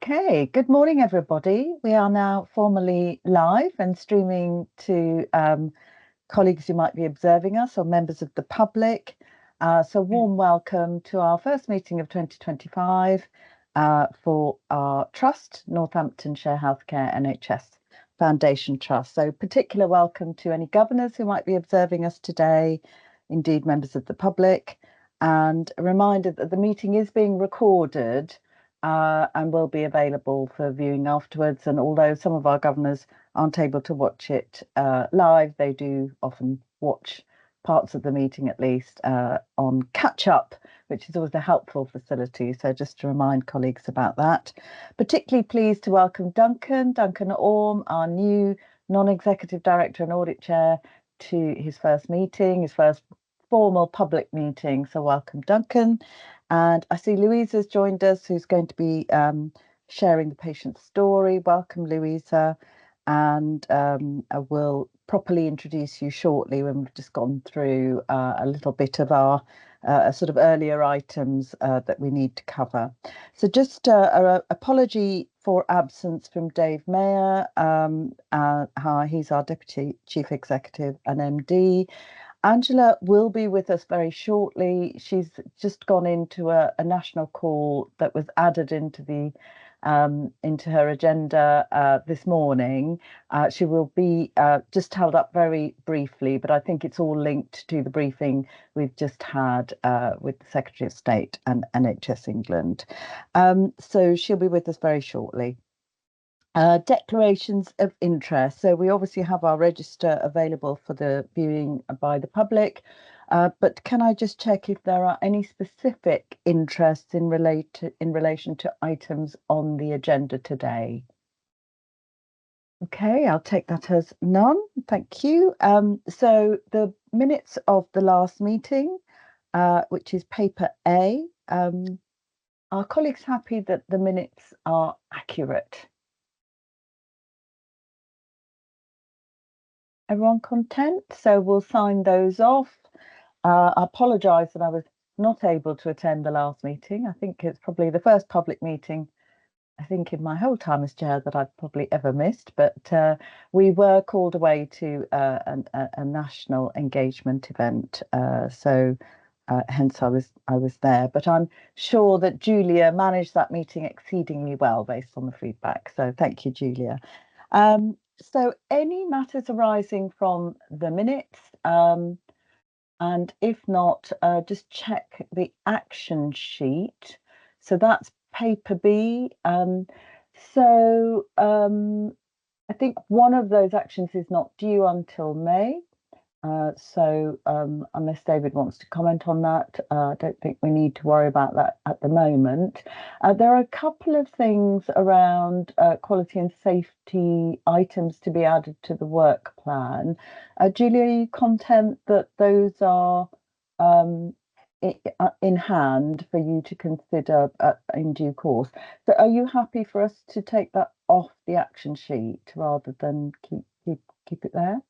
Okay, good morning, everybody. We are now formally live and streaming to colleagues who might be observing us or members of the public. So warm welcome to our first meeting of 2025 for our trust, Northamptonshire Healthcare NHS Foundation Trust. So particular welcome to any governors who might be observing us today, indeed members of the public, and a reminder that the meeting is being recorded and will be available for viewing afterwards. And although some of our governors aren't able to watch it live, they do often watch parts of the meeting at least on catch up, which is always a helpful facility. So just to remind colleagues about that. Particularly pleased to welcome Duncan Orme, our new non-executive director and audit chair, to his first meeting, his first formal public meeting. So welcome, Duncan. And I see Louisa's joined us, who's going to be sharing the patient's story. Welcome, Louisa. And I will properly introduce you shortly when we've just gone through a little bit of our sort of earlier items that we need to cover. So just an apology for absence from Dave Mayer. He's our Deputy Chief Executive and MD. Angela will be with us very shortly. She's just gone into a national call that was added into her agenda this morning. She will be just held up very briefly, but I think it's all linked to the briefing we've just had with the Secretary of State and NHS England. So she'll be with us very shortly. Declarations of interest. So we obviously have our register available for the viewing by the public, but can I just check if there are any specific interests in relation to items on the agenda today? Okay, I'll take that as none. Thank you. So the minutes of the last meeting, which is paper A, are colleagues happy that the minutes are accurate? Everyone content? So we'll sign those off. I apologise that I was not able to attend the last meeting. I think it's probably the first public meeting, I think, in my whole time as chair that I've probably ever missed. But we were called away to a national engagement event, so hence I was there. But I'm sure that Julia managed that meeting exceedingly well based on the feedback. So thank you, Julia. So any matters arising from the minutes, and if not, just check the action sheet. So that's paper B. I think one of those actions is not due until May. So unless David wants to comment on that, I don't think we need to worry about that at the moment. There are a couple of things around quality and safety items to be added to the work plan. Julia, are you content that those are in hand for you to consider in due course? So are you happy for us to take that off the action sheet rather than keep it there?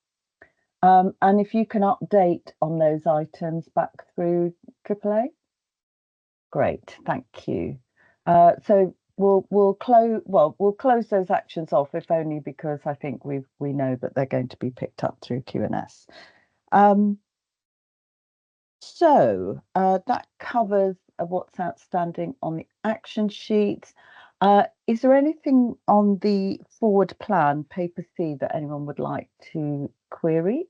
And if you can update on those items back through AAA. Great, thank you. So we'll close those actions off, if only because I think we know that they're going to be picked up through Q&S. So that covers what's outstanding on the action sheets. Is there anything on the forward plan, paper C, that anyone would like to query?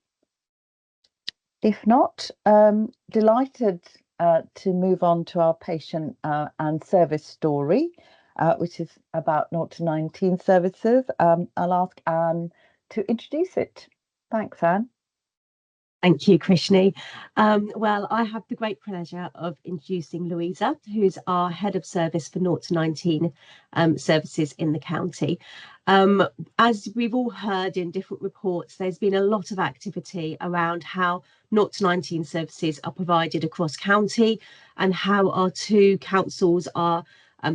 If not, delighted to move on to our patient and service story, which is about 0 to 19 services. I'll ask Anne to introduce it. Thanks, Anne. Thank you, Krishni. Well, I have the great pleasure of introducing Louisa, who's our head of service for 0 to 19 services in the county. As we've all heard in different reports, there's been a lot of activity around how 0 to 19 services are provided across county and how our two councils are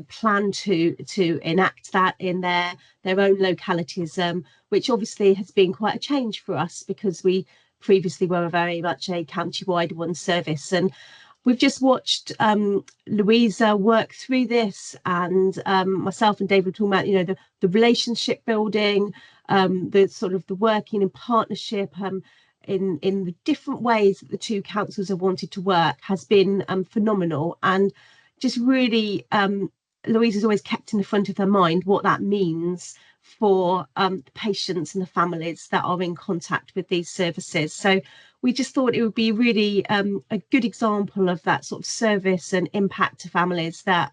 plan to enact that in their own localities, which obviously has been quite a change for us because we previously were very much a county-wide one service. And we've just watched Louisa work through this, and myself and David were talking about, you know, the relationship building, the sort of the working in partnership, in the different ways that the two councils have wanted to work has been phenomenal, and just really Louisa's always kept in the front of her mind what that means for the patients and the families that are in contact with these services. So we just thought it would be really a good example of that sort of service and impact to families that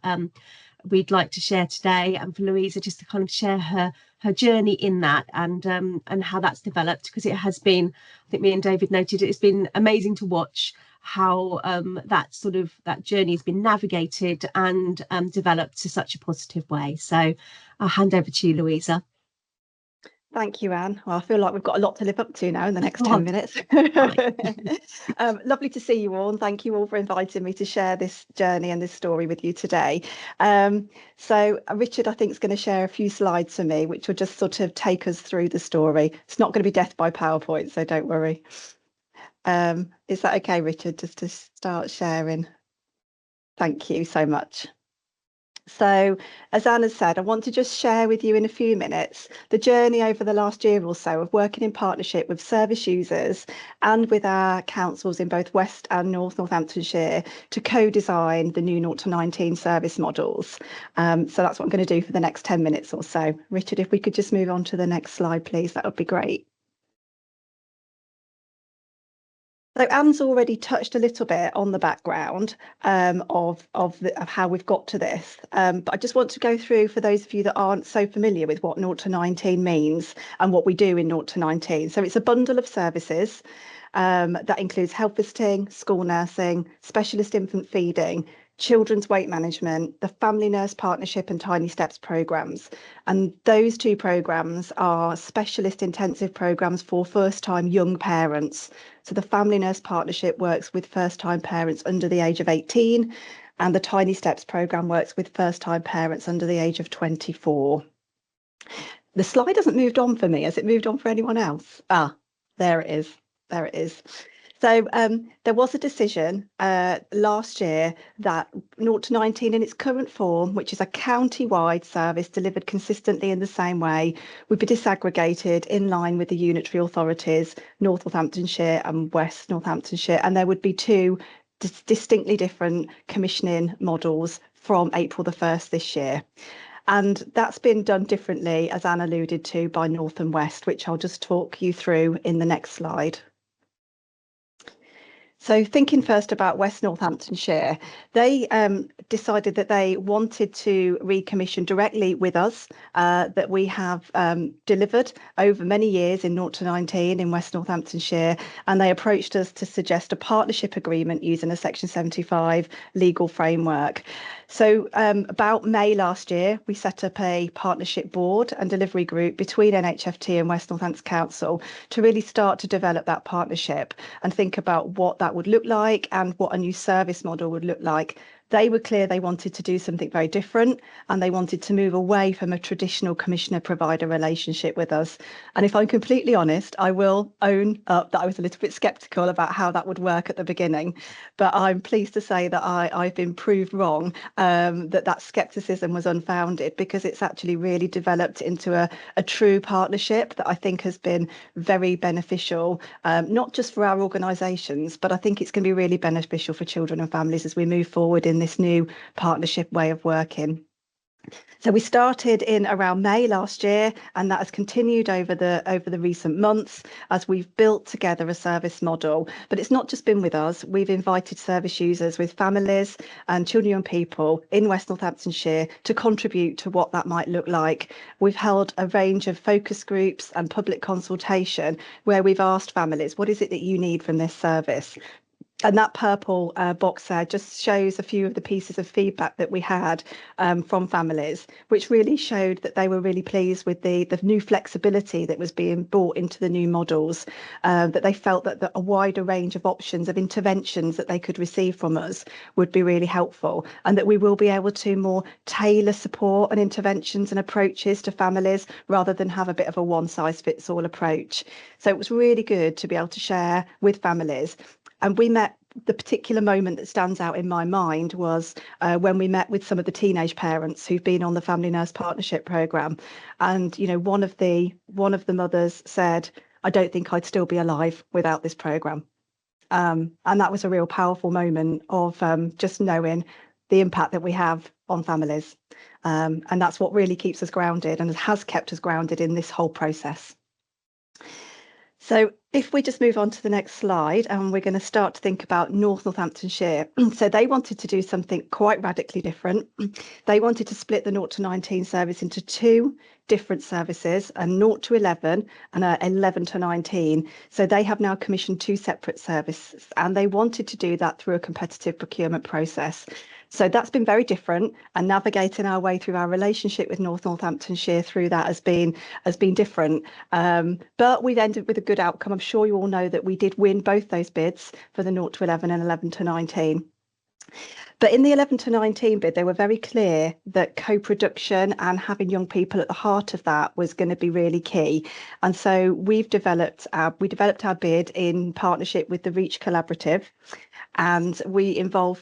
we'd like to share today, and for Louisa just to kind of share her journey in that, and how that's developed, because it has been, I think me and David noted, it's been amazing to watch how that journey has been navigated and developed to such a positive way. So I'll hand over to you, Louisa. Thank you, Anne. Well, I feel like we've got a lot to live up to now in the next 10 minutes. Lovely to see you all, and thank you all for inviting me to share this journey and this story with you today. So Richard, I think, is going to share a few slides for me, which will just sort of take us through the story. It's not going to be death by PowerPoint, so don't worry. Is that okay, Richard, just to start sharing? Thank you so much. So, as Anna said, I want to just share with you in a few minutes the journey over the last year or so of working in partnership with service users and with our councils in both West and North Northamptonshire to co-design the new 0 to 19 service models. So that's what I'm going to do for the next 10 minutes or so. Richard, if we could just move on to the next slide, please, that would be great. So Anne's already touched a little bit on the background of how we've got to this, but I just want to go through, for those of you that aren't so familiar with what 0 to 19 means and what we do in 0 to 19. So it's a bundle of services that includes health visiting, school nursing, specialist infant feeding, children's weight management, the Family Nurse Partnership and Tiny Steps programmes. And those two programmes are specialist intensive programmes for first-time young parents. So the Family Nurse Partnership works with first-time parents under the age of 18, and the Tiny Steps programme works with first-time parents under the age of 24. The slide hasn't moved on for me. Has it moved on for anyone else? Ah, there it is. There it is. So there was a decision last year that 0 to 19 in its current form, which is a county-wide service delivered consistently in the same way, would be disaggregated in line with the unitary authorities, North Northamptonshire and West Northamptonshire, and there would be two distinctly different commissioning models from April the 1st this year. And that's been done differently, as Anne alluded to, by North and West, which I'll just talk you through in the next slide. So thinking first about West Northamptonshire, they decided that they wanted to recommission directly with us, that we have delivered over many years in 0 to 19 in West Northamptonshire, and they approached us to suggest a partnership agreement using a Section 75 legal framework. So about May last year, we set up a partnership board and delivery group between NHFT and West Northampton Council to really start to develop that partnership and think about what that would look like and what a new service model would look like. They were clear they wanted to do something very different, and they wanted to move away from a traditional commissioner-provider relationship with us. And if I'm completely honest, I will own up that I was a little bit sceptical about how that would work at the beginning. But I'm pleased to say that I've been proved wrong, that scepticism was unfounded, because it's actually really developed into a true partnership that I think has been very beneficial, not just for our organisations, but I think it's going to be really beneficial for children and families as we move forward in this new partnership way of working. So we started in around May last year, and that has continued over the recent months as we've built together a service model. But it's not just been with us. We've invited service users with families and children and young people in West Northamptonshire to contribute to what that might look like. We've held a range of focus groups and public consultation where we've asked families, what is it that you need from this service? And that purple box there just shows a few of the pieces of feedback that we had from families, which really showed that they were really pleased with the new flexibility that was being brought into the new models, that they felt that a wider range of options of interventions that they could receive from us would be really helpful, and that we will be able to more tailor support and interventions and approaches to families rather than have a bit of a one-size-fits-all approach. So it was really good to be able to share with families. And we met the particular moment that stands out in my mind was when we met with some of the teenage parents who've been on the Family Nurse Partnership Programme. And, you know, one of the mothers said, I don't think I'd still be alive without this programme. And that was a real powerful moment of just knowing the impact that we have on families. And that's what really keeps us grounded and has kept us grounded in this whole process. So if we just move on to the next slide, and we're going to start to think about North Northamptonshire. So they wanted to do something quite radically different. They wanted to split the 0 to 19 service into 2 different services, a 0 to 11 and a 11 to 19. So they have now commissioned 2 separate services, and they wanted to do that through a competitive procurement process. So that's been very different, and navigating our way through our relationship with North Northamptonshire through that has been different. But we've ended with a good outcome. I'm sure you all know that we did win both those bids for the 0 to 11 and 11 to 19. But in the 11 to 19 bid, they were very clear that co-production and having young people at the heart of that was going to be really key. And so we developed our bid in partnership with the Reach Collaborative. And we involve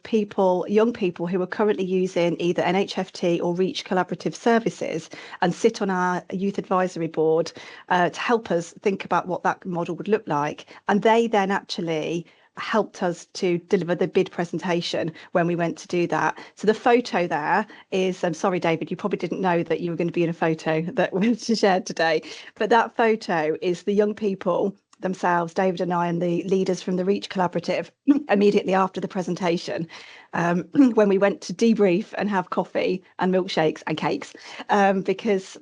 young people who are currently using either NHFT or Reach Collaborative services and sit on our youth advisory board to help us think about what that model would look like. And they then actually helped us to deliver the bid presentation when we went to do that. So the photo there is, I'm sorry, David, you probably didn't know that you were going to be in a photo that we shared today, but that photo is the young people themselves, David and I, and the leaders from the Reach Collaborative immediately after the presentation, when we went to debrief and have coffee and milkshakes and cakes, because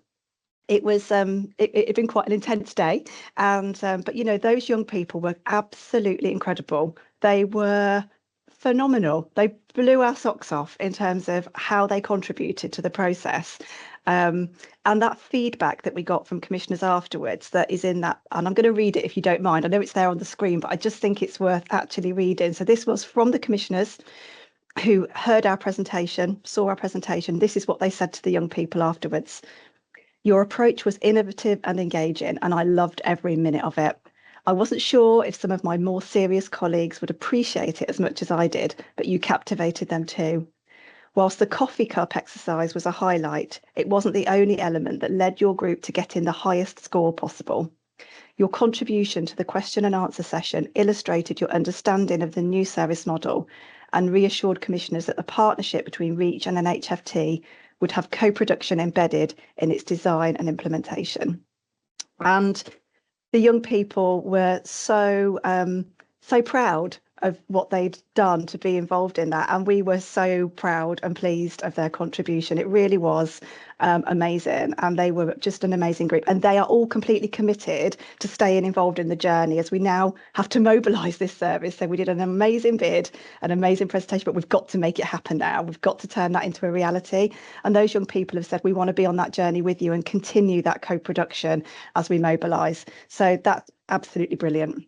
it was it'd been quite an intense day. And but you know, those young people were absolutely incredible. They were phenomenal. They blew our socks off in terms of how they contributed to the process. And that feedback that we got from commissioners afterwards, that is in that, and I'm going to read it if you don't mind. I know it's there on the screen, but I just think it's worth actually reading. So this was from the commissioners who heard our presentation, saw our presentation. This is what they said to the young people afterwards. Your approach was innovative and engaging, and I loved every minute of it. I wasn't sure if some of my more serious colleagues would appreciate it as much as I did, but you captivated them too. Whilst the coffee cup exercise was a highlight, it wasn't the only element that led your group to getting the highest score possible. Your contribution to the question and answer session illustrated your understanding of the new service model and reassured commissioners that the partnership between Reach and NHFT would have co-production embedded in its design and implementation. And the young people were so proud of what they'd done to be involved in that, and we were so proud and pleased of their contribution. It really was amazing, and they were just an amazing group, and they are all completely committed to staying involved in the journey as we now have to mobilise this service. So we did an amazing bid, an amazing presentation, but we've got to make it happen now. We've got to turn that into a reality, and those young people have said we want to be on that journey with you and continue that co-production as we mobilise. So that's absolutely brilliant.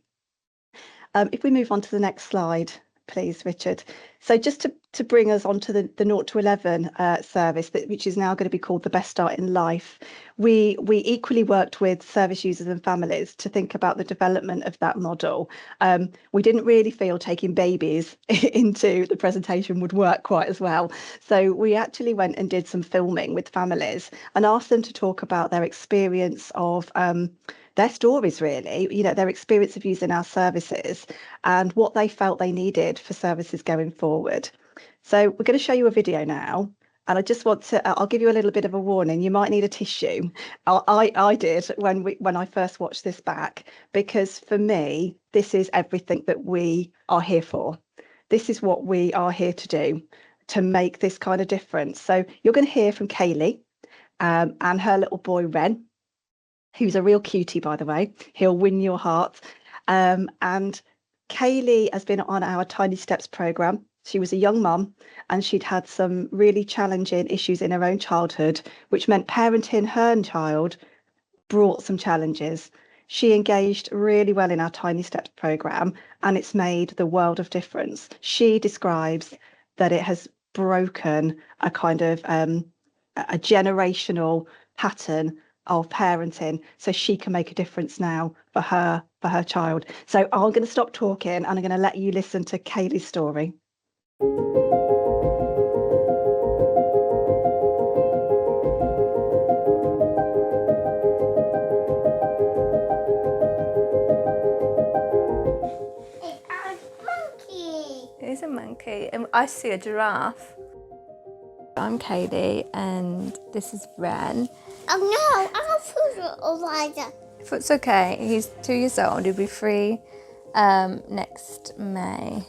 If we move on to the next slide, please, Richard. So just to bring us onto the 0 to 11 service, which is now going to be called the Best Start in Life, we equally worked with service users and families to think about the development of that model. We didn't really feel taking babies into the presentation would work quite as well. So we actually went and did some filming with families and asked them to talk about their experience of their stories, really, you know, their experience of using our services and what they felt they needed for services going forward. So we're going to show you a video now. And I just want to, I'll give you a little bit of a warning. You might need a tissue. I did when I first watched this back, because for me, this is everything that we are here for. This is what we are here to do, to make this kind of difference. So you're going to hear from Kaylee and her little boy, Ren, who's a real cutie, by the way. He'll win your heart. And Kaylee has been on our Tiny Steps programme. She was a young mum and she'd had some really challenging issues in her own childhood, which meant parenting her child brought some challenges. She engaged really well in our Tiny Steps programme, and it's made the world of difference. She describes that it has broken a kind of a generational pattern of parenting, so she can make a difference now for her child. So I'm going to stop talking and I'm going to let you listen to Kaylee's story. It's a monkey. And I see a giraffe. I'm Kaylee and this is Ren. Oh no, I have food Elijah. It's okay. He's 2 years old. He'll be 3 next May.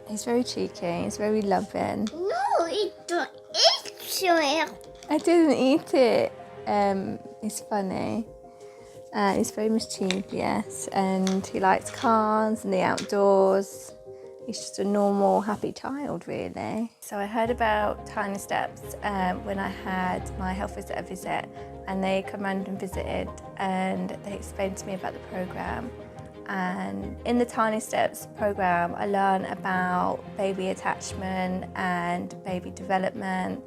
He's very cheeky. He's very loving. No, it don't eat cereal. I didn't eat it. He's funny. He's very mischievous and he likes cars and the outdoors. He's just a normal, happy child, really. So I heard about Tiny Steps when I had my health visitor visit, and they come round and visited and they explained to me about the programme. And in the Tiny Steps programme, I learned about baby attachment and baby development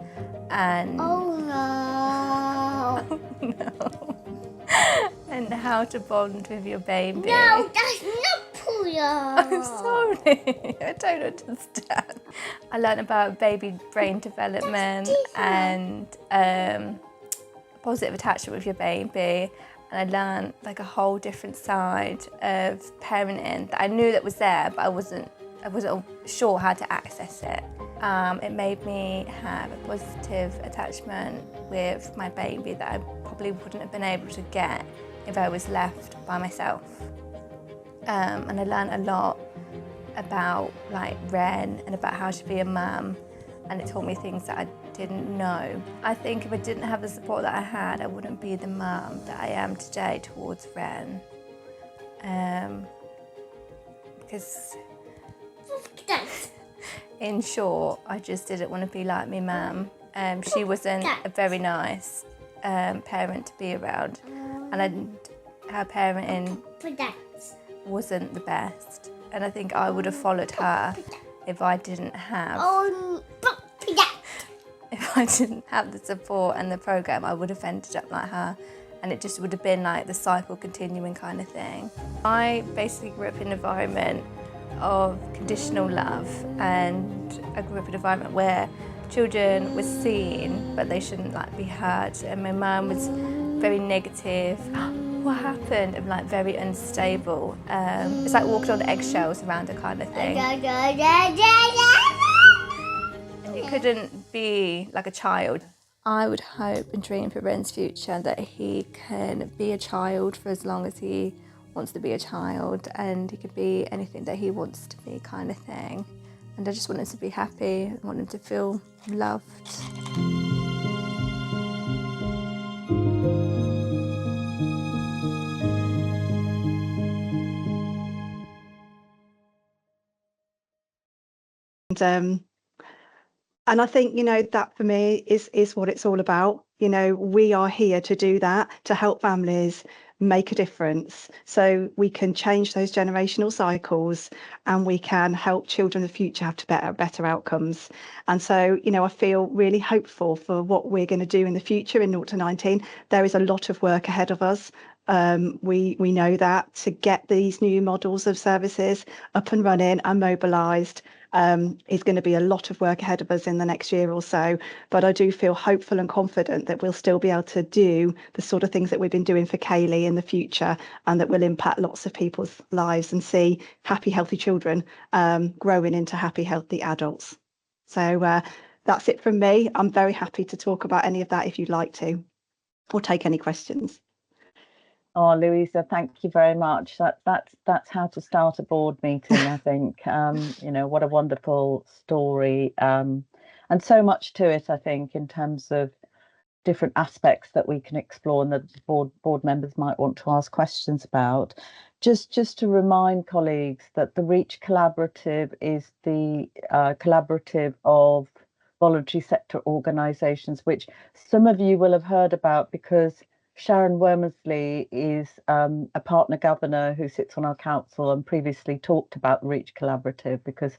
and... Oh no. no. And how to bond with your baby. No, that's not Puyo. I'm sorry, I don't understand. I learned about baby brain development and positive attachment with your baby. And I learned like a whole different side of parenting that I knew that was there, but I wasn't sure how to access it. It made me have a positive attachment with my baby that I probably wouldn't have been able to get if I was left by myself. And I learned a lot about like Ren and about how to be a mum, and it taught me things that I didn't know. I think if I didn't have the support that I had, I wouldn't be the mum that I am today towards Ren. Because in short, I just didn't want to be like my mum. She wasn't a very nice parent to be around, and her parenting wasn't the best. And I think I would have followed her if I didn't have the support and the programme. I would have ended up like her, and it just would have been like the cycle continuing kind of thing. I basically grew up in an environment of conditional love, and I grew up in an environment where children were seen but they shouldn't like be heard, and my mum was very negative. What happened? And like very unstable. It's like walking on eggshells around her kind of thing. And you couldn't be like a child. I would hope and dream for Ren's future that he can be a child for as long as he wants to be a child, and he could be anything that he wants to be kind of thing. And I just want him to be happy, I want him to feel loved. And I think, you know, that for me is what it's all about. You know, we are here to do that, to help families make a difference so we can change those generational cycles and we can help children in the future have better outcomes. And so, you know, I feel really hopeful for what we're going to do in the future in 0 to 19. There is a lot of work ahead of us. We know that to get these new models of services up and running and mobilised is going to be a lot of work ahead of us in the next year or so. But I do feel hopeful and confident that we'll still be able to do the sort of things that we've been doing for Kaylee in the future, and that will impact lots of people's lives and see happy, healthy children growing into happy, healthy adults. So that's it from me. I'm very happy to talk about any of that if you'd like to, or take any questions. Oh, Louisa, thank you very much. That's how to start a board meeting, I think. You know, what a wonderful story, and so much to it, I think, in terms of different aspects that we can explore and that board members might want to ask questions about. Just to remind colleagues that the REACH Collaborative is the collaborative of voluntary sector organisations, which some of you will have heard about because Sharon Wormersley is a partner governor who sits on our council and previously talked about the REACH Collaborative, because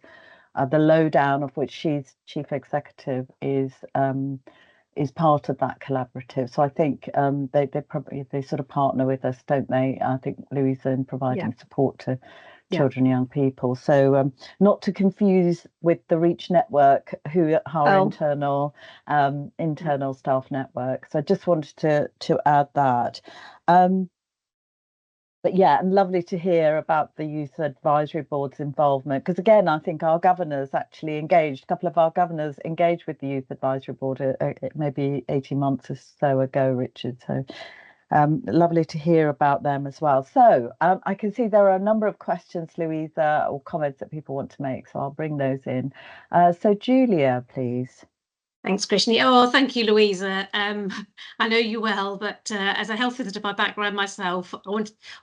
the lowdown of which she's chief executive is is part of that collaborative. So I think they sort of partner with us, don't they? I think Louisa, in providing support to children and young people. So not to confuse with the Reach Network, who are our internal staff network. So I just wanted to add that. But yeah, and lovely to hear about the Youth Advisory Board's involvement, because again, I think our governors actually engaged, a couple of our governors engaged with the Youth Advisory Board maybe 18 months or so ago, Richard. So lovely to hear about them as well. So I can see there are a number of questions, Louisa, or comments that people want to make, so I'll bring those in. So Julia, please. Thanks, Krishni. Oh, thank you, Louisa. I know you well, but as a health visitor by background myself,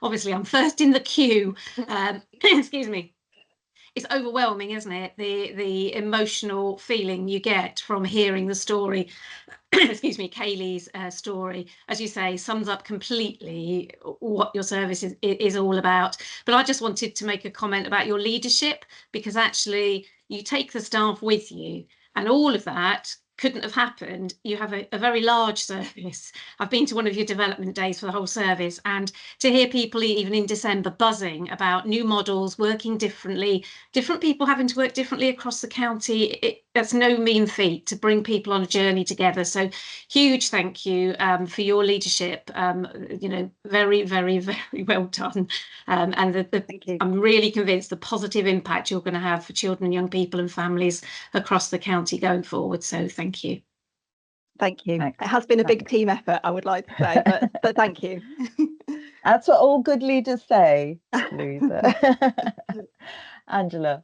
obviously I'm first in the queue. Excuse me. It's overwhelming, isn't it? The emotional feeling you get from hearing the story. Excuse me, Kaylee's story, as you say, sums up completely what your service is all about. But I just wanted to make a comment about your leadership, because actually you take the staff with you, and all of that couldn't have happened. You have a very large service. I've been to one of your development days for the whole service, and to hear people even in December buzzing about new models, working differently, different people having to work differently across the county, that's no mean feat to bring people on a journey together. So huge thank you for your leadership. You know, very, very, very well done. And Thank you. I'm really convinced the positive impact you're going to have for children, young people and families across the county going forward. So thank you. Thank you. Thanks. It has been a big team effort, I would like to say, but thank you. That's what all good leaders say, Louisa. Angela.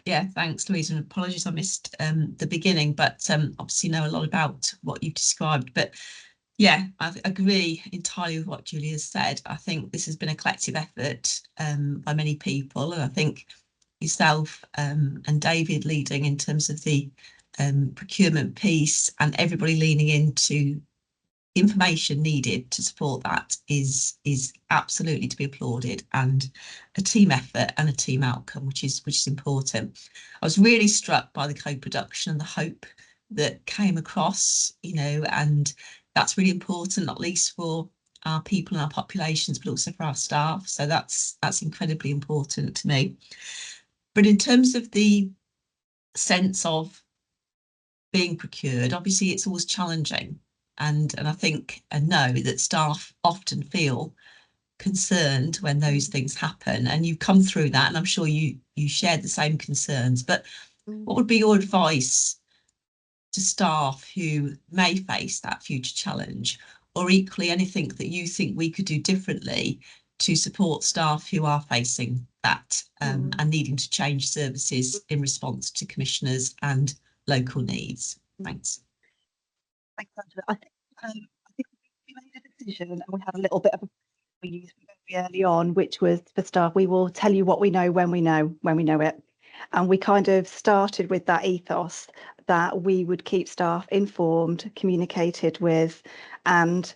Yeah, thanks, Louisa, and apologies I missed the beginning, but obviously know a lot about what you've described. But yeah, I agree entirely with what Julia said. I think this has been a collective effort by many people, and I think yourself and David leading in terms of the procurement piece, and everybody leaning into information needed to support that is absolutely to be applauded, and a team effort and a team outcome, which is important. I was really struck by the co-production and the hope that came across, you know, and that's really important, not least for our people and our populations, but also for our staff. So that's incredibly important to me. But in terms of the sense of being procured, obviously it's always challenging. And I think and know that staff often feel concerned when those things happen, and you've come through that, and I'm sure you shared the same concerns. But what would be your advice to staff who may face that future challenge, or equally anything that you think we could do differently to support staff who are facing that and needing to change services in response to commissioners and local needs? Thanks. Thanks, Angela. I think we made a decision, and we had a little bit of we used very early on, which was for staff, we will tell you what we know when we know it. And we kind of started with that ethos that we would keep staff informed, communicated with, and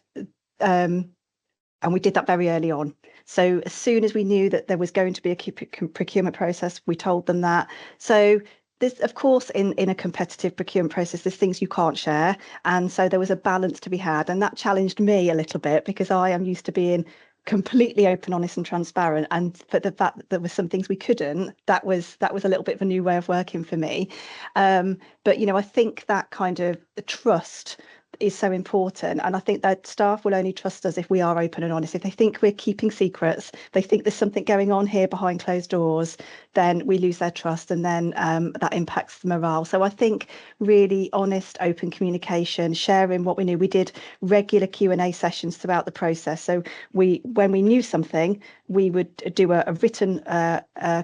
we did that very early on. So as soon as we knew that there was going to be a procurement process, we told them that. So this, of course, in a competitive procurement process, there's things you can't share. And so there was a balance to be had. And that challenged me a little bit, because I am used to being completely open, honest and transparent. And for the fact that there were some things we couldn't, that was a little bit of a new way of working for me. But, you know, I think that kind of trust is so important, and I think that staff will only trust us if we are open and honest. If they think we're keeping secrets, they think there's something going on here behind closed doors, then we lose their trust, and then that impacts the morale. So I think really honest, open communication, sharing what we knew. We did regular Q&A sessions throughout the process. So when we knew something, we would do a written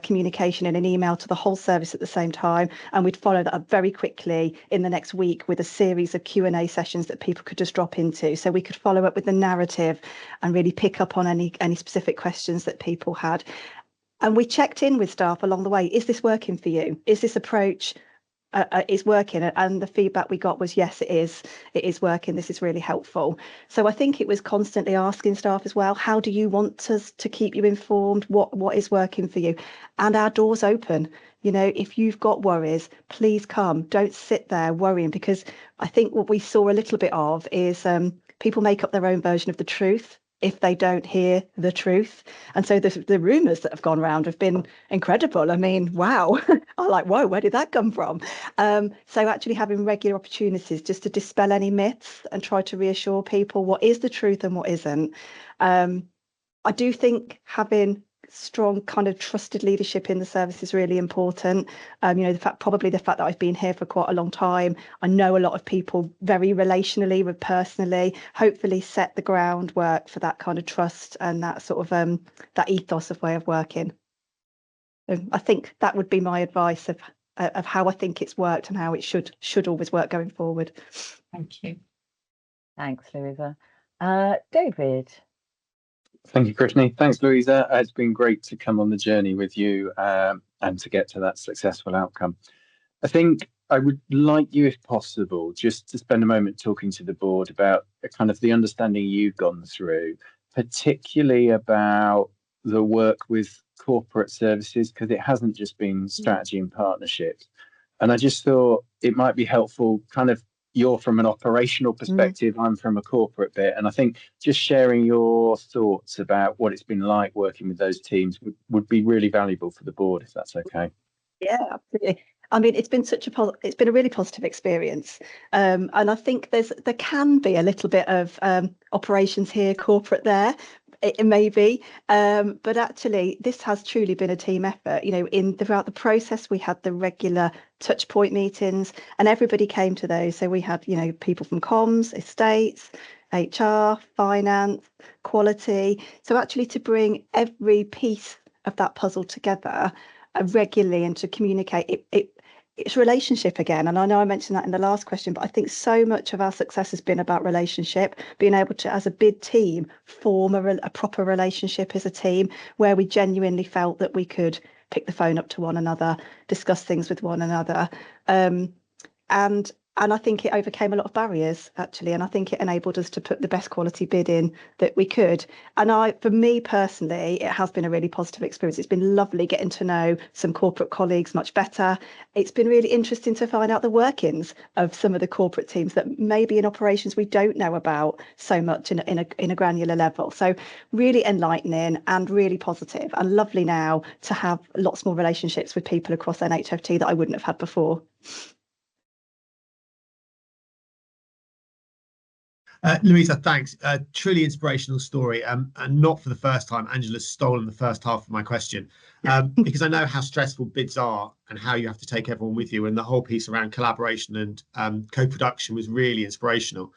communication in an email to the whole service at the same time, and we'd follow that up very quickly in the next week with a series of Q&A sessions that people could just drop into, so we could follow up with the narrative and really pick up on any specific questions that people had. And we checked in with staff along the way. Is this working for you? Is this approach is working, and the feedback we got was yes, it is working, this is really helpful. So I think it was constantly asking staff as well, how do you want us to keep you informed, what is working for you? And our doors open. You know, if you've got worries, please come, don't sit there worrying, because I think what we saw a little bit of is people make up their own version of the truth if they don't hear the truth. And so the rumours that have gone around have been incredible. I mean, wow. I'm like, whoa, where did that come from? So actually having regular opportunities just to dispel any myths and try to reassure people what is the truth and what isn't. I do think having strong kind of trusted leadership in the service is really important. You know, the fact that I've been here for quite a long time, I know a lot of people very relationally, personally, hopefully set the groundwork for that kind of trust and that sort of that ethos of way of working. So I think that would be my advice of how I think it's worked and how it should always work going forward. Thank you. Thanks, Louisa. David. Thank you, Krishni. Thanks, Louisa. It's been great to come on the journey with you and to get to that successful outcome. I think I would like you, if possible, just to spend a moment talking to the board about kind of the understanding you've gone through, particularly about the work with corporate services, because it hasn't just been strategy and partnerships. And I just thought it might be helpful, kind of, you're from an operational perspective, I'm from a corporate bit. And I think just sharing your thoughts about what it's been like working with those teams would be really valuable for the board, if that's okay. Yeah, absolutely. I mean, it's been a really positive experience. And I think there can be a little bit of operations here, corporate there. It may be, but actually this has truly been a team effort. You know, throughout the process, we had the regular touch point meetings and everybody came to those. So we had, you know, people from comms, estates, HR, finance, quality. So actually to bring every piece of that puzzle together regularly and to communicate, it's relationship again. And I know I mentioned that in the last question, but I think so much of our success has been about relationship, being able to, as a bid team, form a proper relationship as a team where we genuinely felt that we could pick the phone up to one another, discuss things with one another. And I think it overcame a lot of barriers, actually. And I think it enabled us to put the best quality bid in that we could. And for me personally, it has been a really positive experience. It's been lovely getting to know some corporate colleagues much better. It's been really interesting to find out the workings of some of the corporate teams that maybe in operations we don't know about so much in a granular level. So really enlightening and really positive, and lovely now to have lots more relationships with people across NHFT that I wouldn't have had before. Louisa, thanks. Truly inspirational story. And not for the first time, Angela's stolen the first half of my question, because I know how stressful bids are and how you have to take everyone with you. And the whole piece around collaboration and co-production was really inspirational.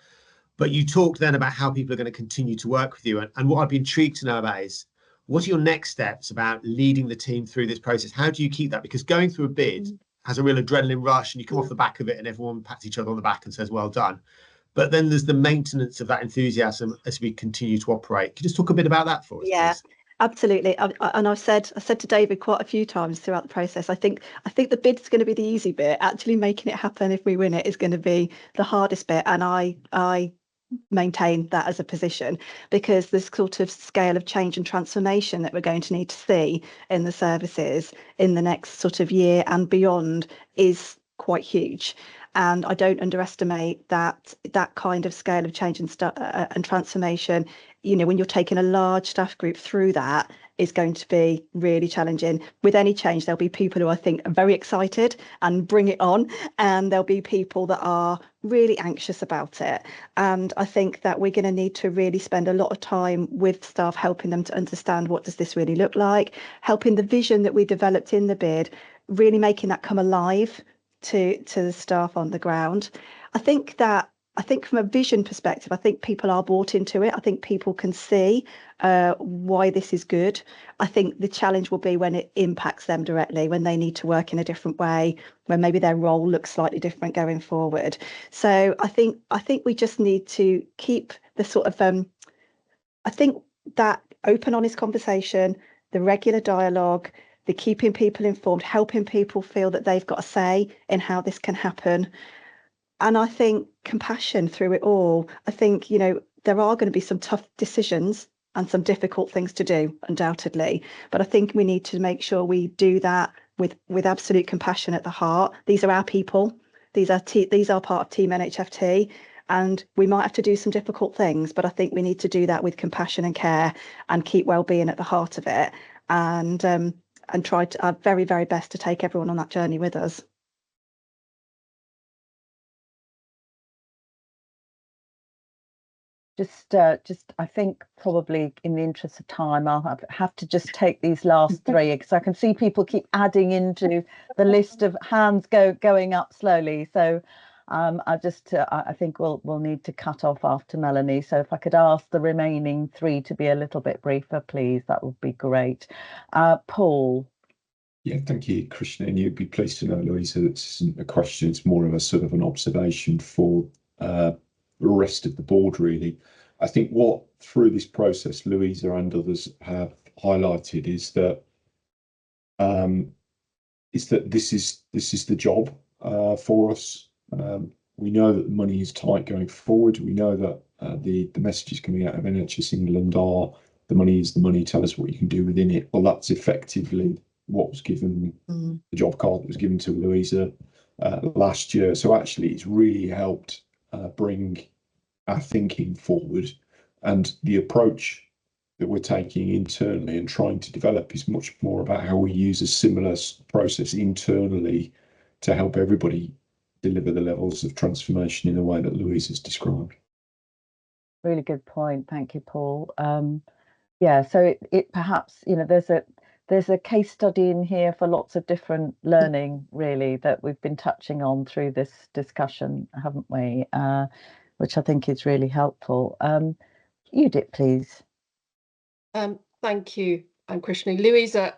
But you talked then about how people are going to continue to work with you. And what I'd be intrigued to know about is, what are your next steps about leading the team through this process? How do you keep that? Because going through a bid has a real adrenaline rush and you come off the back of it and everyone pats each other on the back and says, well done. But then there's the maintenance of that enthusiasm as we continue to operate. Can you just talk a bit about that for us? Yeah, please? Absolutely. And I said to David quite a few times throughout the process, I think the bid's going to be the easy bit. Actually making it happen if we win it is going to be the hardest bit. And I maintain that as a position, because this sort of scale of change and transformation that we're going to need to see in the services in the next sort of year and beyond is quite huge. And I don't underestimate that kind of scale of change and transformation. You know, when you're taking a large staff group through that, is going to be really challenging. With any change, there'll be people who I think are very excited and bring it on, and there'll be people that are really anxious about it. And I think that we're going to need to really spend a lot of time with staff, helping them to understand what does this really look like, helping the vision that we developed in the bid, really making that come alive to the staff on the ground. I think from a vision perspective, I think people are bought into it. I think people can see why this is good. I think the challenge will be when it impacts them directly, when they need to work in a different way, when maybe their role looks slightly different going forward. So I think we just need to keep the sort of I think that open, honest conversation, the regular dialogue, the keeping people informed, helping people feel that they've got a say in how this can happen. And I think compassion through it all. I think, you know, there are going to be some tough decisions and some difficult things to do, undoubtedly. But I think we need to make sure we do that with absolute compassion at the heart. These are our people. These are part of Team NHFT. And we might have to do some difficult things, but I think we need to do that with compassion and care and keep well-being at the heart of it, and try to our very, very best to take everyone on that journey with us. Just I think probably in the interest of time, I'll have to just take these last three, because I can see people keep adding into the list of hands going up slowly. So I think we'll need to cut off after Melanie. So if I could ask the remaining three to be a little bit briefer, please, that would be great. Paul. Yeah, thank you, Krishna. And you'd be pleased to know, Louisa, that this isn't a question, it's more of a sort of an observation for the rest of the board, really. I think what through this process Louisa and others have highlighted is that this is the job for us. We know that the money is tight going forward. We know that the messages coming out of NHS England are the money is the money, tell us what you can do within it. Well, that's effectively what was given, the job card that was given to Louisa last year. So actually it's really helped bring our thinking forward, and the approach that we're taking internally and trying to develop is much more about how we use a similar process internally to help everybody deliver the levels of transformation in the way that Louise has described. Really good point. Thank you, Paul. Yeah, so it perhaps, you know, there's a case study in here for lots of different learning, really, that we've been touching on through this discussion, haven't we? Which I think is really helpful. Judith, please. Thank you, Krishna. Louisa,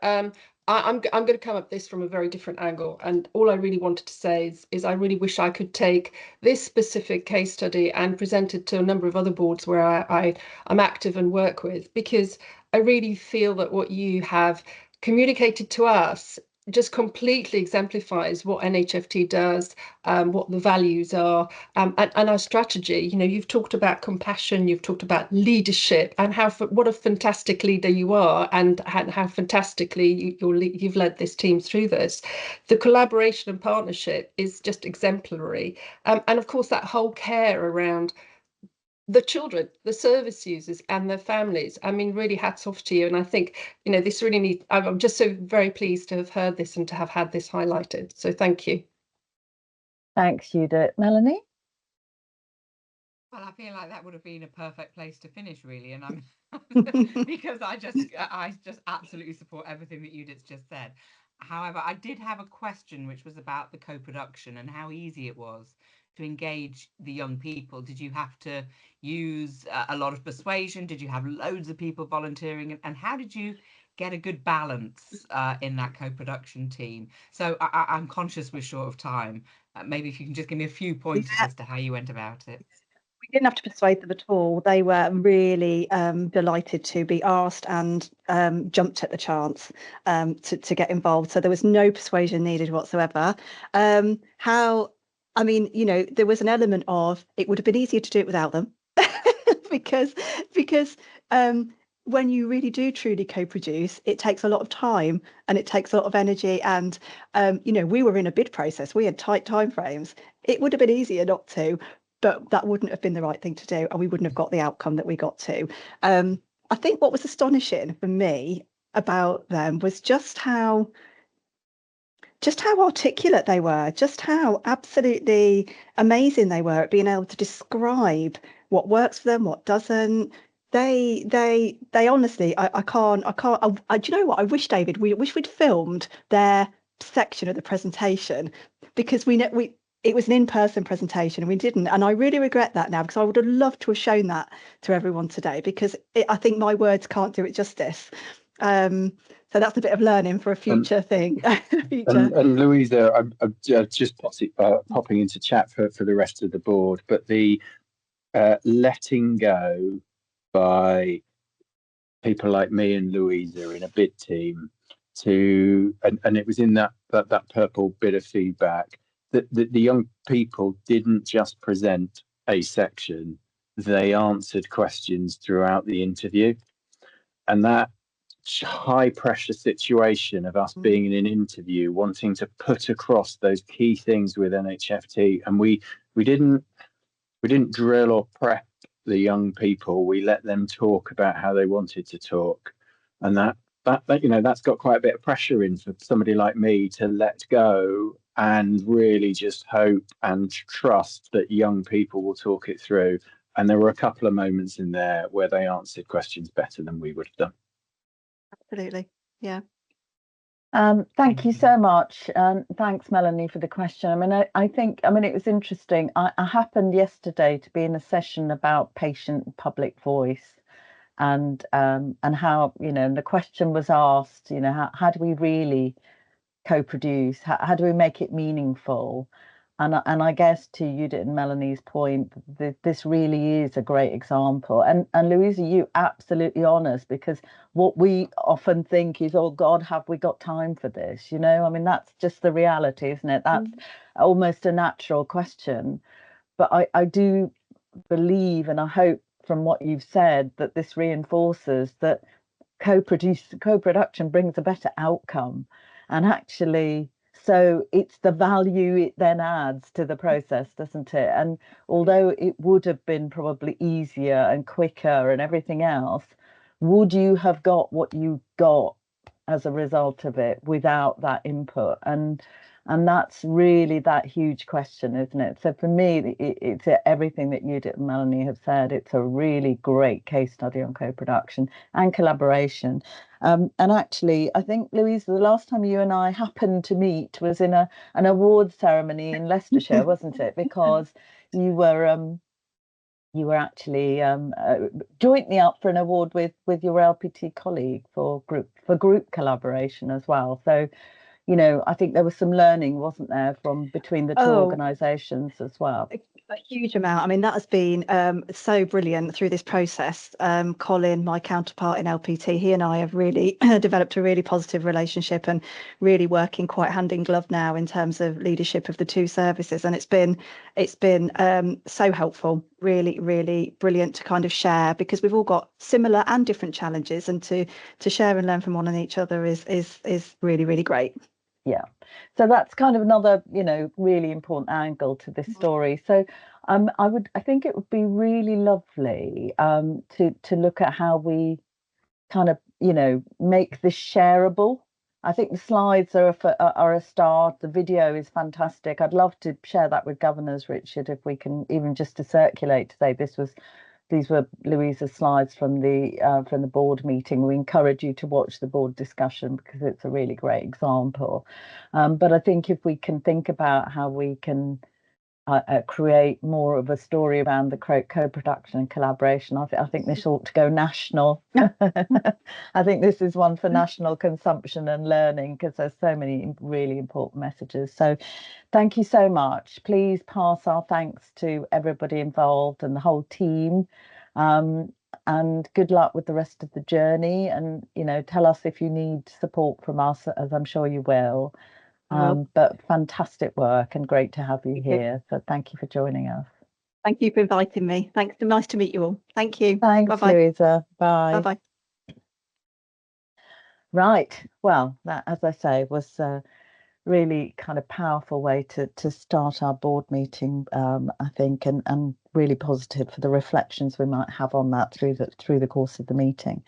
I'm going to come at this from a very different angle, and all I really wanted to say is I really wish I could take this specific case study and present it to a number of other boards where I'm active and work with, because I really feel that what you have communicated to us just completely exemplifies what NHFT does, what the values are, and our strategy. You know, you've talked about compassion, you've talked about leadership, and what a fantastic leader you are, and how fantastically you've led this team through this. The collaboration and partnership is just exemplary, and of course that whole care around the children, the service users and their families. I mean, really hats off to you. And I think, you know, this really needs, I'm just so very pleased to have heard this and to have had this highlighted. So thank you. Thanks, Judith. Melanie? Well, I feel like that would have been a perfect place to finish, really. And I'm because I just absolutely support everything that Judith's just said. However, I did have a question which was about the co-production and how easy it was to engage the young people. Did you have to use a lot of persuasion? Did you have loads of people volunteering? And how did you get a good balance in that co-production team? So I'm conscious we're short of time. Maybe if you can just give me a few pointers as to how you went about it. We didn't have to persuade them at all. They were really delighted to be asked and jumped at the chance to get involved. So there was no persuasion needed whatsoever. I mean, you know, there was an element of it would have been easier to do it without them because when you really do truly co-produce, it takes a lot of time and it takes a lot of energy. And, you know, we were in a bid process. We had tight timeframes. It would have been easier not to, but that wouldn't have been the right thing to do. And we wouldn't have got the outcome that we got to. I think what was astonishing for me about them was just how articulate they were, just how absolutely amazing they were at being able to describe what works for them, what doesn't. They honestly, I can't. Do you know what? I wish, David, we wish we'd filmed their section of the presentation, because it was an in-person presentation and we didn't. And I really regret that now, because I would have loved to have shown that to everyone today, because I think my words can't do it justice. So that's a bit of learning for a future thing. And Louisa, I'm just popping into chat for the rest of the board, but the letting go by people like me and Louisa in a bid team and it was in that purple bit of feedback that the young people didn't just present a section, they answered questions throughout the interview. And that high pressure situation of us being in an interview, wanting to put across those key things with NHFT, and we didn't drill or prep the young people. We let them talk about how they wanted to talk, and that that's got quite a bit of pressure in for somebody like me to let go and really just hope and trust that young people will talk it through. And there were a couple of moments in there where they answered questions better than we would have done. Absolutely. Yeah. Thank you so much. And thanks, Melanie, for the question. I mean, I think it was interesting. I happened yesterday to be in a session about patient public voice and how, and the question was asked, how do we really co-produce? How do we make it meaningful? And I guess to Judith and Melanie's point, this really is a great example. And Louisa, you absolutely honest, because what we often think is, oh God, have we got time for this? That's just the reality, isn't it? That's almost a natural question. But I do believe, and I hope from what you've said, that this reinforces that co-production brings a better outcome. And actually, so it's the value it then adds to the process, doesn't it? And although it would have been probably easier and quicker and everything else, would you have got what you got as a result of it without that input? And that's really that huge question, isn't it? So for me, it's everything that Judith and Melanie have said. It's a really great case study on co-production and collaboration. And actually, I think, Louisa, the last time you and I happened to meet was in an awards ceremony in Leicestershire, wasn't it? Because you were actually jointly up for an award with your LPT colleague for group collaboration as well. So, I think there was some learning, wasn't there, from between the two organisations as well. A huge amount. That has been so brilliant through this process. Colin, my counterpart in LPT, he and I have really developed a really positive relationship and really working quite hand in glove now in terms of leadership of the two services. And it's been so helpful, really, really brilliant to kind of share, because we've all got similar and different challenges, and to share and learn from one and each other is really, really great. Yeah, so that's kind of another, really important angle to this story. So I think it would be really lovely to look at how we kind of, make this shareable. I think the slides are a start. The video is fantastic. I'd love to share that with governors, Richard, if we can, even just to circulate to say these were Louisa's slides from the board meeting. We encourage you to watch the board discussion because it's a really great example. But I think if we can think about how we can create more of a story around the co-production and collaboration, I think this ought to go national. I think this is one for national consumption and learning, because there's so many really important messages. So thank you so much. Please pass our thanks to everybody involved and the whole team. And good luck with the rest of the journey. And, tell us if you need support from us, as I'm sure you will. But fantastic work and great to have you here. So thank you for joining us. Thank you for inviting me. Thanks. Nice to meet you all. Thank you. Thanks, Bye-bye. Louisa. Bye. Bye-bye. Right. Well, that, as I say, was a really kind of powerful way to start our board meeting, I think, and really positive for the reflections we might have on that through the course of the meeting.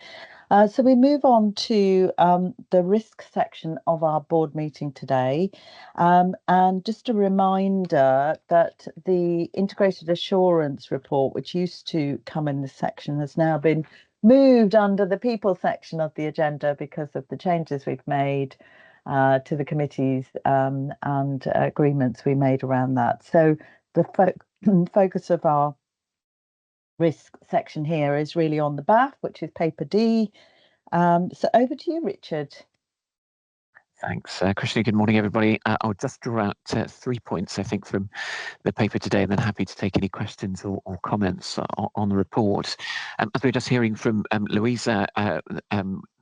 So we move on to the risk section of our board meeting today. And just a reminder that the integrated assurance report, which used to come in this section, has now been moved under the people section of the agenda because of the changes we've made to the committees and agreements we made around that. So the focus of our risk section here is really on the BAF, which is paper D. So over to you, Richard. Thanks, Krishna. Good morning, everybody. I'll just draw out 3 points, I think, from the paper today, and then happy to take any questions or comments on the report. As we were just hearing from Louisa,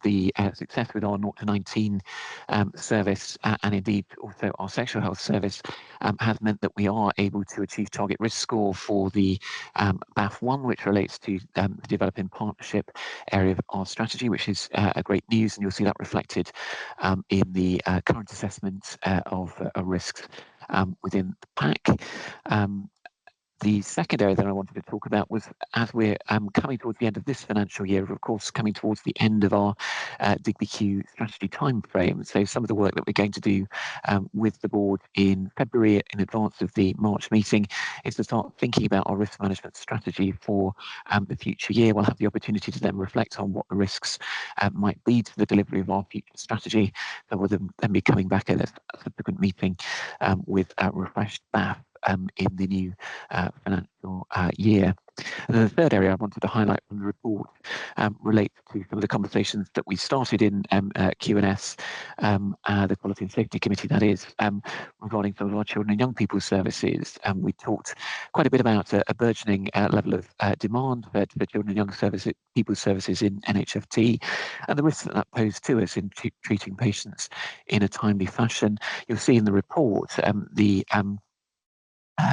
the success with our 0 to 19 service and indeed also our sexual health service has meant that we are able to achieve target risk score for the BAF1, which relates to the developing partnership area of our strategy, which is a great news, and you'll see that reflected in the current assessment of risks within the pack. The second area that I wanted to talk about was, as we're coming towards the end of this financial year, of course, coming towards the end of our DigbyQ strategy timeframe. So some of the work that we're going to do with the board in February in advance of the March meeting is to start thinking about our risk management strategy for the future year. We'll have the opportunity to then reflect on what the risks might be to the delivery of our future strategy. So we'll then be coming back at a subsequent meeting with a refreshed BAF in the new financial year. And then the third area I wanted to highlight from the report relates to some of the conversations that we started in Q&S, the Quality and Safety Committee, that is, regarding some of our children and young people's services. We talked quite a bit about a burgeoning level of demand for children and young people's services in NHFT and the risks that that posed to us in treating patients in a timely fashion. You'll see in the report the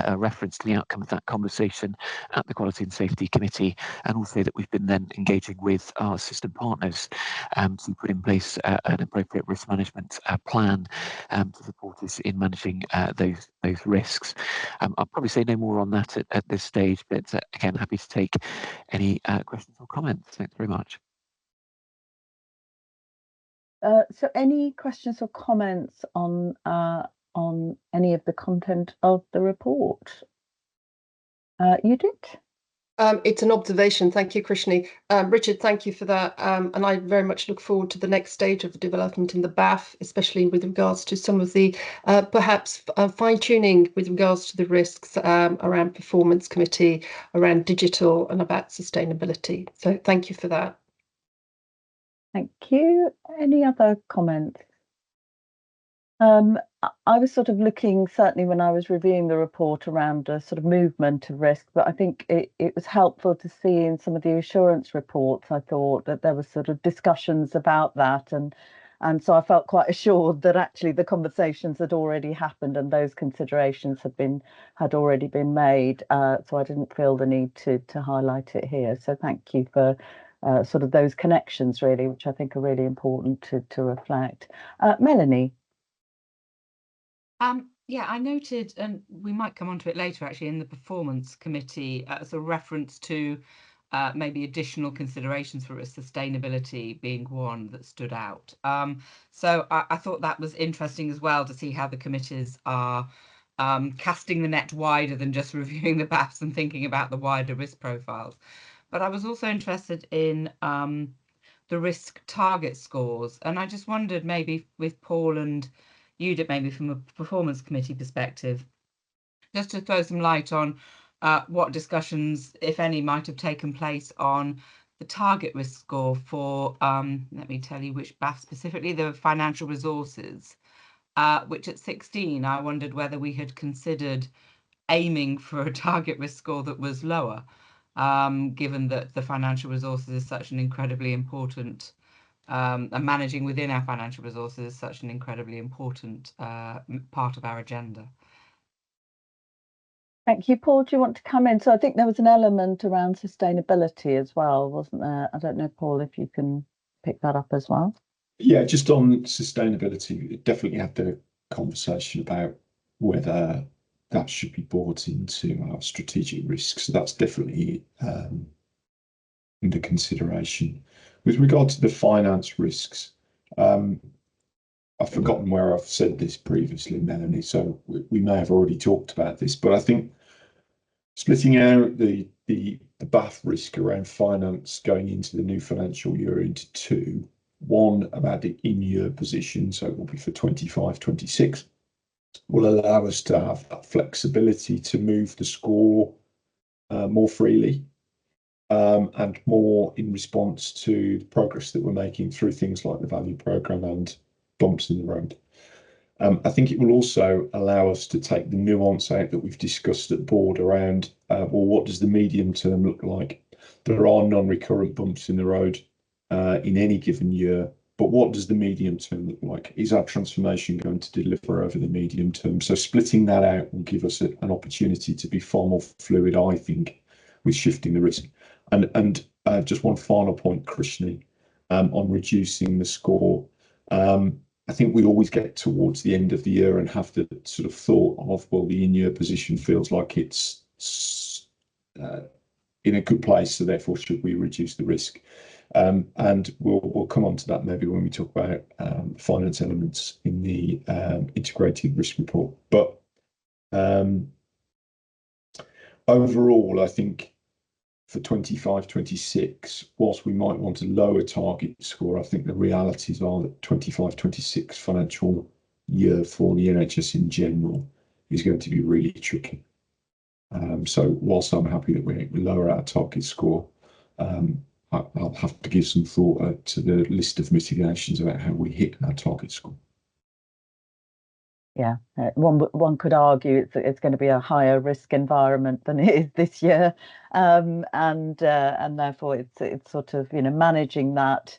a reference to the outcome of that conversation at the Quality and Safety Committee, and also that we've been then engaging with our system partners to put in place an appropriate risk management plan to support us in managing those risks. I'll probably say no more on that at this stage, but again, happy to take any questions or comments. Thanks very much. So any questions or comments on any of the content of the report? Judith? It's an observation. Thank you, Krishni. Richard, thank you for that. And I very much look forward to the next stage of the development in the BAF, especially with regards to some of the perhaps fine-tuning with regards to the risks around performance committee, around digital and about sustainability. So thank you for that. Thank you. Any other comments? I was sort of looking, certainly when I was reviewing the report, around a sort of movement of risk, but I think it was helpful to see in some of the assurance reports, I thought that there were sort of discussions about that, and so I felt quite assured that actually the conversations had already happened and those considerations had already been made, so I didn't feel the need to highlight it here. So thank you for sort of those connections, really, which I think are really important to reflect. Melanie? Yeah, I noted, and we might come on to it later actually, in the performance committee, as a reference to maybe additional considerations for sustainability being one that stood out. So I thought that was interesting as well, to see how the committees are casting the net wider than just reviewing the BAFs and thinking about the wider risk profiles. But I was also interested in the risk target scores, and I just wondered, maybe with Paul and Judith, maybe from a performance committee perspective, just to throw some light on what discussions, if any, might have taken place on the target risk score for, let me tell you which BAF specifically, the financial resources, which at 16, I wondered whether we had considered aiming for a target risk score that was lower, given that the financial resources is such an incredibly important and managing within our financial resources is such an incredibly important part of our agenda. Thank you. Paul, do you want to come in? So I think there was an element around sustainability as well, wasn't there? I don't know, Paul, if you can pick that up as well. Yeah, just on sustainability, definitely had the conversation about whether that should be brought into our strategic risks. So that's definitely under consideration. With regard to the finance risks, I've forgotten where I've said this previously, Melanie, so we may have already talked about this, but I think splitting out the BAF risk around finance going into the new financial year into two, one about the in-year position, so it will be for 25-26, will allow us to have that flexibility to move the score more freely. And more in response to the progress that we're making through things like the value programme and bumps in the road. I think it will also allow us to take the nuance out that we've discussed at board around, well, what does the medium term look like? There are non-recurrent bumps in the road in any given year, but what does the medium term look like? Is our transformation going to deliver over the medium term? So splitting that out will give us an opportunity to be far more fluid, I think, with shifting the risk. And just one final point, Krishni, on reducing the score. I think we always get towards the end of the year and have the sort of thought of, well, the in-year position feels like it's in a good place, so therefore should we reduce the risk? And we'll come on to that maybe when we talk about finance elements in the integrated risk report. But overall, I think for 25-26, whilst we might want a lower target score, I think the realities are that 25-26 financial year for the NHS in general is going to be really tricky. So whilst I'm happy that we lower our target score, I'll have to give some thought to the list of mitigations about how we hit our target score. Yeah, one could argue it's going to be a higher risk environment than it is this year, and therefore it's sort of, you know, managing that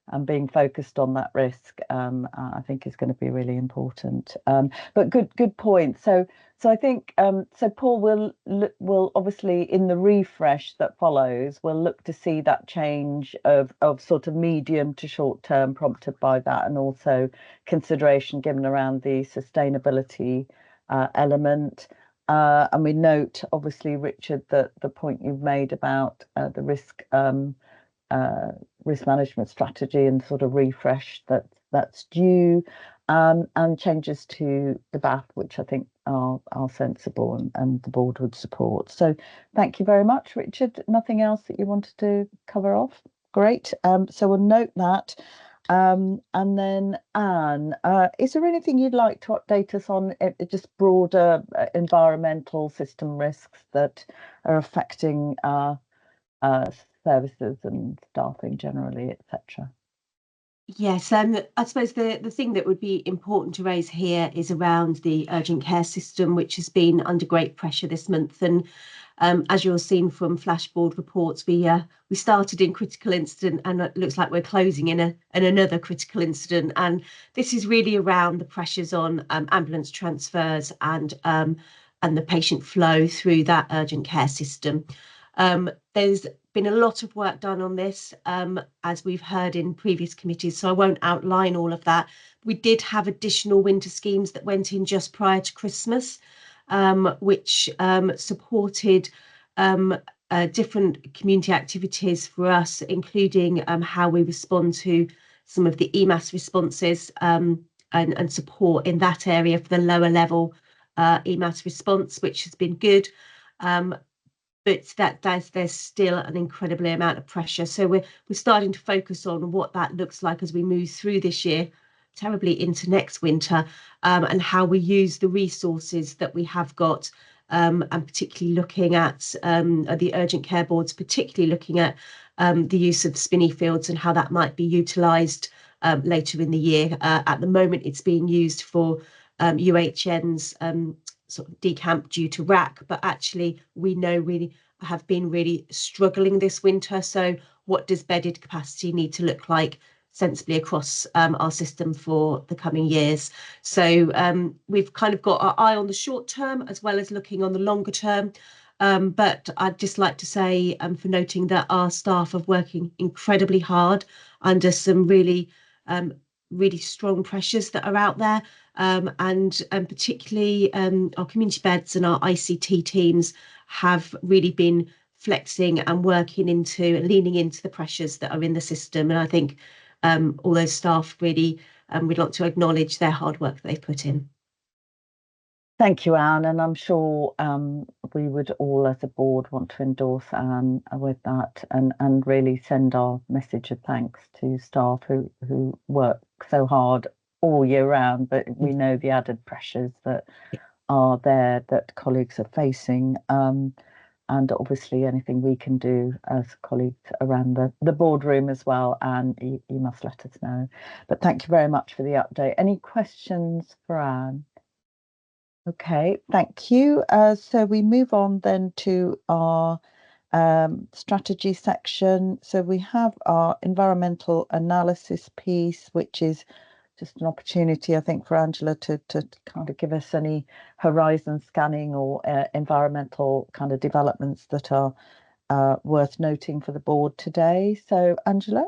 and being focused on that risk, I think is going to be really important. But good point. So I think so Paul will obviously in the refresh that follows, we'll look to see that change of sort of medium to short term prompted by that, and also consideration given around the sustainability element. And we note, obviously, Richard, that the point you've made about the risk management strategy and sort of refresh that's due, and changes to the BAF, which I think are sensible and the board would support. So thank you very much, Richard. Nothing else that you wanted to cover off? Great. So we'll note that. And then Anne, is there anything you'd like to update us on, just broader environmental system risks that are affecting our services and staffing generally, etc.? Yes, I suppose the thing that would be important to raise here is around the urgent care system, which has been under great pressure this month. And as you'll seen from flashboard reports, we started in critical incident, and it looks like we're closing in another critical incident. And this is really around the pressures on ambulance transfers and the patient flow through that urgent care system. There's been a lot of work done on this, as we've heard in previous committees, so I won't outline all of that. We did have additional winter schemes that went in just prior to Christmas, which supported different community activities for us, including how we respond to some of the EMAS responses, and support in that area for the lower level EMAS response, which has been good. But there's still an incredible amount of pressure. So we're starting to focus on what that looks like as we move through this year, terribly into next winter, and how we use the resources that we have got, and particularly looking at the urgent care boards, particularly looking at the use of Spinneyfields and how that might be utilised later in the year. At the moment, it's being used for UHN's sort of decamp due to RAC, but actually we know really have been really struggling this winter. So what does bedded capacity need to look like sensibly across our system for the coming years? So we've kind of got our eye on the short term as well as looking on the longer term. But I'd just like to say for noting that our staff are working incredibly hard under some really strong pressures that are out there, and particularly our community beds and our ICT teams have really been flexing and leaning into the pressures that are in the system. And I think all those staff really, we'd like to acknowledge their hard work that they've put in. Thank you, Anne, and I'm sure we would all as a board want to endorse Anne with that, and really send our message of thanks to staff who work so hard all year round, but we know the added pressures that are there that colleagues are facing, and obviously anything we can do as colleagues around the boardroom as well, and you must let us know. But thank you very much for the update. Any questions for Anne? Okay, thank you. So we move on then to our strategy section. So we have our environmental analysis piece, which is just an opportunity, I think, for Angela to kind of give us any horizon scanning or environmental kind of developments that are worth noting for the board today. So, Angela.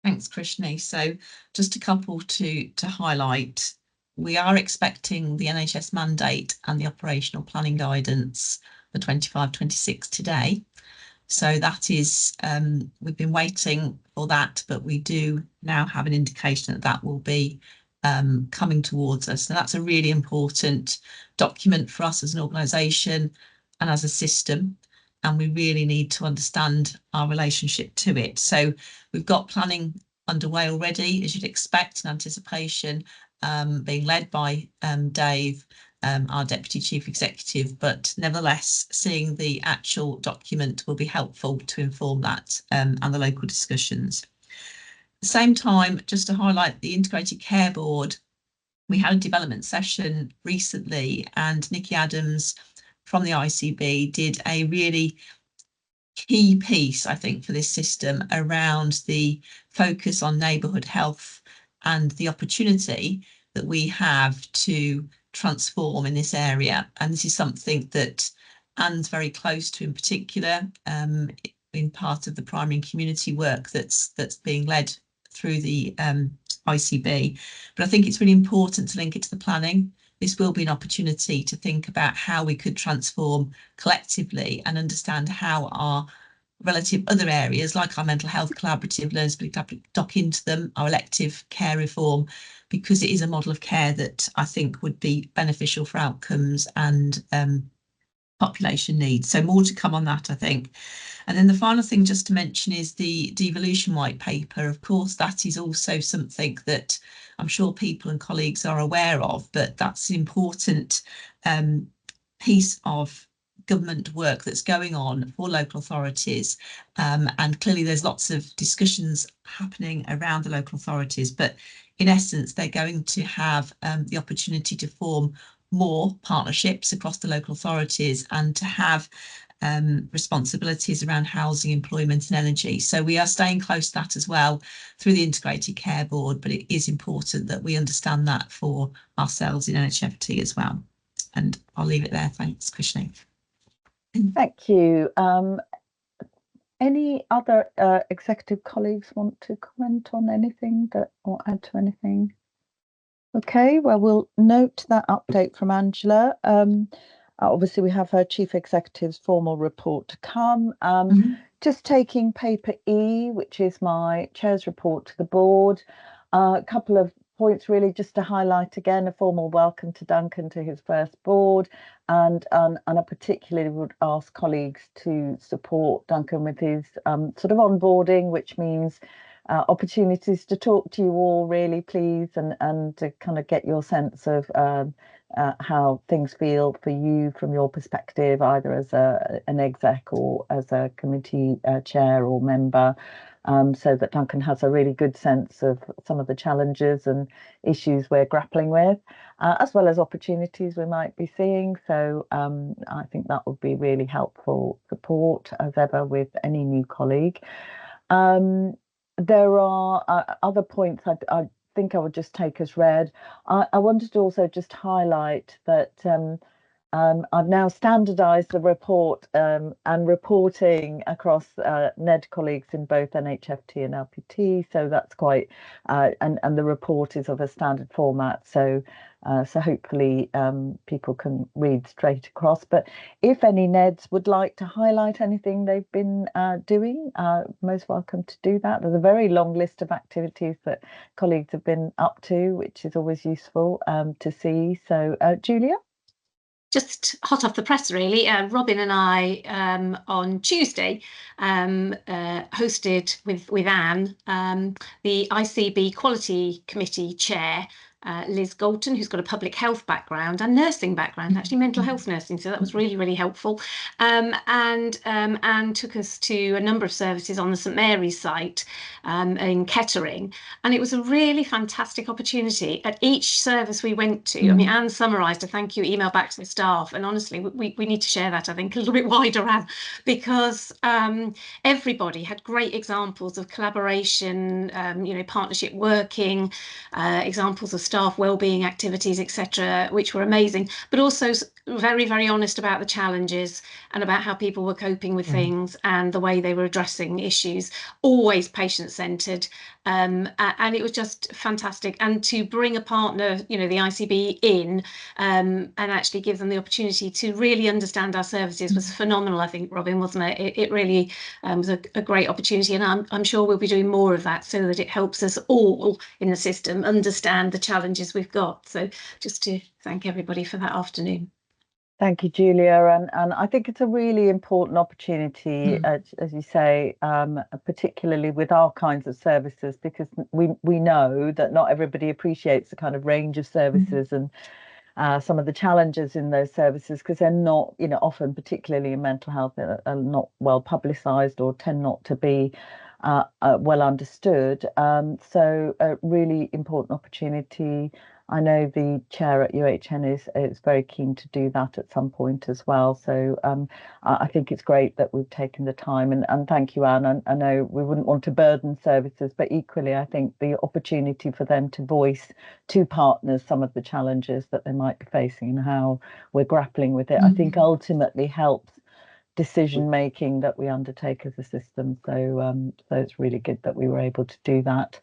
Thanks, Krishni. So just a couple to highlight. We are expecting the NHS mandate and the operational planning guidance for 25-26 today. So that is, we've been waiting for that, but we do now have an indication that that will be coming towards us. So that's a really important document for us as an organisation and as a system. And we really need to understand our relationship to it. So we've got planning underway already, as you'd expect, in anticipation, being led by Dave, our Deputy Chief Executive, but nevertheless, seeing the actual document will be helpful to inform that and the local discussions. At the same time, just to highlight the Integrated Care Board, we had a development session recently, and Nikki Adams from the ICB did a really key piece, I think, for this system around the focus on neighbourhood health and the opportunity that we have to transform in this area. And this is something that Anne's very close to in particular, in part of the primary and community work that's being led through the ICB. But I think it's really important to link it to the planning. This will be an opportunity to think about how we could transform collectively and understand how our relative other areas, like our mental health collaborative, learners dock into them, our elective care reform, because it is a model of care that I think would be beneficial for outcomes and population needs. So more to come on that, I think. And then the final thing just to mention is the devolution white paper. Of course, that is also something that I'm sure people and colleagues are aware of, but that's an important piece of government work that's going on for local authorities, and clearly there's lots of discussions happening around the local authorities, but in essence they're going to have the opportunity to form more partnerships across the local authorities and to have responsibilities around housing, employment and energy. So we are staying close to that as well through the Integrated Care Board, but it is important that we understand that for ourselves in NHFT as well. And I'll leave it there. Thanks, Krishni. Thank you. Any other executive colleagues want to comment on anything or add to anything? Okay, well, we'll note that update from Angela. Obviously, we have her Chief Executive's formal report to come. Just taking paper E, which is my Chair's report to the board. A couple of points really just to highlight again, a formal welcome to Duncan to his first board, and I particularly would ask colleagues to support Duncan with his sort of onboarding, which means opportunities to talk to you all really, please, and to kind of get your sense of how things feel for you from your perspective, either as an exec or as a committee chair or member. So that Duncan has a really good sense of some of the challenges and issues we're grappling with, as well as opportunities we might be seeing. So I think that would be really helpful support as ever with any new colleague. There are other points I think I would just take as read. I wanted to also just highlight that I've now standardised the report and reporting across NED colleagues in both NHFT and LPT, so that's quite and the report is of a standard format, so hopefully people can read straight across. But if any NEDs would like to highlight anything they've been doing, most welcome to do that. There's a very long list of activities that colleagues have been up to, which is always useful to see. So Julia? Just hot off the press, really. Robin and I on Tuesday hosted with Anne, the ICB Quality Committee Chair, Liz Galton, who's got a public health background and nursing background, actually mental health nursing, so that was really, really helpful. And Anne took us to a number of services on the St Mary's site in Kettering, and it was a really fantastic opportunity. At each service we went to, I mean, Anne summarised a thank you email back to the staff, and honestly, we need to share that, I think, a little bit wider, Anne, because everybody had great examples of collaboration, partnership working, examples of staff wellbeing activities, etc., which were amazing, but also very, very honest about the challenges and about how people were coping with things and the way they were addressing issues, always patient-centred. And it was just fantastic. And to bring a partner, the ICB in and actually give them the opportunity to really understand our services was phenomenal, I think, Robin, wasn't it? It really was a great opportunity, and I'm sure we'll be doing more of that so that it helps us all in the system understand the challenges we've got. So just to thank everybody for that afternoon. Thank you, Julia. And I think it's a really important opportunity, as you say, particularly with our kinds of services, because we know that not everybody appreciates the kind of range of services and some of the challenges in those services, because they're not, often, particularly in mental health, are not well publicised or tend not to be well understood. So a really important opportunity. I know the chair at UHN is very keen to do that at some point as well. So I think it's great that we've taken the time, and thank you, Anne. I know we wouldn't want to burden services, but equally, I think the opportunity for them to voice to partners some of the challenges that they might be facing and how we're grappling with it, I think ultimately helps decision making that we undertake as a system. So it's really good that we were able to do that.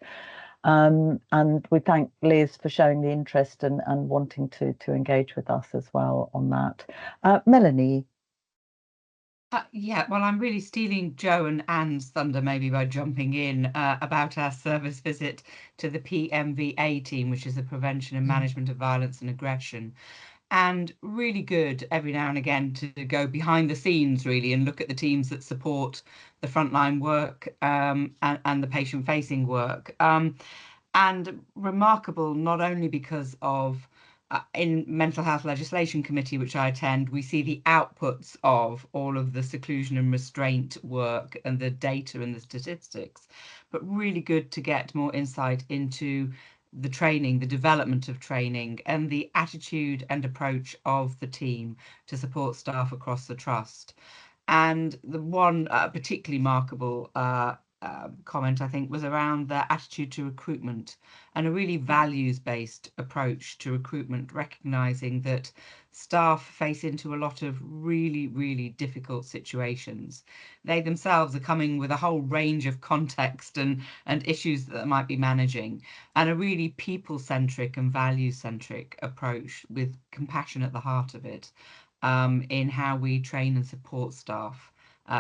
And we thank Liz for showing the interest and wanting to engage with us as well on that. Melanie. Yeah, well, I'm really stealing Jo and Anne's thunder maybe by jumping in about our service visit to the PMVA team, which is the Prevention and Management of Violence and Aggression. And really good every now and again to go behind the scenes really and look at the teams that support the frontline work and the patient-facing work. And remarkable not only because of in Mental Health Legislation Committee, which I attend, we see the outputs of all of the seclusion and restraint work and the data and the statistics, but really good to get more insight into the training, the development of training, and the attitude and approach of the team to support staff across the trust. And the one particularly remarkable comment, I think, was around their attitude to recruitment and a really values-based approach to recruitment, recognising that staff face into a lot of really, really difficult situations. They themselves are coming with a whole range of context and issues that they might be managing, and a really people-centric and value-centric approach with compassion at the heart of it in how we train and support staff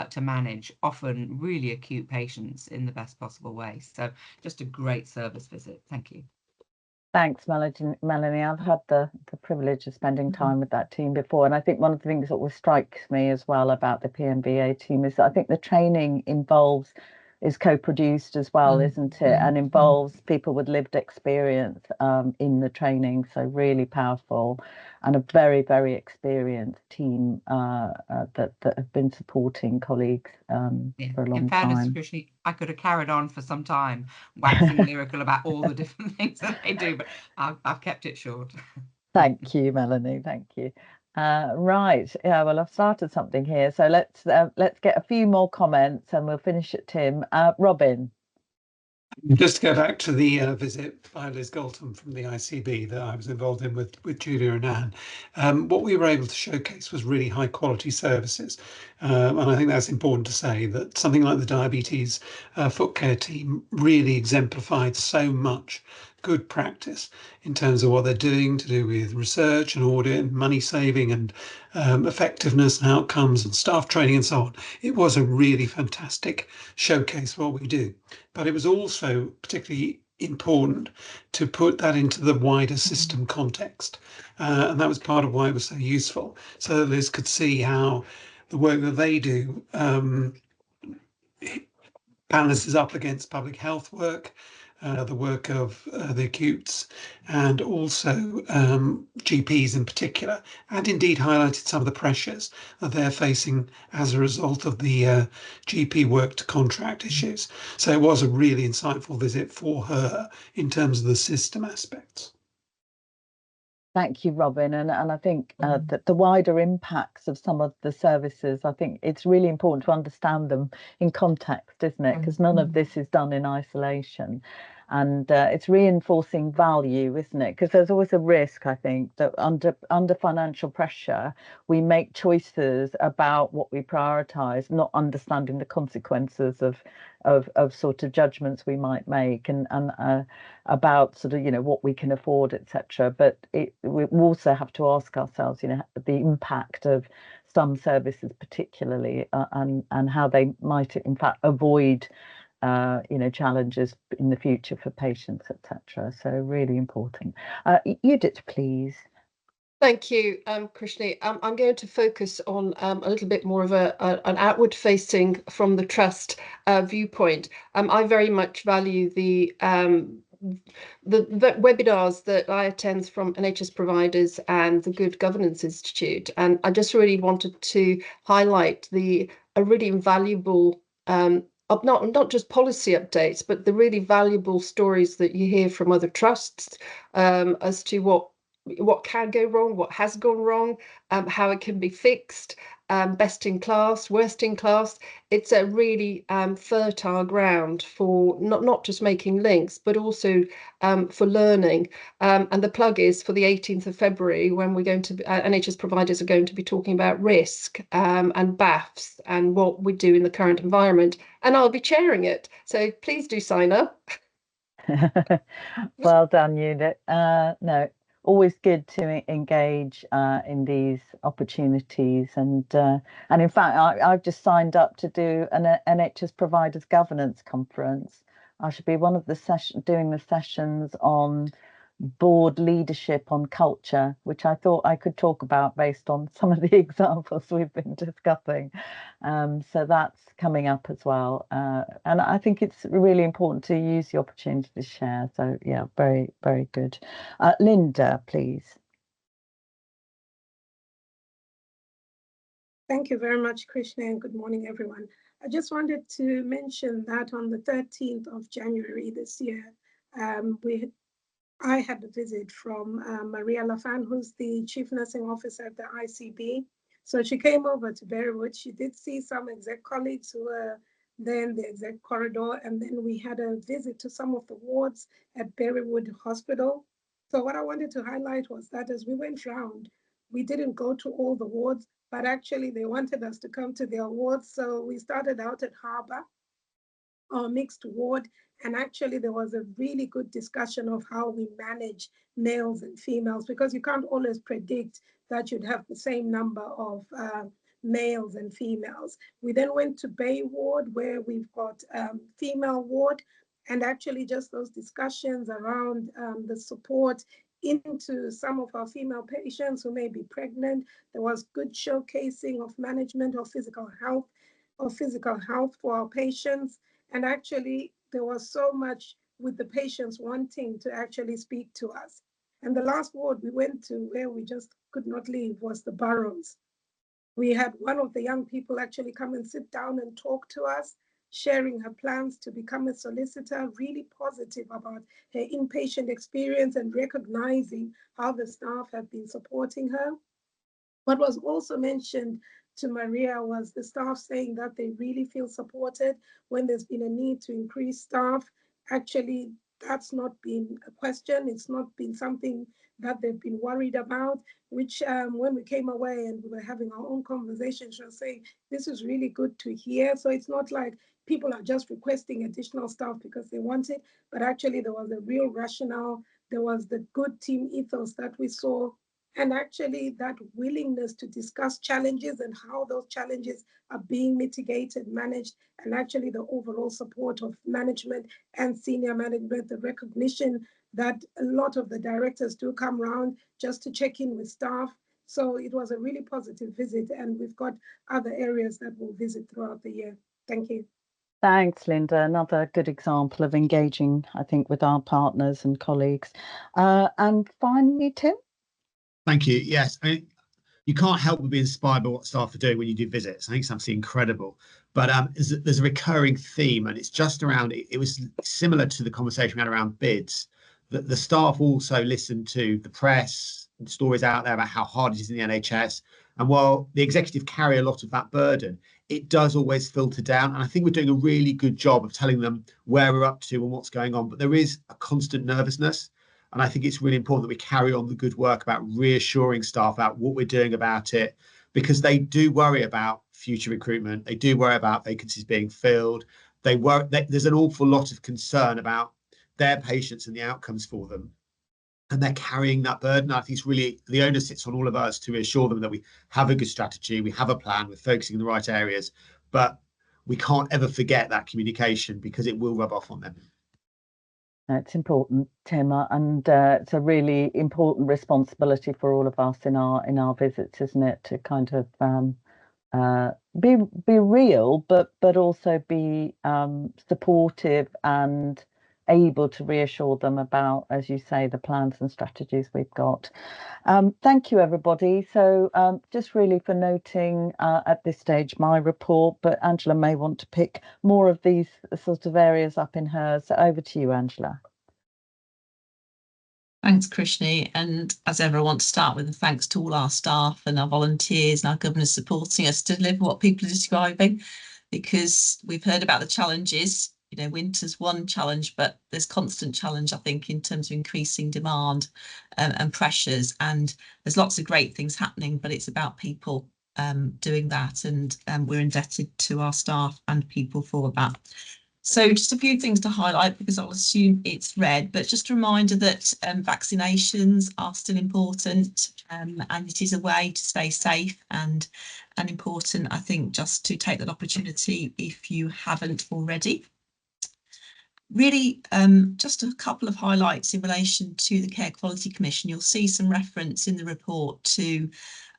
to manage often really acute patients in the best possible way. So just a great service visit. Thank you. Thanks, Melanie. I've had the privilege of spending time with that team before, and I think one of the things that strikes me as well about the PMVA team is that I think the training is co-produced as well, isn't it? And involves people with lived experience in the training, so really powerful, and a very, very experienced team that have been supporting colleagues for a long time. In fairness, Krishni, I could have carried on for some time waxing lyrical about all the different things that they do, but I've kept it short. Thank you, Melanie. Thank you. Right. Yeah, well, I've started something here, so let's get a few more comments and we'll finish at Tim. Robin. Just to go back to the visit by Liz Galton from the ICB that I was involved in with Julia and Anne, what we were able to showcase was really high quality services. And I think that's important to say, that something like the diabetes foot care team really exemplified so much good practice in terms of what they're doing to do with research and audit and money saving and effectiveness and outcomes and staff training and so on. It was a really fantastic showcase for what we do. But it was also particularly important to put that into the wider system context. And that was part of why it was so useful, so that Liz could see how the work that they do balances up against public health work, the work of the acutes, and also GPs in particular, and indeed highlighted some of the pressures that they're facing as a result of the GP work to contract issues. So it was a really insightful visit for her in terms of the system aspects. Thank you, Robin. And I think that the wider impacts of some of the services, I think it's really important to understand them in context, isn't it? Because none of this is done in isolation. And it's reinforcing value, isn't it? Because there's always a risk, I think, that under financial pressure, we make choices about what we prioritize, not understanding the consequences of sort of judgments we might make and about sort of, you know, what we can afford, etc. But we also have to ask ourselves, you know, the impact of some services particularly and how they might in fact avoid you know, challenges in the future for patients, etc. So really important. Judith, please. Thank you, Krishni. I'm going to focus on a little bit more of an outward-facing from the trust viewpoint. I very much value the webinars that I attend from NHS providers and the Good Governance Institute, and I just really wanted to highlight a really invaluable not just policy updates, but the really valuable stories that you hear from other trusts as to what can go wrong, what has gone wrong, how it can be fixed, best in class, worst in class. It's a really fertile ground for not just making links, but also for learning. And the plug is for the 18th of February, when we're going to NHS providers are going to be talking about risk and BAFs and what we do in the current environment. And I'll be chairing it. So please do sign up. Well done, Judith. No, always good to engage in these opportunities, and in fact I've just signed up to do an NHS Providers Governance Conference. I should be one of the doing the sessions on board leadership on culture, which I thought I could talk about based on some of the examples we've been discussing. So that's coming up as well. And I think it's really important to use the opportunity to share. So yeah, very, very good. Linda, please. Thank you very much, Krishna, and good morning, everyone. I just wanted to mention that on the 13th of January this year, I had a visit from Maria Lafan, who's the Chief Nursing Officer at the ICB. So she came over to Berrywood. She did see some exec colleagues who were there in the exec corridor, and then we had a visit to some of the wards at Berrywood Hospital. So what I wanted to highlight was that as we went round, we didn't go to all the wards, but actually they wanted us to come to their wards. So we started out at Harbour, our mixed ward, and actually there was a really good discussion of how we manage males and females, because you can't always predict that you'd have the same number of males and females. We then went to Bay Ward, where we've got female ward, and actually just those discussions around the support into some of our female patients who may be pregnant. There was good showcasing of management of physical health for our patients. And actually, there was so much with the patients wanting to actually speak to us. And the last ward we went to, where we just could not leave, was the Burrows. We had one of the young people actually come and sit down and talk to us, sharing her plans to become a solicitor, really positive about her inpatient experience and recognizing how the staff have been supporting her. What was also mentioned to Maria was the staff saying that they really feel supported when there's been a need to increase staff. Actually, that's not been a question. It's not been something that they've been worried about, which when we came away and we were having our own conversation, she was saying, this is really good to hear. So it's not like people are just requesting additional staff because they want it, but actually there was a real rationale. There was the good team ethos that we saw, and actually that willingness to discuss challenges and how those challenges are being mitigated, managed, and actually the overall support of management and senior management, the recognition that a lot of the directors do come around just to check in with staff. So it was a really positive visit, and we've got other areas that we'll visit throughout the year. Thank you. Thanks, Linda. Another good example of engaging, I think, with our partners and colleagues. And finally, Tim. Thank you. Yes, I mean, you can't help but be inspired by what staff are doing when you do visits. I think it's absolutely incredible. But there's a recurring theme, and it's just around it. It was similar to the conversation we had around bids. That the staff also listen to the press, stories out there about how hard it is in the NHS. And while the executive carry a lot of that burden, it does always filter down. And I think we're doing a really good job of telling them where we're up to and what's going on. But there is a constant nervousness. And I think it's really important that we carry on the good work about reassuring staff about what we're doing about it, because they do worry about future recruitment. They do worry about vacancies being filled. There's an awful lot of concern about their patients and the outcomes for them. And they're carrying that burden. I think it's really, the onus sits on all of us to reassure them that we have a good strategy, we have a plan, we're focusing in the right areas, but we can't ever forget that communication because it will rub off on them. It's important, Tim, and it's a really important responsibility for all of us in our visits, isn't it, to kind of be real, but also be supportive and able to reassure them about, as you say, the plans and strategies we've got. Thank you, everybody. So just really for noting at this stage my report, but Angela may want to pick more of these sort of areas up in hers. So over to you, Angela. Thanks, Krishni. And as ever, I want to start with a thanks to all our staff and our volunteers and our governors supporting us to deliver what people are describing, because we've heard about the challenges. You know, winter's one challenge, but there's constant challenge, I think, in terms of increasing demand and pressures. And there's lots of great things happening, but it's about people doing that. And we're indebted to our staff and people for that. So just a few things to highlight, because I'll assume it's read, but just a reminder that vaccinations are still important, and it is a way to stay safe and important, I think, just to take that opportunity if you haven't already. Really, just a couple of highlights in relation to the Care Quality Commission. You'll see some reference in the report to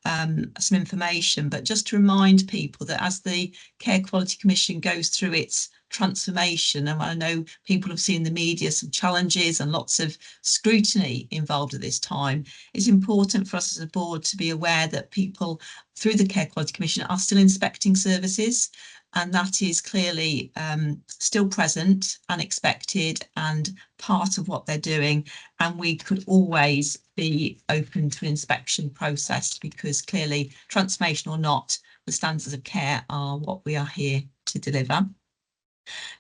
some information, but just to remind people that as the Care Quality Commission goes through its transformation, and I know people have seen in the media some challenges and lots of scrutiny involved at this time, it's important for us as a board to be aware that people through the Care Quality Commission are still inspecting services, and that is clearly still present and expected and part of what they're doing. And we could always be open to an inspection process, because clearly, transformation or not, the standards of care are what we are here to deliver.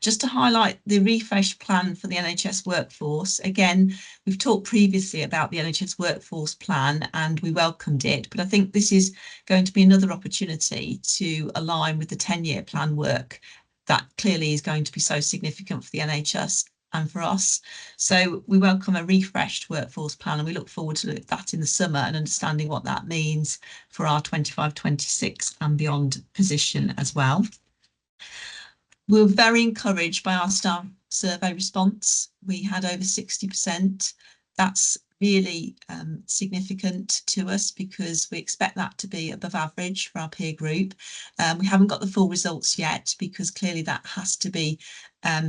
Just to highlight the refresh plan for the NHS workforce. Again, we've talked previously about the NHS workforce plan and we welcomed it, but I think this is going to be another opportunity to align with the 10-year plan work that clearly is going to be so significant for the NHS and for us. So we welcome a refreshed workforce plan, and we look forward to that in the summer and understanding what that means for our 25-26 and beyond position as well. We were very encouraged by our staff survey response. We had over 60%. That's really significant to us, because we expect that to be above average for our peer group. We haven't got the full results yet, because clearly that has to be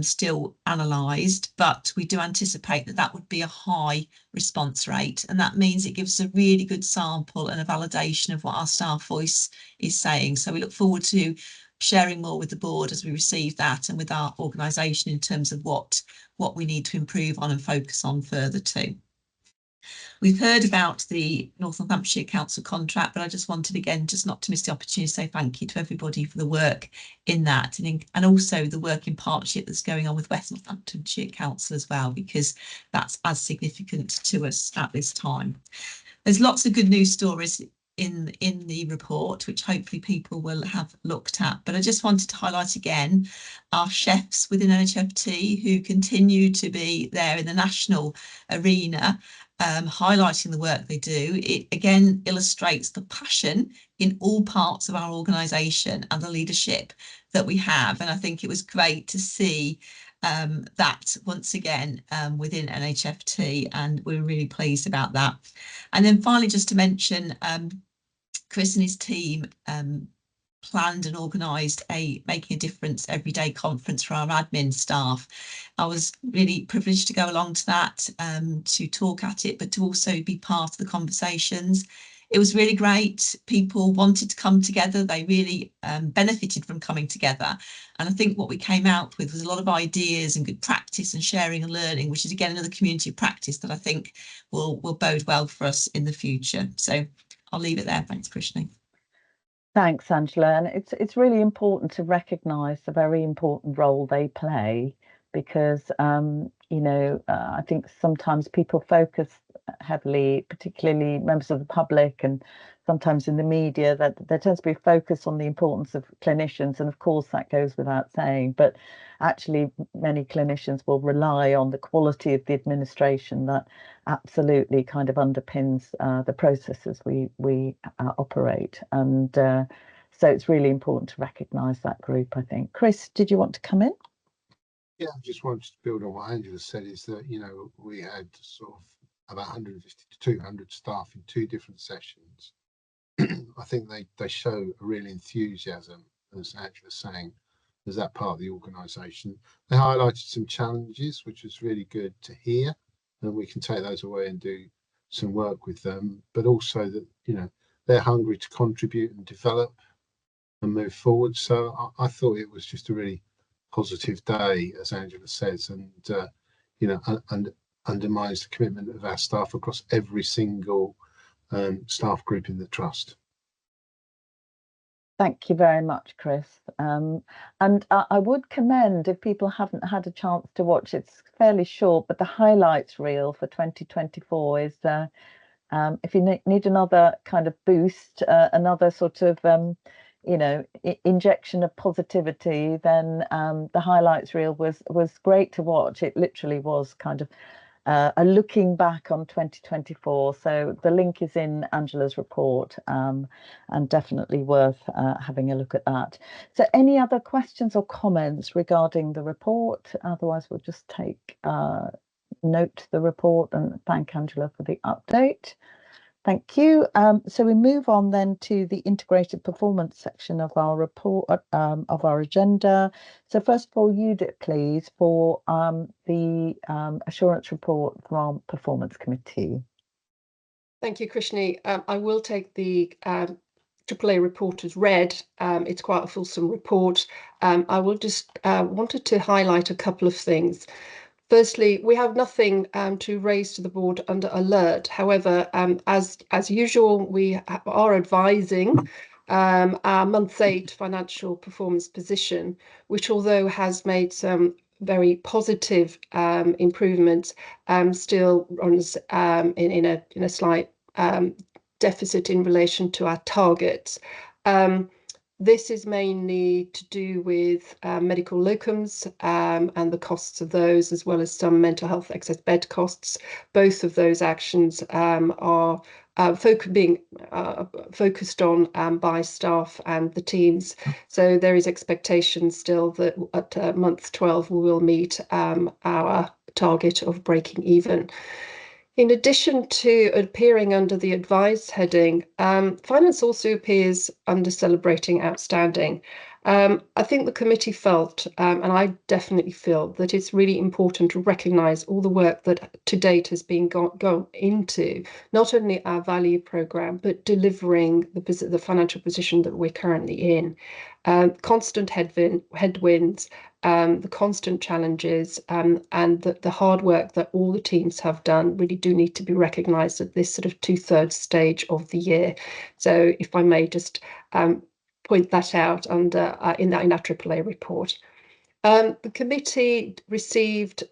still analysed, but we do anticipate that that would be a high response rate, and that means it gives us a really good sample and a validation of what our staff voice is saying. So we look forward to sharing more with the board as we receive that, and with our organisation in terms of what we need to improve on and focus on further too. We've heard about the North Northamptonshire Council contract, but I just wanted again just not to miss the opportunity to say thank you to everybody for the work in that, and also the work in partnership that's going on with West Northamptonshire Council as well, because that's as significant to us at this time. There's lots of good news stories in the report, which hopefully people will have looked at, but I just wanted to highlight again our chefs within NHFT who continue to be there in the national arena, highlighting the work they do. It again illustrates the passion in all parts of our organisation and the leadership that we have, and I think it was great to see that once again within NHFT, and we're really pleased about that. And then finally, just to mention, Chris and his team planned and organised a Making a Difference everyday conference for our admin staff. I was really privileged to go along to that, to talk at it, but to also be part of the conversations. It was really great. People wanted to come together. They really benefited from coming together. And I think what we came out with was a lot of ideas and good practice and sharing and learning, which is again another community practice that I think will bode well for us in the future. So I'll leave it there. Thanks, Krishni. Thanks, Angela. And it's really important to recognise the very important role they play, because I think sometimes people focus heavily, particularly members of the public and sometimes in the media, that there tends to be a focus on the importance of clinicians, and of course that goes without saying, but actually many clinicians will rely on the quality of the administration that absolutely kind of underpins the processes we operate, and so it's really important to recognise that group, I think. Chris, did you want to come in? Yeah, I just wanted to build on what Angela said, is that, we had sort of about 150 to 200 staff in 2 different sessions. I think they show a real enthusiasm, as Angela's saying, as that part of the organisation. They highlighted some challenges, which was really good to hear, and we can take those away and do some work with them, but also that, they're hungry to contribute and develop and move forward. So I thought it was just a really positive day, as Angela says, and and undermines the commitment of our staff across every single staff group in the trust. Thank you very much, Chris. And I would commend, if people haven't had a chance to watch, it's fairly short, but the highlights reel for 2024 is, if you need another kind of boost, another sort of injection of positivity, then the highlights reel was great to watch. It literally was kind of a looking back on 2024. So the link is in Angela's report, and definitely worth having a look at that. So any other questions or comments regarding the report? Otherwise, we'll just take note to the report and thank Angela for the update. Thank you. So we move on then to the integrated performance section of our report, of our agenda. So first of all, Judith, please, for the assurance report from Performance Committee. Thank you, Krishni. I will take the AAA report as read. It's quite a fulsome report. I will just wanted to highlight a couple of things. Firstly, we have nothing to raise to the board under alert. However, as usual, we are advising our month 8 financial performance position, which, although has made some very positive improvements, still runs in a slight deficit in relation to our targets. This is mainly to do with medical locums and the costs of those, as well as some mental health excess bed costs. Both of those actions are being focused on by staff and the teams. So there is expectation still that at month 12 we will meet our target of breaking even. In addition to appearing under the advised heading, finance also appears under celebrating outstanding. I think the committee felt, and I definitely feel, that it's really important to recognise all the work that to date has been gone into not only our value programme, but delivering the financial position that we're currently in. Constant headwinds, the constant challenges, and the hard work that all the teams have done really do need to be recognised at this sort of 2/3 stage of the year. So if I may just point that out under in our AAA report. The committee received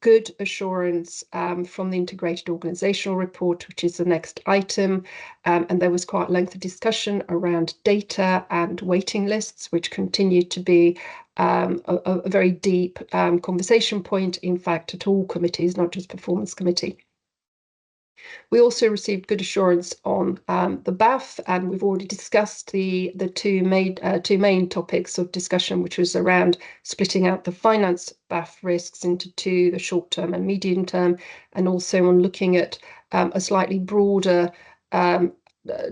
good assurance from the integrated organisational report, which is the next item, and there was quite lengthy discussion around data and waiting lists, which continue to be a very deep conversation point, in fact, at all committees, not just Performance Committee. We also received good assurance on the BAF, and we've already discussed the two main topics of discussion, which was around splitting out the finance BAF risks into 2, the short term and medium term, and also on looking at a slightly broader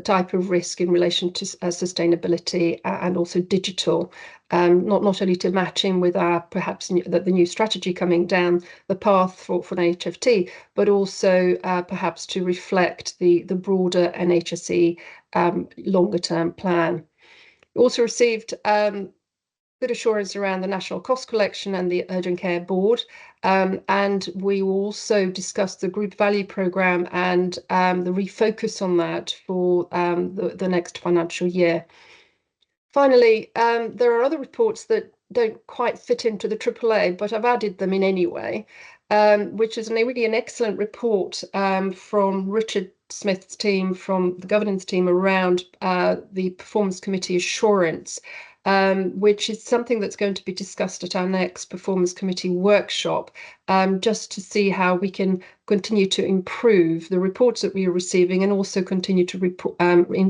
type of risk in relation to sustainability and also digital, not only to match in with our perhaps the new strategy coming down the path for an HFT, but also perhaps to reflect the broader NHSE longer term plan. We also received good assurance around the National Cost Collection and the Urgent Care Board. And we also discussed the Group Value Programme and the refocus on that for the next financial year. Finally, there are other reports that don't quite fit into the AAA, but I've added them in anyway, which is really an excellent report from Richard Smith's team, from the governance team around the Performance Committee assurance, which is something that's going to be discussed at our next Performance Committee workshop, just to see how we can continue to improve the reports that we are receiving and also continue to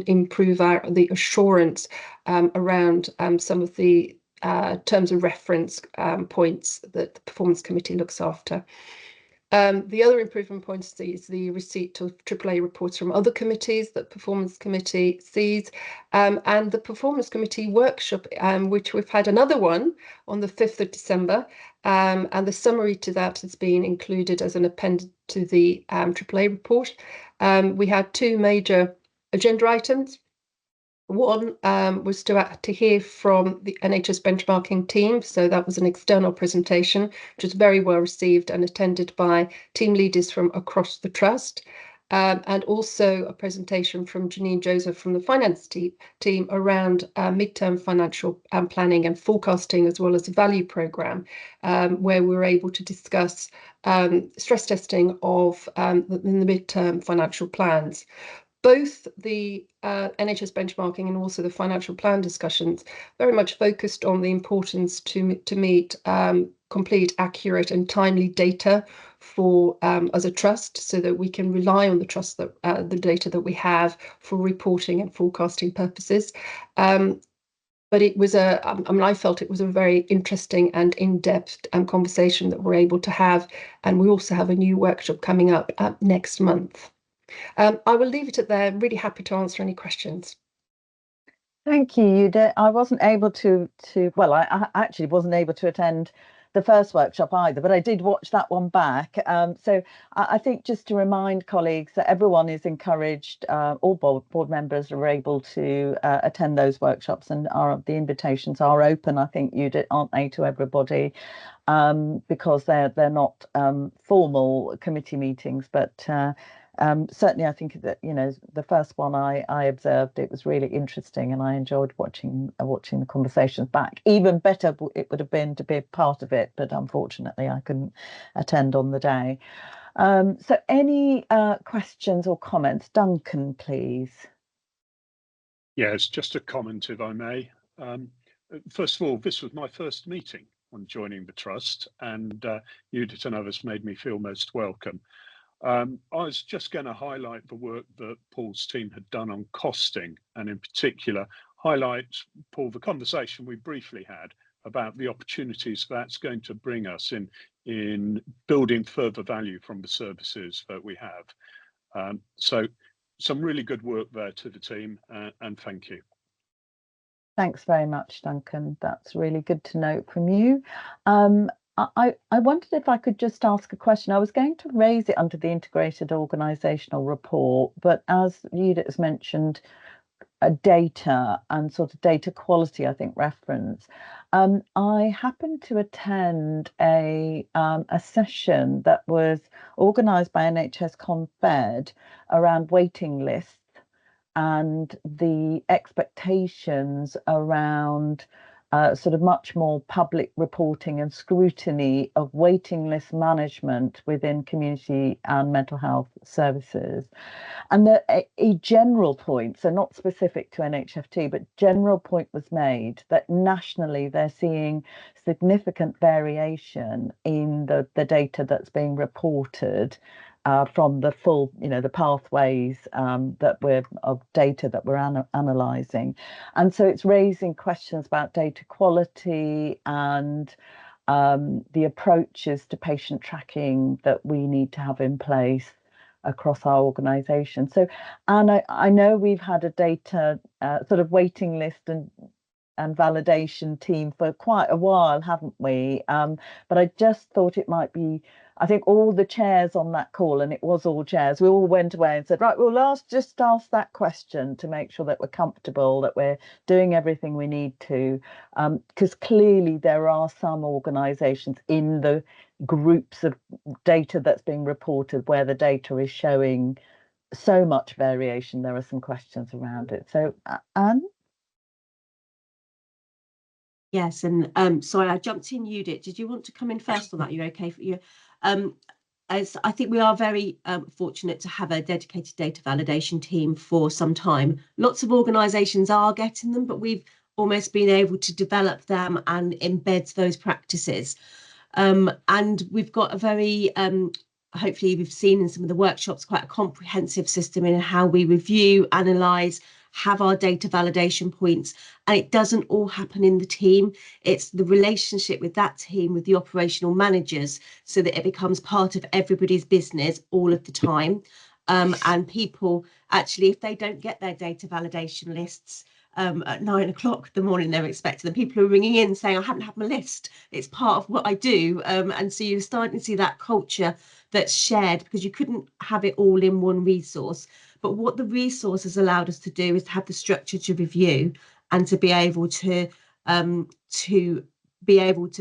improve the assurance around some of the terms of reference points that the Performance Committee looks after. The other improvement points is the receipt of AAA reports from other committees that Performance Committee sees, and the Performance Committee workshop, which we've had another one on the 5th of December, and the summary to that has been included as an appendix to the AAA report. We had two major agenda items. One was to hear from the NHS benchmarking team. So that was an external presentation, which was very well received and attended by team leaders from across the trust. And also a presentation from Janine Joseph from the finance team around midterm financial planning and forecasting, as well as the value programme, where we were able to discuss stress testing of the midterm financial plans. Both the NHS benchmarking and also the financial plan discussions very much focused on the importance to meet complete, accurate and timely data for as a trust, so that we can rely on the trust that the data that we have for reporting and forecasting purposes. But it was I felt it was a very interesting and in-depth conversation that we're able to have. And we also have a new workshop coming up next month. I will leave it at there. I'm really happy to answer any questions. Thank you, Judith. I wasn't able to well, I actually wasn't able to attend the first workshop either, but I did watch that one back. So I think just to remind colleagues that everyone is encouraged, all board members are able to attend those workshops, and the invitations are open, I think, Judith, aren't they, to everybody, because they're not formal committee meetings, but certainly I think that, you know, the first one I observed, it was really interesting, and I enjoyed watching the conversations back. Even better it would have been to be a part of it, but unfortunately I couldn't attend on the day. So any questions or comments? Duncan, please. Yes, just a comment, if I may. First of all, this was my first meeting on joining the trust, and Judith and others made me feel most welcome. I was just going to highlight the work that Paul's team had done on costing, and in particular highlight, Paul, the conversation we briefly had about the opportunities that's going to bring us in building further value from the services that we have. So some really good work there to the team, and thank you. Thanks very much, Duncan. That's really good to note from you. I wondered if I could just ask a question. I was going to raise it under the integrated organisational report, but as Judith has mentioned, data and sort of data quality, I think, reference. I happened to attend a session that was organised by NHS Confed around waiting lists and the expectations around sort of much more public reporting and scrutiny of waiting list management within community and mental health services. And a general point, so not specific to NHFT, but general point was made that nationally they're seeing significant variation in the data that's being reported from the full, you know, the pathways of data that we're analysing. And so it's raising questions about data quality and the approaches to patient tracking that we need to have in place across our organisation. So, and I know we've had a data sort of waiting list and validation team for quite a while, haven't we? But I just thought it might be, I think all the chairs on that call, and it was all chairs, we all went away and said, right, we'll just ask that question to make sure that we're comfortable, that we're doing everything we need to, because clearly there are some organisations in the groups of data that's being reported where the data is showing so much variation. There are some questions around it. So, Anne? Yes, and sorry, I jumped in, Judith. Did you want to come in first on that? You're okay for you? As I think we are very fortunate to have a dedicated data validation team for some time. Lots of organisations are getting them, but we've almost been able to develop them and embed those practices. And we've got a very, hopefully we've seen in some of the workshops, quite a comprehensive system in how we review, analyse, have our data validation points, and it doesn't all happen in the team. It's the relationship with that team, with the operational managers, so that it becomes part of everybody's business all of the time. And people actually, if they don't get their data validation lists at 9 o'clock in the morning, they're expecting them. People are ringing in saying, I haven't had my list. It's part of what I do. And so you're starting to see that culture that's shared, because you couldn't have it all in one resource. But what the resource has allowed us to do is to have the structure to review and to be able to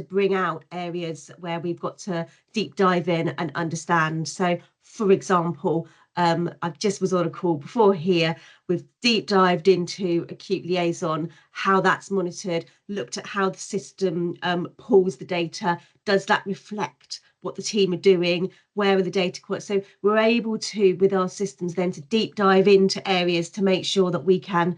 bring out areas where we've got to deep dive in and understand. So, for example, I just was on a call before here. We've deep dived into acute liaison, how that's monitored, looked at how the system pulls the data. Does that reflect what the team are doing? Where are the data? So we're able to, with our systems then, to deep dive into areas to make sure that we can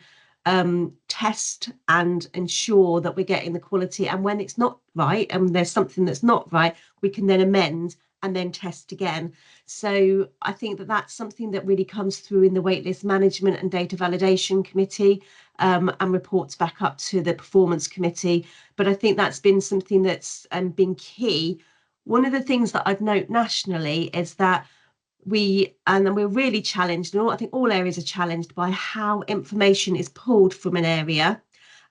test and ensure that we're getting the quality. And when it's not right, and there's something that's not right, we can then amend and then test again. So I think that that's something that really comes through in the waitlist management and data validation committee, and reports back up to the performance committee. But I think that's been something that's been key. One of the things that I've noted nationally is that we're really challenged, and I think all areas are challenged by how information is pulled from an area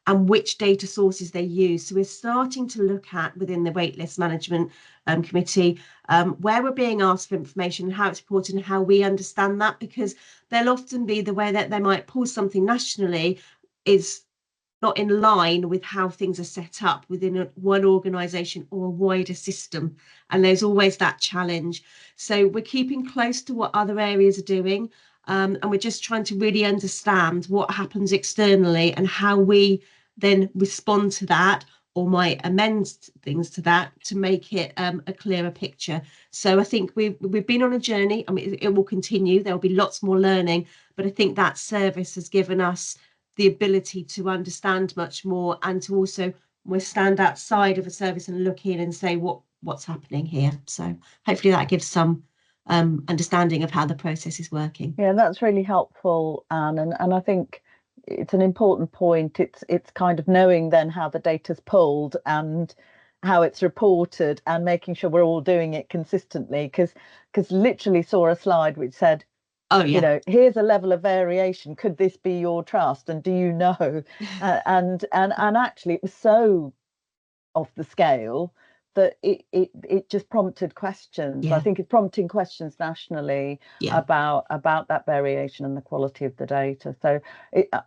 and which data sources they use. So we're starting to look at, within the waitlist management committee, where we're being asked for information and how it's reported and how we understand that, because there'll often be the way that they might pull something nationally is not in line with how things are set up within one organisation or a wider system. And there's always that challenge. So we're keeping close to what other areas are doing. And we're just trying to really understand what happens externally and how we then respond to that, or might amend things to that to make it a clearer picture. So I think we've been on a journey. I mean, it will continue. There will be lots more learning, but I think that service has given us the ability to understand much more, and to also stand outside of a service and look in and say what's happening here. So hopefully that gives some understanding of how the process is working. Yeah, that's really helpful, Anne, and I think it's an important point. It's kind of knowing then how the data's pulled and how it's reported, and making sure we're all doing it consistently, because literally saw a slide which said, oh yeah, you know, here's a level of variation, could this be your trust, and do you know? And actually it was so off the scale that it just prompted questions. I think it's prompting questions nationally about that variation and the quality of the data. So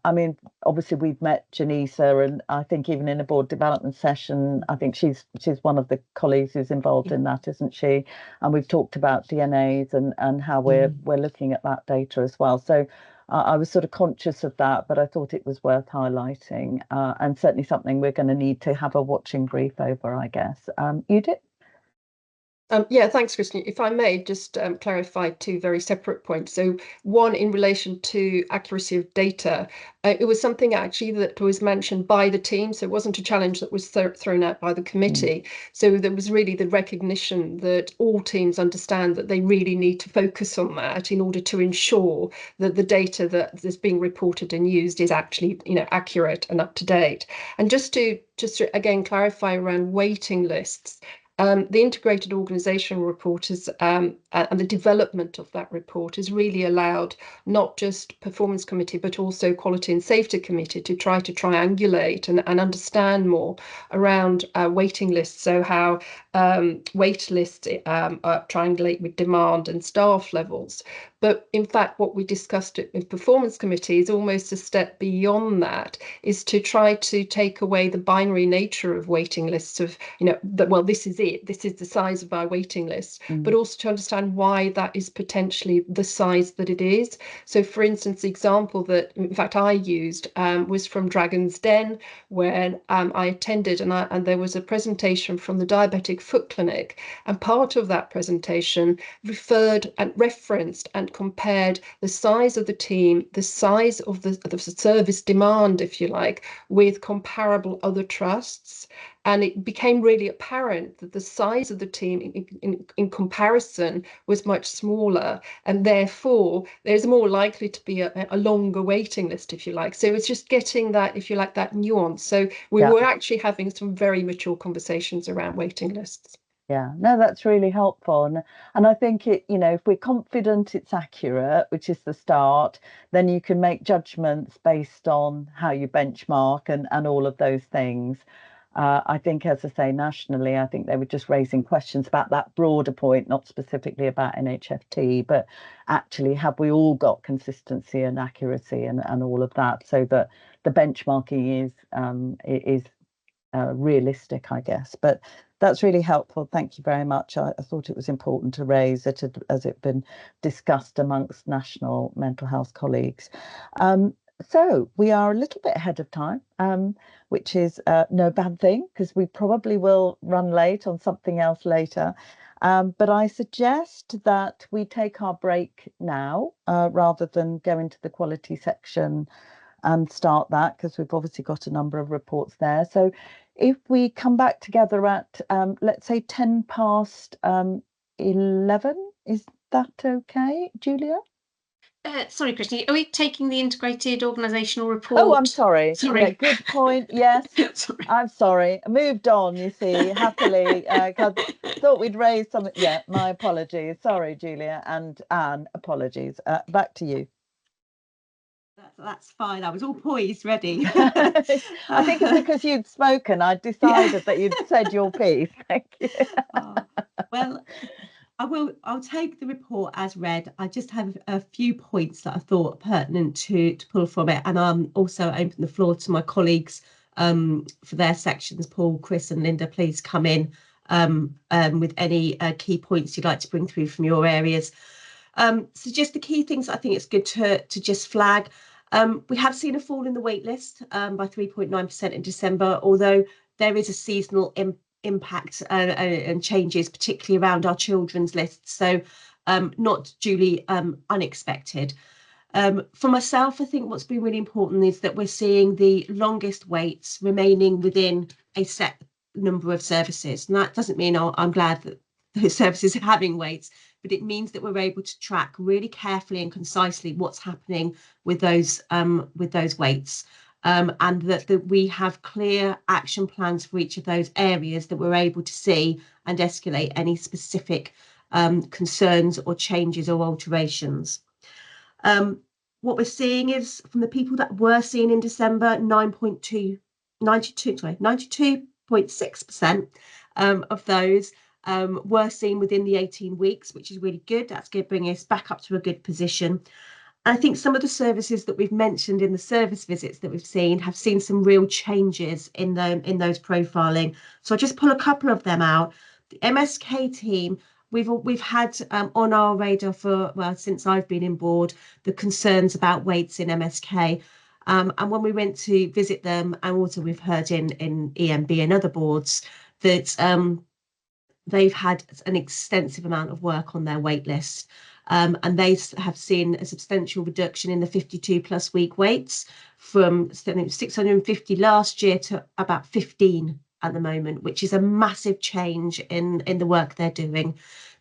I mean, obviously we've met Janisa, and I think even in a board development session, I think she's one of the colleagues who's involved in that, isn't she? And we've talked about DNAs and how we're looking at that data as well. So I was sort of conscious of that, but I thought it was worth highlighting, and certainly something we're going to need to have a watching brief over, I guess. Judith? Yeah, thanks, Christine. If I may just clarify two very separate points. So one, in relation to accuracy of data, it was something actually that was mentioned by the team. So it wasn't a challenge that was thrown out by the committee. So there was really the recognition that all teams understand that they really need to focus on that in order to ensure that the data that is being reported and used is actually, you know, accurate and up to date. And just to again clarify around waiting lists, The integrated organisational report is, and the development of that report has really allowed not just performance committee but also quality and safety committee to try to triangulate and understand more around waiting lists. So how wait lists triangulate with demand and staff levels. But in fact, what we discussed in performance committee is almost a step beyond that, is to try to take away the binary nature of waiting lists of, that, well, this is it, this is the size of our waiting list, but also to understand why that is potentially the size that it is. So for instance, the example that in fact I used was from Dragon's Den, where I attended and there was a presentation from the Diabetic Foot Clinic, and part of that presentation referred and referenced and compared the size of the team, the size of the service demand, if you like, with comparable other trusts. And it became really apparent that the size of the team in comparison was much smaller, and therefore there's more likely to be a longer waiting list, if you like. So it's just getting that, if you like, that nuance. So we were actually having some very mature conversations around waiting lists. Yeah, no, that's really helpful. And I think it, if we're confident it's accurate, which is the start, then you can make judgments based on how you benchmark and all of those things. I think, as I say, nationally, I think they were just raising questions about that broader point, not specifically about NHFT, but actually, have we all got consistency and accuracy and all of that, so that the benchmarking is realistic, I guess. But that's really helpful. Thank you very much. I thought it was important to raise it as it's been discussed amongst national mental health colleagues. So we are a little bit ahead of time, which is no bad thing, because we probably will run late on something else later. But I suggest that we take our break now rather than go into the quality section and start that, because we've obviously got a number of reports there. So if we come back together at, let's say, 10 past 11, is that okay, Julia? Sorry, Christine, are we taking the integrated organisational report? Oh, I'm sorry. Sorry. Yeah, good point. Yes. Sorry. I'm sorry. I moved on, you see, happily, because thought we'd raise something. Yeah, my apologies. Sorry, Julia, and Anne, apologies. Back to you. That's fine. I was all poised, ready. I think it's because you'd spoken. I decided that you'd said your piece. Thank you. Well, I'll take the report as read. I just have a few points that I thought pertinent to pull from it, and also open the floor to my colleagues for their sections. Paul, Chris, and Linda, please come in with any key points you'd like to bring through from your areas. So just the key things I think it's good to just flag. We have seen a fall in the wait list by 3.9% in December, although there is a seasonal impact and changes, particularly around our children's lists. So not duly unexpected. For myself, I think what's been really important is that we're seeing the longest waits remaining within a set number of services. And that doesn't mean I'm glad that those services are having waits, but it means that we're able to track really carefully and concisely what's happening with those waits, and that we have clear action plans for each of those areas that we're able to see and escalate any specific concerns or changes or alterations. What we're seeing is, from the people that were seen in December, 92.6% of those were seen within the 18 weeks, which is really good. That's going to bring us back up to a good position. I think some of the services that we've mentioned in the service visits that we've seen have seen some real changes in those profiling. So I'll just pull a couple of them out. The MSK team, we've had on our radar for, well, since I've been in board, the concerns about waits in MSK. And when we went to visit them, and also we've heard in EMB and other boards that they've had an extensive amount of work on their wait list. And they have seen a substantial reduction in the 52+ week waits from 650 last year to about 15 at the moment, which is a massive change in the work they're doing.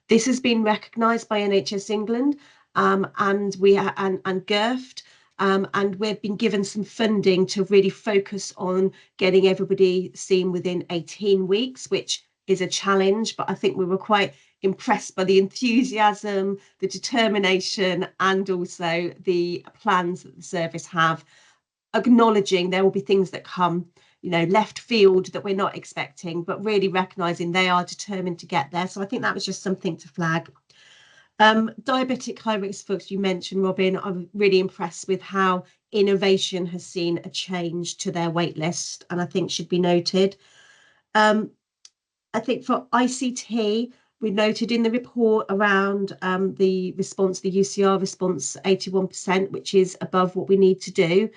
This has been recognised by NHS England and GIRFT, and we've been given some funding to really focus on getting everybody seen within 18 weeks, which is a challenge, but I think we were quite impressed by the enthusiasm, the determination, and also the plans that the service have, acknowledging there will be things that come, you know, left field that we're not expecting, but really recognising they are determined to get there. So I think that was just something to flag. Diabetic high risk folks, you mentioned, Robin, I'm really impressed with how innovation has seen a change to their wait list, and I think should be noted. I think for ICT, we noted in the report around the response, the UCR response, 81%, which is above what we need to do.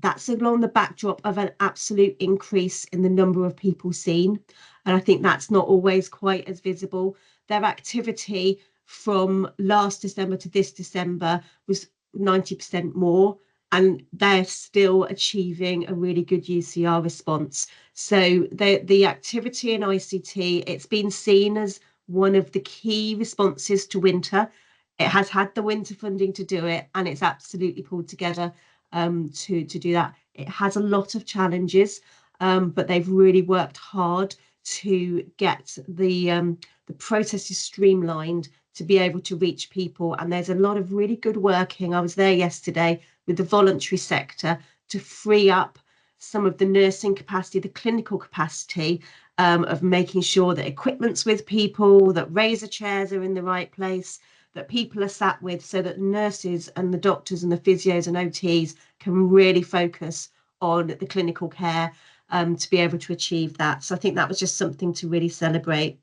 That's along the backdrop of an absolute increase in the number of people seen. And I think that's not always quite as visible. Their activity from last December to this December was 90% more, and they're still achieving a really good UCR response. So the activity in ICT, it's been seen as one of the key responses to winter. It has had the winter funding to do it, and it's absolutely pulled together to do that. It has a lot of challenges, but they've really worked hard to get the processes streamlined to be able to reach people. And there's a lot of really good working. I was there yesterday with the voluntary sector to free up some of the nursing capacity, the clinical capacity of making sure that equipment's with people, that razor chairs are in the right place, that people are sat with, so that nurses and the doctors and the physios and OTs can really focus on the clinical care to be able to achieve that. So I think that was just something to really celebrate.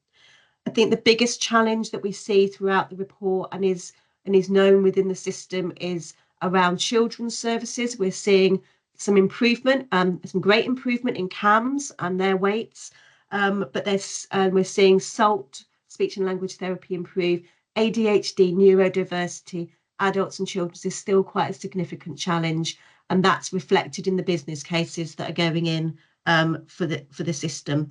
I think the biggest challenge that we see throughout the report and is known within the system is around children's services. We're seeing some improvement, some great improvement in CAMHS and their weights, but we're seeing SALT, speech and language therapy, improve. ADHD, neurodiversity, adults and children is still quite a significant challenge, and that's reflected in the business cases that are going in for the system.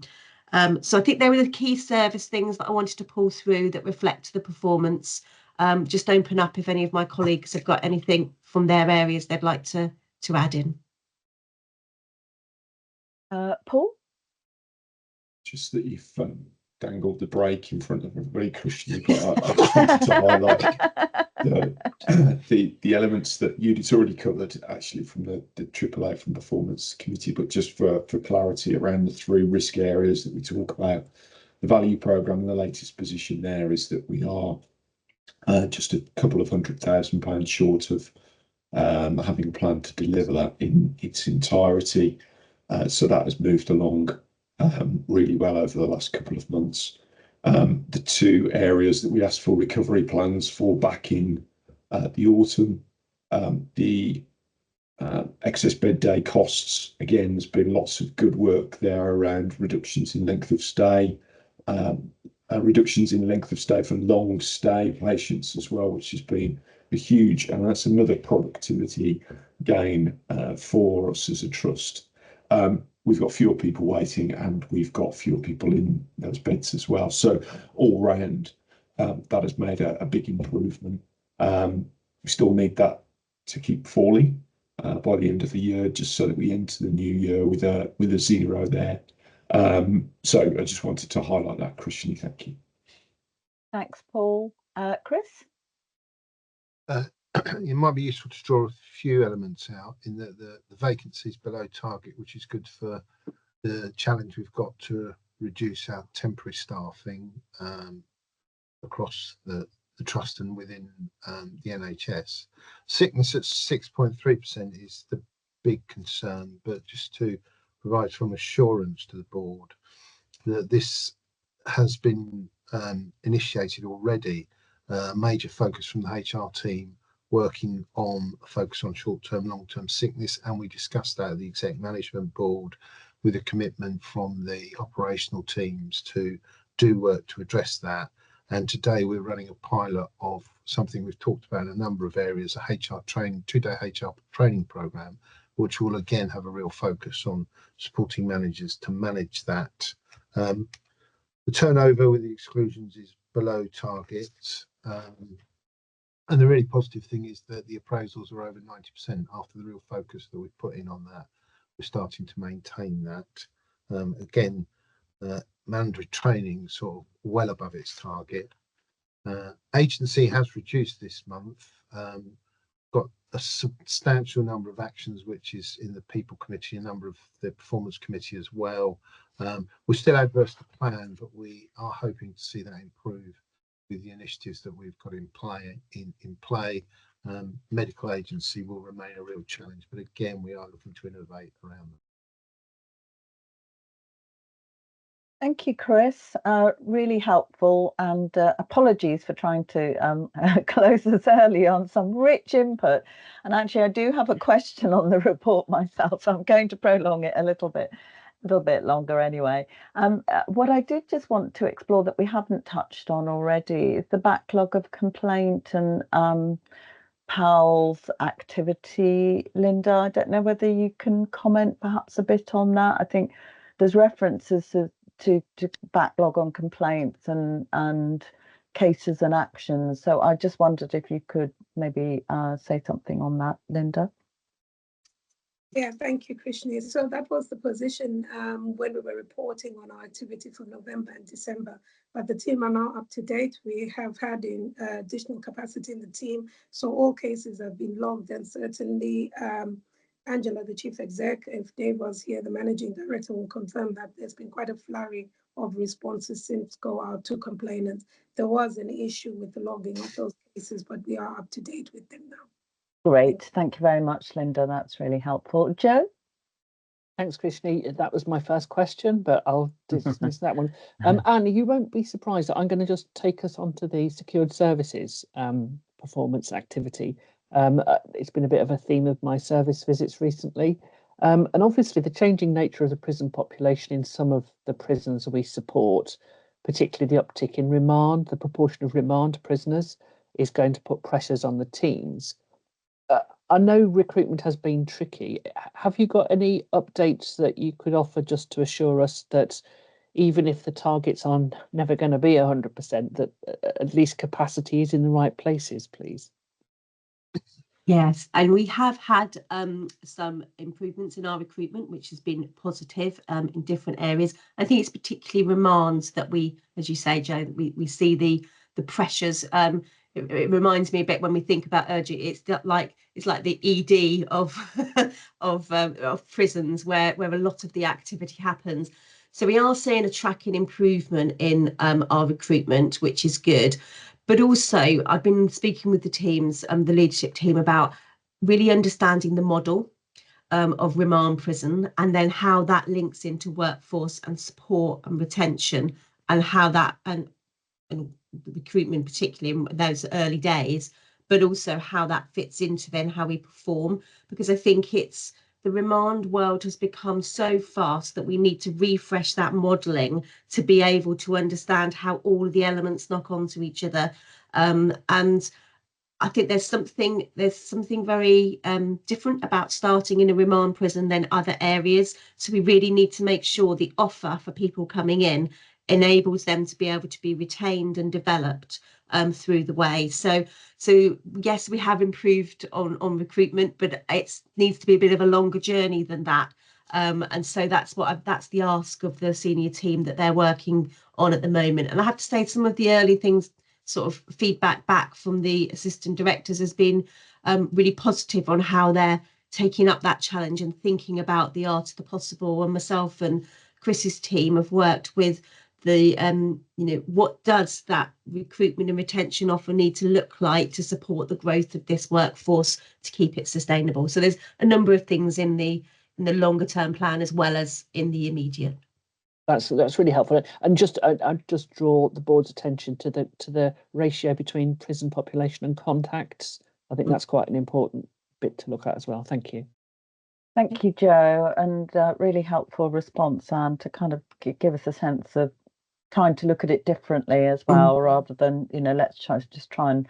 So I think there were the key service things that I wanted to pull through that reflect the performance. Just open up if any of my colleagues have got anything from their areas they'd like to add in. Paul? Just that you've dangled the brake in front of everybody, Christian, but I just wanted to highlight the elements that Judith's already covered actually from the AAA from Performance Committee, but just for clarity around the 3 risk areas that we talk about. The value programme and the latest position there is that we are just a couple of £100,000 short of having planned to deliver that in its entirety. So that has moved along really well over the last couple of months. The 2 areas that we asked for recovery plans for back in the autumn, the excess bed day costs, again, there's been lots of good work there around reductions in length of stay, reductions in length of stay for long stay patients as well, which has been a huge, and that's another productivity gain for us as a trust. We've got fewer people waiting, and we've got fewer people in those beds as well. So all round, that has made a big improvement. We still need that to keep falling by the end of the year, just so that we enter the new year with a 0 there. So I just wanted to highlight that, Christian. Thank you. Thanks, Paul. Chris? It might be useful to draw a few elements out in the vacancies below target, which is good for the challenge we've got to reduce our temporary staffing across the trust and within the NHS. Sickness at 6.3% is the big concern, but just to provide some assurance to the board that this has been initiated already, a major focus from the HR team working on a focus on short-term, long-term sickness, and we discussed that at the exec management board with a commitment from the operational teams to do work to address that. And today we're running a pilot of something we've talked about in a number of areas, a HR training, 2-day HR training program, which will again have a real focus on supporting managers to manage that. The turnover with the exclusions is below target. And the really positive thing is that the appraisals are over 90% after the real focus that we've put in on that. We're starting to maintain that. Again, mandatory training sort of well above its target. Agency has reduced this month, got a substantial number of actions, which is in the people committee, a number of the performance committee as well. We're still adverse to plan, but we are hoping to see that improve with the initiatives that we've got in play. Medical agency will remain a real challenge, but again, we are looking to innovate around that. Thank you, Chris. Really helpful, and apologies for trying to close us early on some rich input. And actually, I do have a question on the report myself, so I'm going to prolong it a little bit longer anyway. What I did just want to explore that we haven't touched on already is the backlog of complaint and PALS activity. Linda, I don't know whether you can comment perhaps a bit on that. I think there's references to backlog on complaints and cases and actions. So I just wondered if you could maybe say something on that, Linda. Yeah, thank you, Krishni. So that was the position when we were reporting on our activity for November and December. But the team are now up to date. We have had additional capacity in the team. So all cases have been logged, and certainly Angela, the chief exec, if Dave was here, the managing director, will confirm that there's been quite a flurry of responses since go out to complainants. There was an issue with the logging of those cases, but we are up to date with them now. Great, thank you very much, Linda. That's really helpful. Joe? Thanks, Krishni. That was my first question, but I'll dismiss that one. Anne, you won't be surprised that I'm going to just take us onto the secured services performance activity. It's been a bit of a theme of my service visits recently. And obviously the changing nature of the prison population in some of the prisons we support, particularly the uptick in remand, the proportion of remand prisoners, is going to put pressures on the teams. I know recruitment has been tricky. Have you got any updates that you could offer just to assure us that even if the targets are never going to be 100%, that at least capacity is in the right places, please? Yes, and we have had some improvements in our recruitment, which has been positive in different areas. I think it's particularly remands that we, as you say, Joe, we see the pressures. It reminds me a bit when we think about urgent. It's like the ED of of prisons where a lot of the activity happens. So we are seeing a tracking improvement in our recruitment, which is good. But also, I've been speaking with the teams, the leadership team, about really understanding the model of remand prison, and then how that links into workforce and support and retention, and how that and recruitment, particularly in those early days, but also how that fits into then how we perform. Because I think it's the remand world has become so fast that we need to refresh that modelling to be able to understand how all of the elements knock onto each other. And I think there's something very different about starting in a remand prison than other areas. So we really need to make sure the offer for people coming in enables them to be able to be retained and developed through the way. So yes, we have improved on recruitment, but it needs to be a bit of a longer journey than that. And so that's the ask of the senior team that they're working on at the moment. And I have to say, some of the early things, sort of feedback back from the assistant directors, has been really positive on how they're taking up that challenge and thinking about the art of the possible. And myself and Chris's team have worked with the what does that recruitment and retention offer need to look like to support the growth of this workforce to keep it sustainable. So there's a number of things in the longer term plan as well as in the immediate. That's really helpful. And I'd just draw the board's attention to the ratio between prison population and contacts. I think that's quite an important bit to look at as well. Thank you. Thank you, Joe, and really helpful response, Anne, to kind of give us a sense of trying to look at it differently as well, rather than, let's try and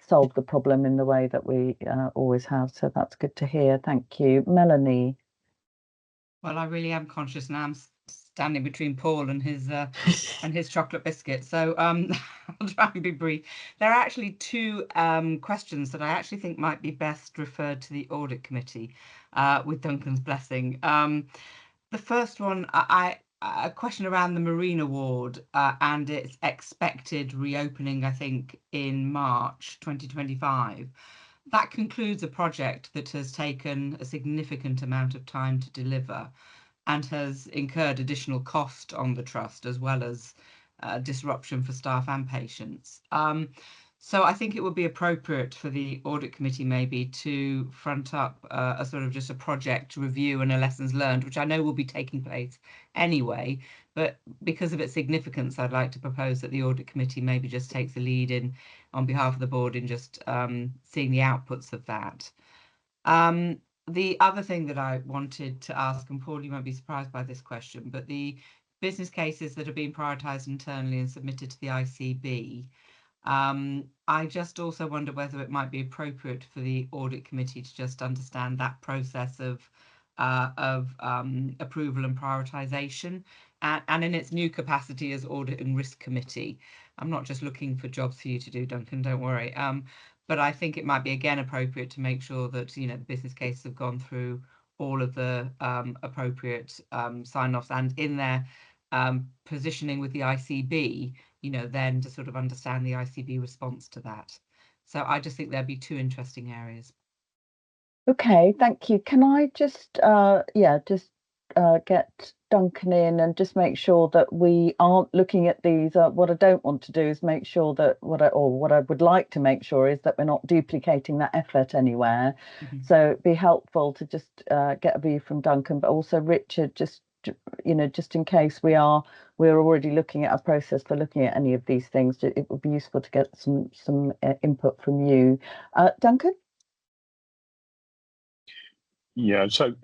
solve the problem in the way that we always have. So that's good to hear. Thank you. Melanie. Well, I really am conscious now. I'm standing between Paul and his chocolate biscuit. So I'll try and be brief. There are actually two questions that I actually think might be best referred to the audit committee with Duncan's blessing. The first one, I a question around the Marina Ward and its expected reopening, I think, in March 2025. That concludes a project that has taken a significant amount of time to deliver and has incurred additional cost on the trust, as well as disruption for staff and patients. So I think it would be appropriate for the audit committee maybe to front up a sort of just a project review and a lessons learned, which I know will be taking place anyway, but because of its significance, I'd like to propose that the audit committee maybe just takes the lead in on behalf of the board in just seeing the outputs of that. The other thing that I wanted to ask, and Paul, you won't be surprised by this question, but the business cases that have been prioritised internally and submitted to the ICB, I just also wonder whether it might be appropriate for the audit committee to just understand that process of approval and prioritisation, and in its new capacity as audit and risk committee. I'm not just looking for jobs for you to do, Duncan, don't worry. But I think it might be again appropriate to make sure that, you know, the business cases have gone through all of the appropriate sign-offs, and in their positioning with the ICB, you know, then to sort of understand the ICB response to that. So I just think there'd be two interesting areas. Okay, thank you. Can I just get Duncan in and just make sure that we aren't looking at these. What I don't want to do is make sure that what I would like to make sure is that we're not duplicating that effort anywhere. So it'd be helpful to just get a view from Duncan, but also Richard, just just in case we're already looking at a process for looking at any of these things, it would be useful to get some input from you. Duncan? Yeah, so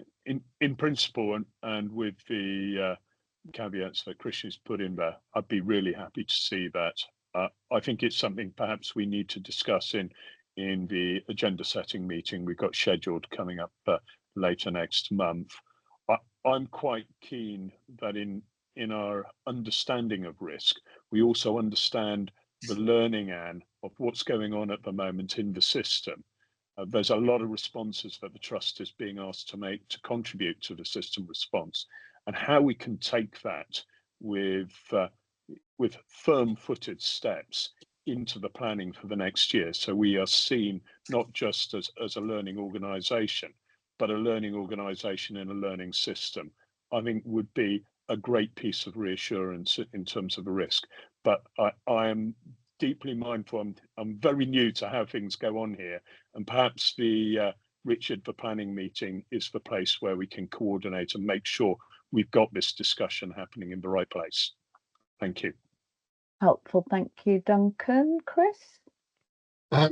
in principle, and with the caveats that Krishna has put in there, I'd be really happy to see that. I think it's something perhaps we need to discuss in the agenda setting meeting we've got scheduled coming up later next month. I'm quite keen that in our understanding of risk, we also understand the learning, Anne, of what's going on at the moment in the system. There's a lot of responses that the trust is being asked to make to contribute to the system response, and how we can take that with firm-footed steps into the planning for the next year. So we are seen not just as a learning organisation, but a learning organisation in a learning system, I think would be a great piece of reassurance in terms of the risk. But I am deeply mindful, I'm very new to how things go on here, and perhaps the Richard, the planning meeting is the place where we can coordinate and make sure we've got this discussion happening in the right place. Thank you. Helpful, thank you, Duncan. Chris?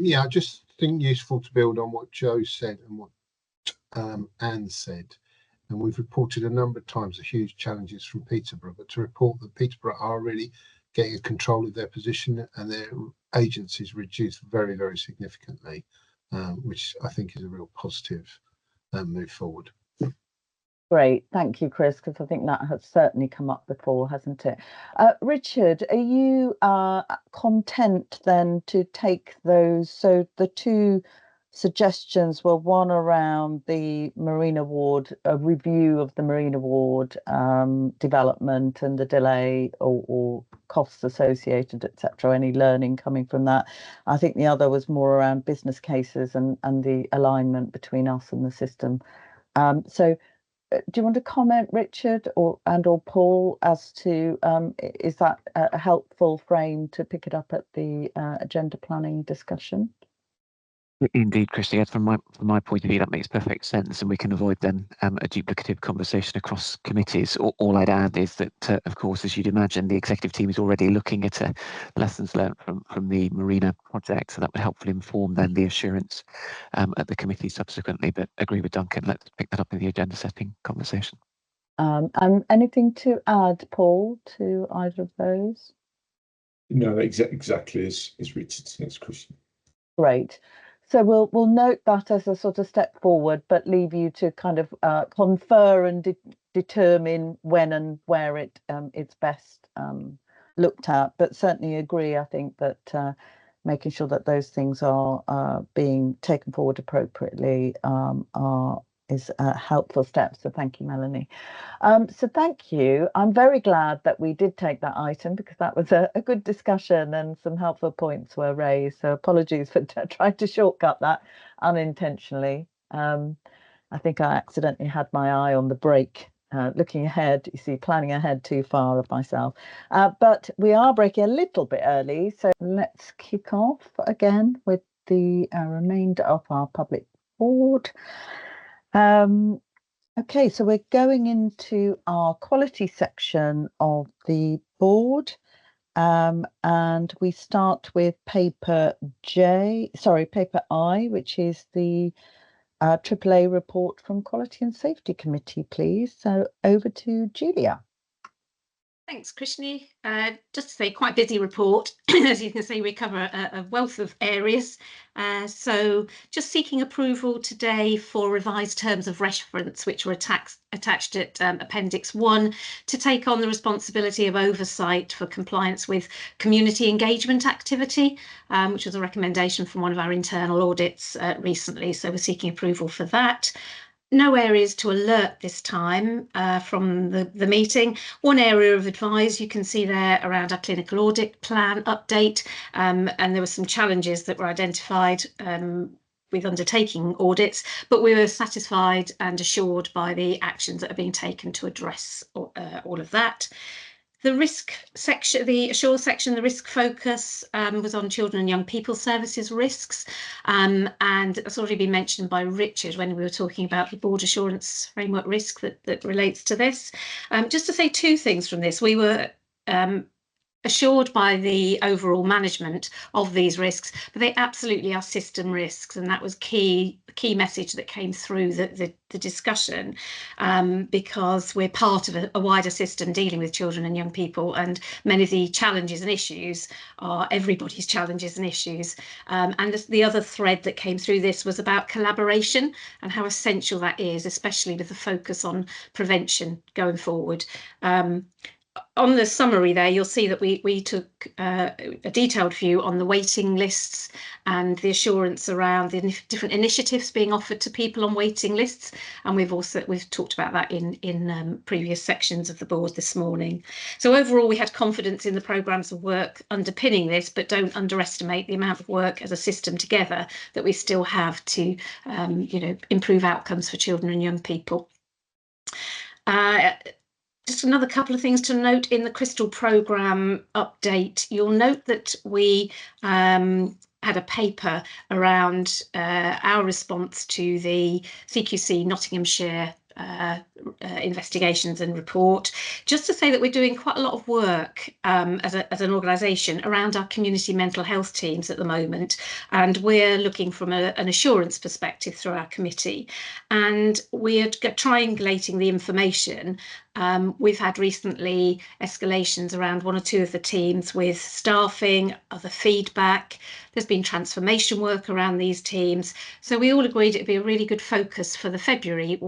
Yeah, I just think useful to build on what Joe said and what Anne said. And we've reported a number of times the huge challenges from Peterborough, but to report that Peterborough are really getting control of their position and their agencies reduced very, very significantly, which I think is a real positive move forward. Great, thank you, Chris, because I think that has certainly come up before, hasn't it? Richard, are you content then to take those? So the two suggestions were one around the Marina Ward, a review of the Marina Ward development and the delay or costs associated, etc., any learning coming from that. I think the other was more around business cases and the alignment between us and the system. So do you want to comment, Richard or Paul, as to is that a helpful frame to pick it up at the agenda planning discussion? Indeed, Christy, from my point of view, that makes perfect sense, and we can avoid then a duplicative conversation across committees. All I'd add is that, of course, as you'd imagine, the executive team is already looking at lessons learned from the Marina project, so that would helpfully inform then the assurance at the committee subsequently. But agree with Duncan, let's pick that up in the agenda setting conversation. And anything to add, Paul, to either of those? No, exactly as Richard says, Christian. Great. So we'll note that as a sort of step forward, but leave you to kind of confer and determine when and where it's best looked at. But certainly agree, I think, that making sure that those things are being taken forward appropriately are is a helpful step. So thank you, Melanie. So thank you. I'm very glad that we did take that item because that was a good discussion and some helpful points were raised. So apologies for trying to shortcut that unintentionally. I think I accidentally had my eye on the break, looking ahead, you see, planning ahead too far of myself. But we are breaking a little bit early, so let's kick off again with the remainder of our public board. Okay, so we're going into our quality section of the board. And we start with paper I, which is the AAA report from Quality and Safety Committee, please. So over to Julia. Thanks, Krishni. Just to say, quite a busy report. As you can see, we cover a wealth of areas. So just seeking approval today for revised terms of reference, which were attached at Appendix 1, to take on the responsibility of oversight for compliance with community engagement activity, which was a recommendation from one of our internal audits recently. So we're seeking approval for that. No areas to alert this time from the meeting. One area of advice you can see there around our clinical audit plan update, and there were some challenges that were identified with undertaking audits, but we were satisfied and assured by the actions that are being taken to address all of that. The risk section, the assure section, the risk focus was on children and young people services risks. And it's already been mentioned by Richard when we were talking about the board assurance framework risk that relates to this. Just to say two things from this, we were assured by the overall management of these risks, but they absolutely are system risks, and that was key message that came through the discussion, because we're part of a wider system dealing with children and young people, and many of the challenges and issues are everybody's challenges and issues. And the other thread that came through this was about collaboration and how essential that is, especially with the focus on prevention going forward. On the summary there, you'll see that we took a detailed view on the waiting lists and the assurance around the different initiatives being offered to people on waiting lists, and we've talked about that in previous sections of the board this morning. So overall, we had confidence in the programmes of work underpinning this, but don't underestimate the amount of work as a system together that we still have to improve outcomes for children and young people. Just another couple of things to note in the Crystal programme update. You'll note that we had a paper around our response to the CQC Nottinghamshire investigations and report. Just to say that we're doing quite a lot of work as an organisation around our community mental health teams at the moment, and we're looking from an assurance perspective through our committee, and we're triangulating the information. We've had recently escalations around one or two of the teams with staffing, other feedback. There's been transformation work around these teams. So we all agreed it'd be a really good focus for the February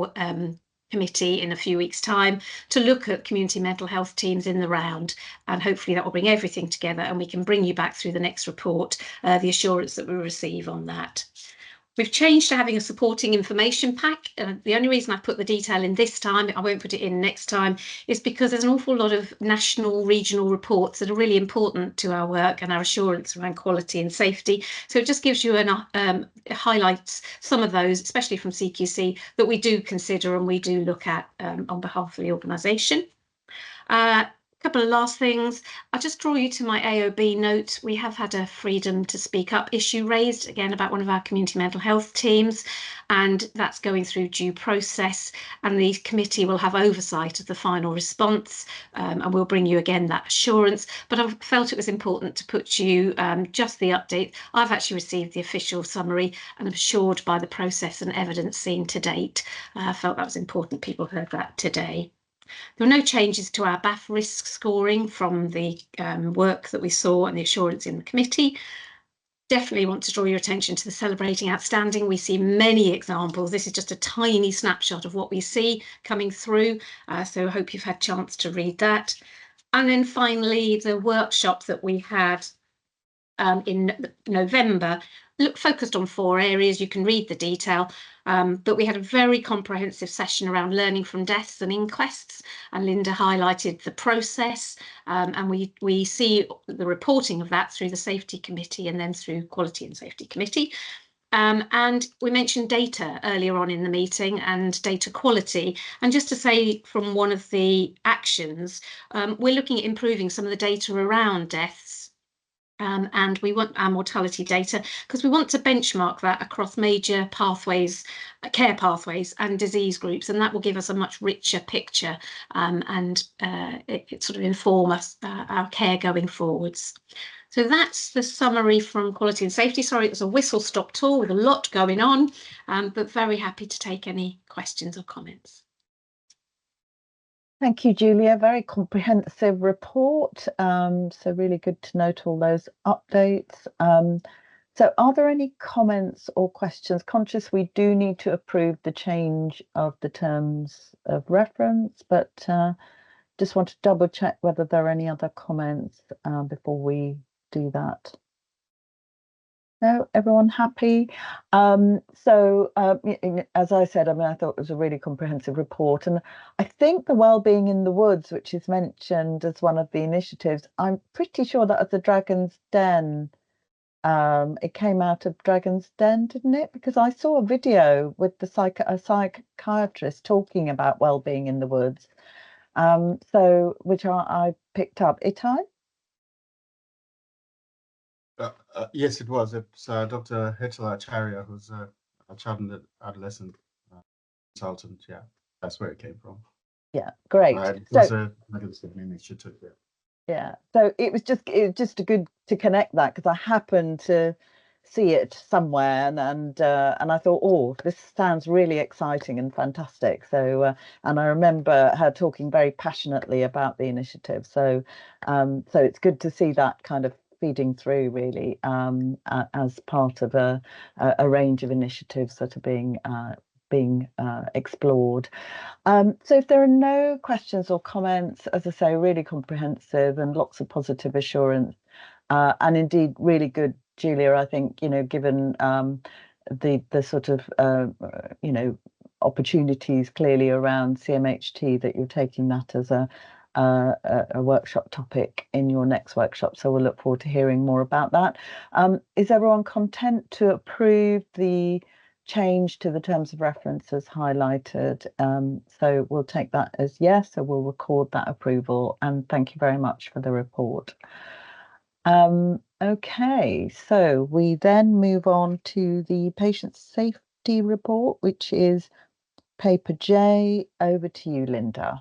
committee in a few weeks' time to look at community mental health teams in the round, and hopefully that will bring everything together and we can bring you back through the next report the assurance that we receive on that. We've changed to having a supporting information pack. The only reason I put the detail in this time, I won't put it in next time, is because there's an awful lot of national, regional reports that are really important to our work and our assurance around quality and safety. So it just gives you highlights some of those, especially from CQC, that we do consider and we do look at on behalf of the organisation. Couple of last things. I'll just draw you to my AOB note. We have had a freedom to speak up issue raised, again, about one of our community mental health teams, and that's going through due process, and the committee will have oversight of the final response, and we'll bring you again that assurance. But I felt it was important to put you just the update. I've actually received the official summary and I'm assured by the process and evidence seen to date. I felt that was important people heard that today. There were no changes to our BAF risk scoring from the work that we saw and the assurance in the committee. Definitely want to draw your attention to the celebrating outstanding. We see many examples. This is just a tiny snapshot of what we see coming through. So I hope you've had a chance to read that. And then finally, the workshop that we had in November focused on 4 areas. You can read the detail, but we had a very comprehensive session around learning from deaths and inquests, and Linda highlighted the process, and we see the reporting of that through the Safety Committee and then through Quality and Safety Committee. And we mentioned data earlier on in the meeting and data quality. And just to say, from one of the actions, we're looking at improving some of the data around deaths. And we want our mortality data because we want to benchmark that across major pathways, care pathways and disease groups, and that will give us a much richer picture, and it sort of inform us our care going forwards. So that's the summary from Quality and Safety. Sorry, it was a whistle-stop tour with a lot going on, but very happy to take any questions or comments. Thank you, Julia. Very comprehensive report. So really good to note all those updates. So are there any comments or questions? Conscious we do need to approve the change of the terms of reference, but just want to double check whether there are any other comments before we do that. No, everyone happy? So as I said, I mean, I thought it was a really comprehensive report, and I think the Wellbeing in the Woods, which is mentioned as one of the initiatives, I'm pretty sure that was the Dragon's Den. It came out of Dragon's Den, didn't it? Because I saw a video with the a psychiatrist talking about wellbeing in the woods, so which I picked up. Itai? Yes, it was. It's Dr. Hetala Acharya, who's a child and adolescent consultant. Yeah, that's where it came from. Yeah, great. It was a initiative. Yeah. Yeah, so it was just good to connect that, because I happened to see it somewhere, and I thought, oh, this sounds really exciting and fantastic. So and I remember her talking very passionately about the initiative. So so it's good to see that kind of feeding through, really, as part of a range of initiatives that are being explored. So if there are no questions or comments, as I say, really comprehensive and lots of positive assurance, and indeed really good, Julia, I think, given the sort of opportunities clearly around CMHT, that you're taking that as a workshop topic in your next workshop. So we'll look forward to hearing more about that. Is everyone content to approve the change to the terms of reference as highlighted? So we'll take that as yes, so we'll record that approval, and thank you very much for the report. Okay, so we then move on to the patient safety report, which is paper J. Over to you, Linda.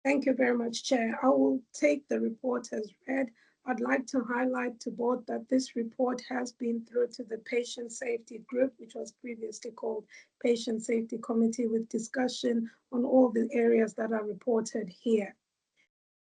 Thank you very much, Chair. I will take the report as read. I'd like to highlight to board that this report has been through to the Patient Safety Group, which was previously called Patient Safety Committee, with discussion on all the areas that are reported here.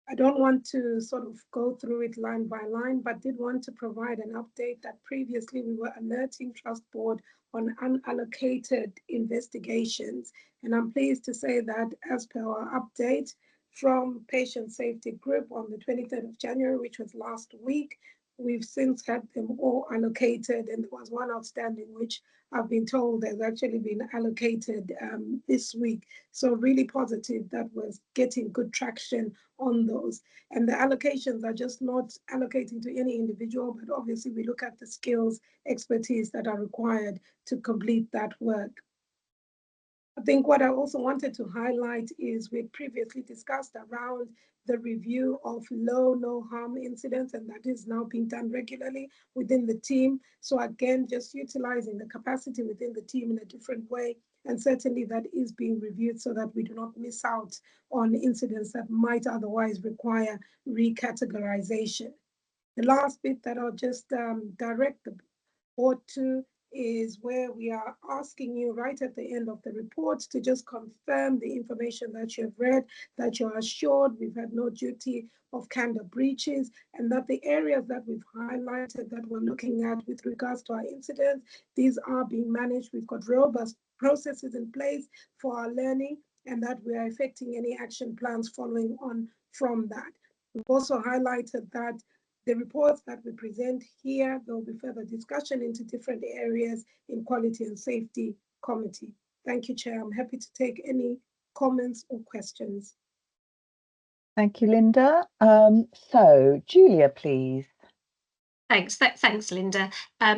I don't want to sort of go through it line by line, but did want to provide an update that previously we were alerting Trust Board on unallocated investigations. And I'm pleased to say that as per our update from Patient Safety Group on the 23rd of January, which was last week, we've since had them all allocated, and there was one outstanding, which I've been told has actually been allocated this week. So really positive that we're getting good traction on those. And the allocations are just not allocating to any individual, but obviously we look at the skills, expertise that are required to complete that work. I think what I also wanted to highlight is we previously discussed around the review of low, no harm incidents, and that is now being done regularly within the team. So again, just utilizing the capacity within the team in a different way. And certainly that is being reviewed so that we do not miss out on incidents that might otherwise require recategorization. The last bit that I'll just direct the board to is where we are asking you right at the end of the report to just confirm the information that you have read, that you're assured we've had no duty of candor breaches, and that the areas that we've highlighted that we're looking at with regards to our incidents, these are being managed. We've got robust processes in place for our learning, and that we are effecting any action plans following on from that. We've also highlighted that The reports that we present here, there will be further discussion into different areas in Quality and Safety Committee. Thank you, Chair. I'm happy to take any comments or questions. Thank you, Linda. So, Julia, please. Thanks, Linda.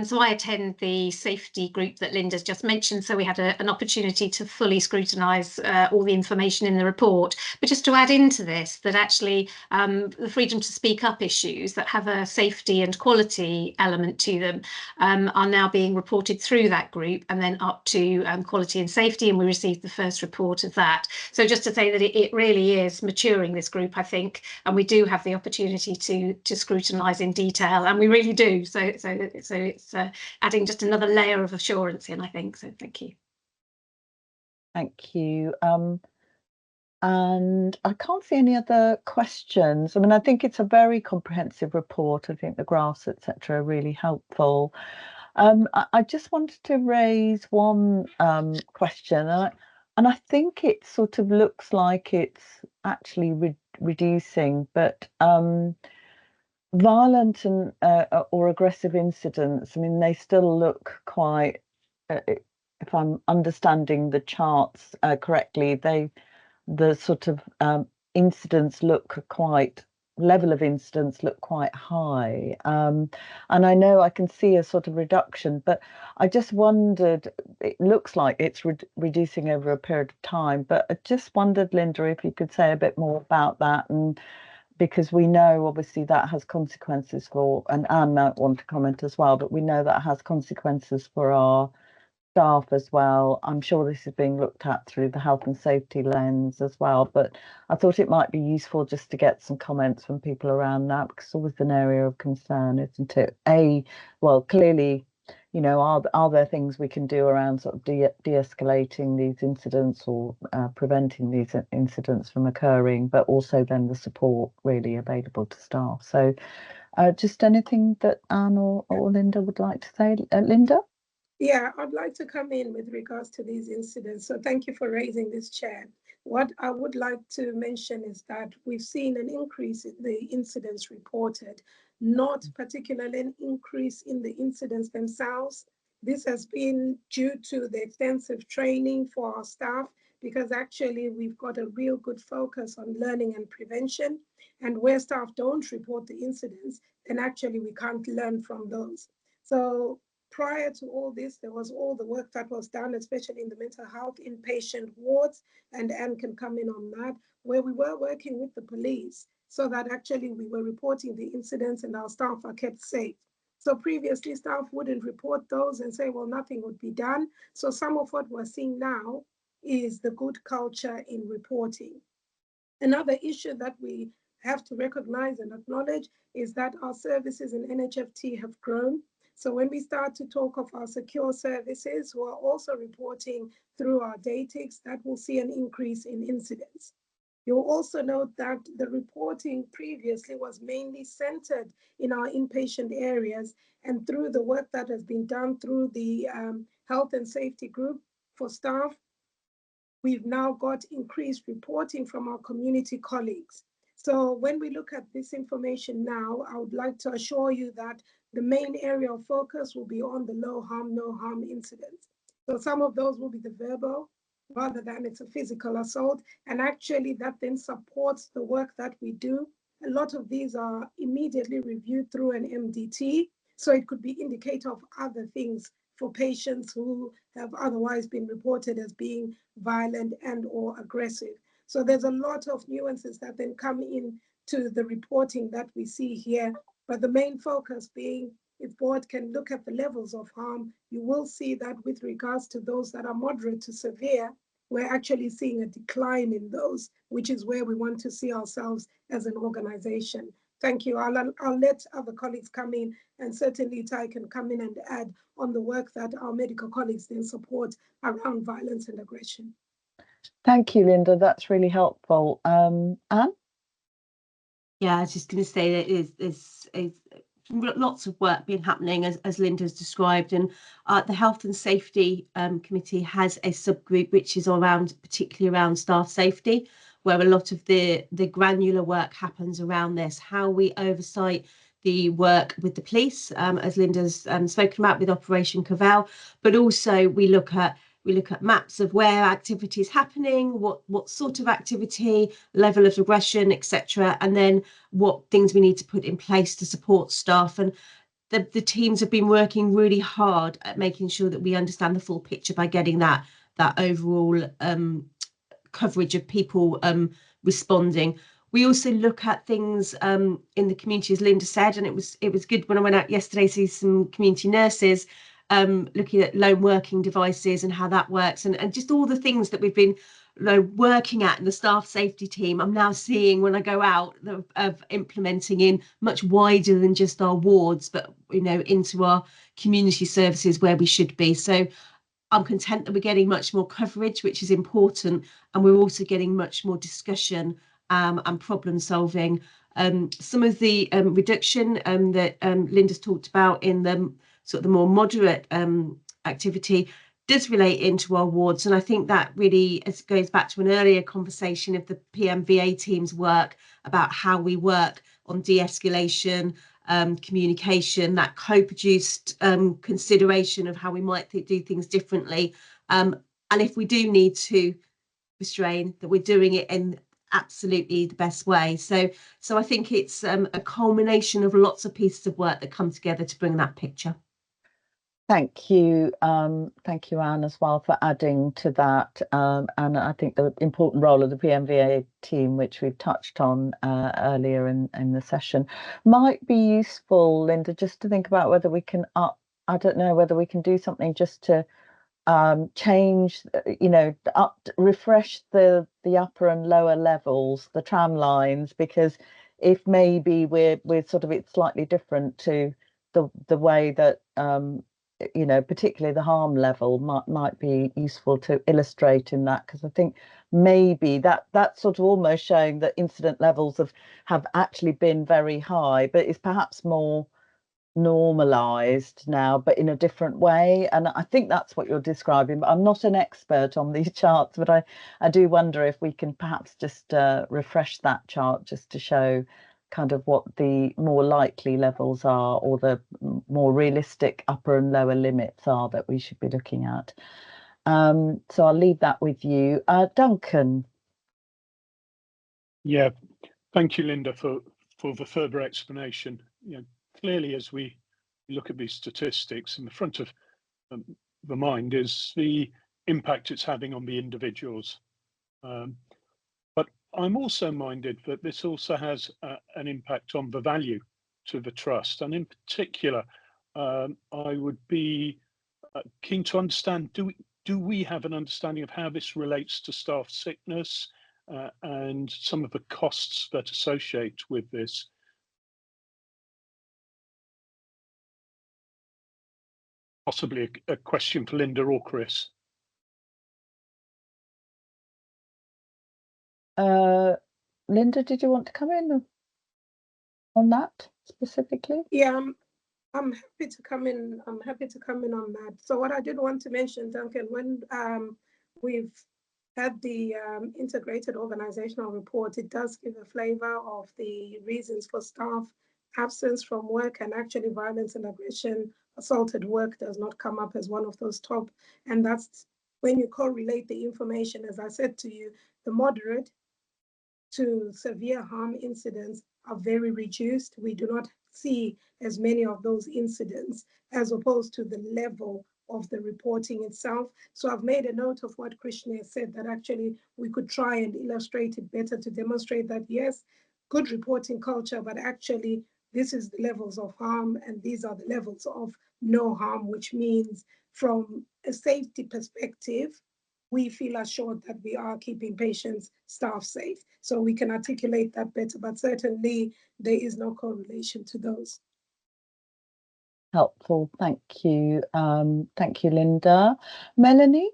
So I attend the safety group that Linda's just mentioned, so we had an opportunity to fully scrutinise all the information in the report. But just to add into this, that actually the freedom to speak up issues that have a safety and quality element to them are now being reported through that group and then up to quality and safety, and we received the first report of that. So just to say that it really is maturing, this group, I think, and we do have the opportunity to scrutinise in detail, and we really do. So it's adding just another layer of assurance in, I think. So thank you. Thank you. And I can't see any other questions. I mean, I think it's a very comprehensive report. I think the graphs, etc., are really helpful. I just wanted to raise one question, and I think it sort of looks like it's actually reducing, but violent and or aggressive incidents, I mean, they still look quite, if I'm understanding the charts correctly, the sort of incidents look quite, level of incidents look quite high. And I know I can see a sort of reduction, but I just wondered, it looks like it's reducing over a period of time, but I just wondered, Linda, if you could say a bit more about that, and because we know obviously that has consequences for, and Anne might want to comment as well, but we know that has consequences for our staff as well. I'm sure this is being looked at through the health and safety lens as well, but I thought it might be useful just to get some comments from people around that, because it's always an area of concern, isn't it? Well, clearly, you know, are there things we can do around sort of de-escalating these incidents or preventing these incidents from occurring, but also then the support really available to staff. So just anything that Anne or Linda would like to say. Linda? Yeah, I'd like to come in with regards to these incidents. So thank you for raising this, Chair. What I would like to mention is that we've seen an increase in the incidents reported, not particularly an increase in the incidents themselves. This has been due to the extensive training for our staff, because actually we've got a real good focus on learning and prevention. And where staff don't report the incidents, then actually we can't learn from those. So prior to all this, there was all the work that was done, especially in the mental health inpatient wards, and Anne can come in on that, where we were working with the police so that actually we were reporting the incidents and our staff are kept safe. So previously staff wouldn't report those and say, well, nothing would be done. So some of what we're seeing now is the good culture in reporting. Another issue that we have to recognize and acknowledge is that our services in NHFT have grown. So when we start to talk of our secure services who are also reporting through our DATIX, that will see an increase in incidents. You'll also note that the reporting previously was mainly centered in our inpatient areas, and through the work that has been done through the health and safety group for staff, we've now got increased reporting from our community colleagues. So when we look at this information now, I would like to assure you that the main area of focus will be on the low harm, no harm incidents. So some of those will be the verbal, rather than it's a physical assault. And actually that then supports the work that we do. A lot of these are immediately reviewed through an MDT. So it could be indicator of other things for patients who have otherwise been reported as being violent and or aggressive. So there's a lot of nuances that then come in to the reporting that we see here. But the main focus being, if board can look at the levels of harm, you will see that with regards to those that are moderate to severe, we're actually seeing a decline in those, which is where we want to see ourselves as an organization. Thank you. I'll let other colleagues come in, and certainly Ty can come in and add on the work that our medical colleagues then support around violence and aggression. Thank you, Linda. That's really helpful. Anne? Yeah, I was just going to say that there's lots of work been happening as Linda's described, and the Health and Safety Committee has a subgroup which is particularly around staff safety, where a lot of the granular work happens around this, how we oversight the work with the police, as Linda's spoken about with Operation Cavell, but also we look at maps of where activity is happening, what sort of activity, level of aggression, etc., and then what things we need to put in place to support staff. And the teams have been working really hard at making sure that we understand the full picture by getting that overall coverage of people responding. We also look at things in the community, as Linda said, and it was good when I went out yesterday to see some community nurses looking at lone working devices and how that works, and just all the things that we've been working at in the staff safety team. I'm now seeing when I go out of implementing in much wider than just our wards, but into our community services where we should be. So I'm content that we're getting much more coverage, which is important, and we're also getting much more discussion and problem solving. Some of the reduction that Linda's talked about in the sort of the more moderate activity does relate into our wards, and I think that really goes back to an earlier conversation of the PMVA team's work about how we work on de-escalation, communication, that co-produced consideration of how we might do things differently, and if we do need to restrain, that we're doing it in absolutely the best way. So I think it's a culmination of lots of pieces of work that come together to bring that picture. Thank you, Anne, as well, for adding to that. And I think the important role of the PMVA team, which we've touched on earlier in the session, might be useful, Linda, just to think about whether we can I don't know whether we can do something just to change, refresh the upper and lower levels, the tram lines, because if maybe we're sort of, it's slightly different to the way that particularly the harm level might be useful to illustrate in that, because I think maybe that's sort of almost showing that incident levels have actually been very high, but it's perhaps more normalized now, but in a different way. And I think that's what you're describing, but I'm not an expert on these charts, but I do wonder if we can perhaps just refresh that chart just to show kind of what the more likely levels are, or the more realistic upper and lower limits are that we should be looking at. So I'll leave that with you. Duncan. Yeah, thank you, Linda, for the further explanation. Clearly, as we look at these statistics, in the front of the mind is the impact it's having on the individuals. But I'm also minded that this also has an impact on the value to the trust. And in particular, I would be keen to understand, do we have an understanding of how this relates to staff sickness and some of the costs that associate with this? Possibly a question for Linda or Chris. Linda, did you want to come in on that specifically? Yeah, I'm happy to come in. I'm happy to come in on that. So what I did want to mention, Duncan, when we've had the integrated organizational report, it does give a flavor of the reasons for staff absence from work, and actually violence and aggression, assaulted work does not come up as one of those top. And that's when you correlate the information, as I said to you, the moderate to severe harm incidents are very reduced. We do not see as many of those incidents as opposed to the level of the reporting itself. So I've made a note of what Krishna said, that actually we could try and illustrate it better to demonstrate that, yes, good reporting culture, but actually this is the levels of harm and these are the levels of no harm, which means from a safety perspective, we feel assured that we are keeping patients, staff safe. So we can articulate that better, but certainly there is no correlation to those. Helpful, thank you. Thank you, Linda. Melanie?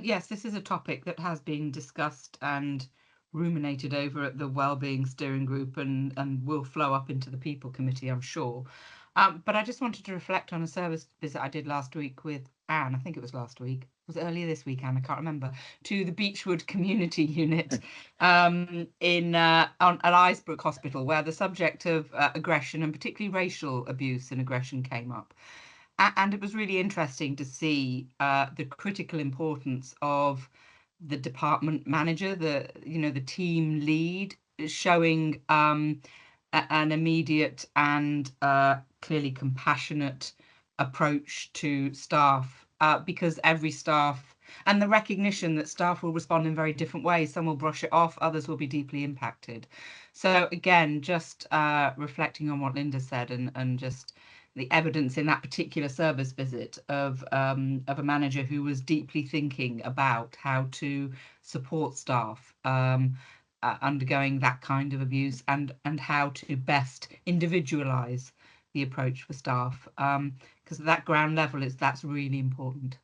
Yes, this is a topic that has been discussed and ruminated over at the Wellbeing Steering Group and will flow up into the People Committee, I'm sure. But I just wanted to reflect on a service visit I did last week with Anne, I think it was last week, was it earlier this week, Anne? I can't remember, to the Beechwood Community Unit on at Isbrook Hospital, where the subject of aggression and particularly racial abuse and aggression came up. And it was really interesting to see the critical importance of the department manager, the team lead, showing an immediate and clearly compassionate approach to staff, because every staff, and the recognition that staff will respond in very different ways. Some will brush it off, others will be deeply impacted. So again, just reflecting on what Linda said, and just the evidence in that particular service visit of a manager who was deeply thinking about how to support staff undergoing that kind of abuse, and how to best individualize the approach for staff, because at that ground level that's really important.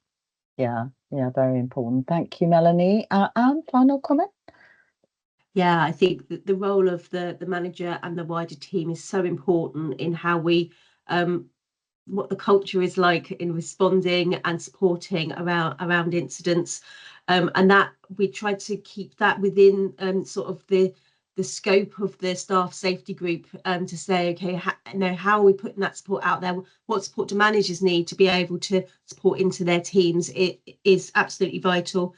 Yeah, very important. Thank you, Melanie. Anne, final comment? Yeah, I think that the role of the manager and the wider team is so important in how we what the culture is like in responding and supporting around incidents, and that we try to keep that within sort of the scope of the staff safety group, to say, okay, how are we putting that support out there? What support do managers need to be able to support into their teams? It is absolutely vital.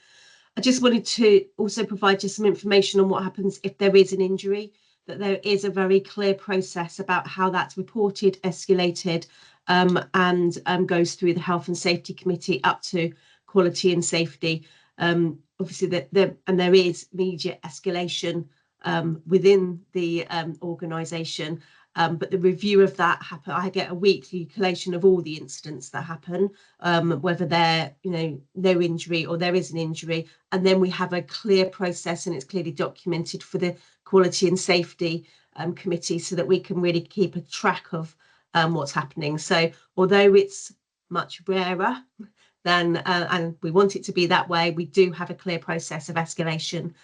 I just wanted to also provide just some information on what happens if there is an injury, that there is a very clear process about how that's reported, escalated, and goes through the Health and Safety Committee up to Quality and Safety. Obviously, there is immediate escalation within the organisation, but the review of that happen. I get a weekly collation of all the incidents that happen, whether they're no injury or there is an injury, and then we have a clear process, and it's clearly documented for the Quality and Safety Committee, so that we can really keep a track of what's happening. So although it's much rarer than and we want it to be that way, we do have a clear process of escalation,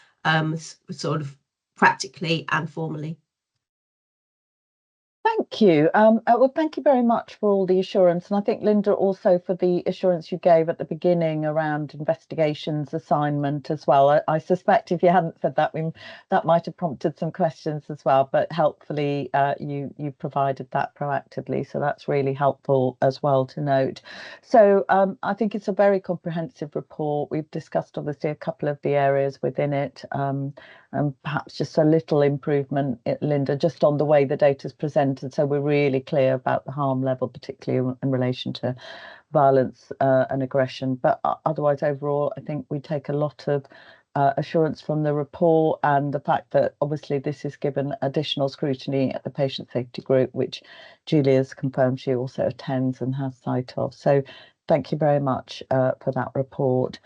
sort of practically and formally. Thank you. Well, thank you very much for all the assurance. And I think, Linda, also for the assurance you gave at the beginning around investigations assignment as well. I suspect if you hadn't said that, that might have prompted some questions as well, but helpfully you provided that proactively. So that's really helpful as well to note. So I think it's a very comprehensive report. We've discussed obviously a couple of the areas within it, and perhaps just a little improvement, Linda, just on the way the data is presented. So we're really clear about the harm level, particularly in relation to violence and aggression. But otherwise, overall, I think we take a lot of assurance from the report, and the fact that obviously this is given additional scrutiny at the patient safety group, which Julia's confirmed she also attends and has sight of. So thank you very much for that report.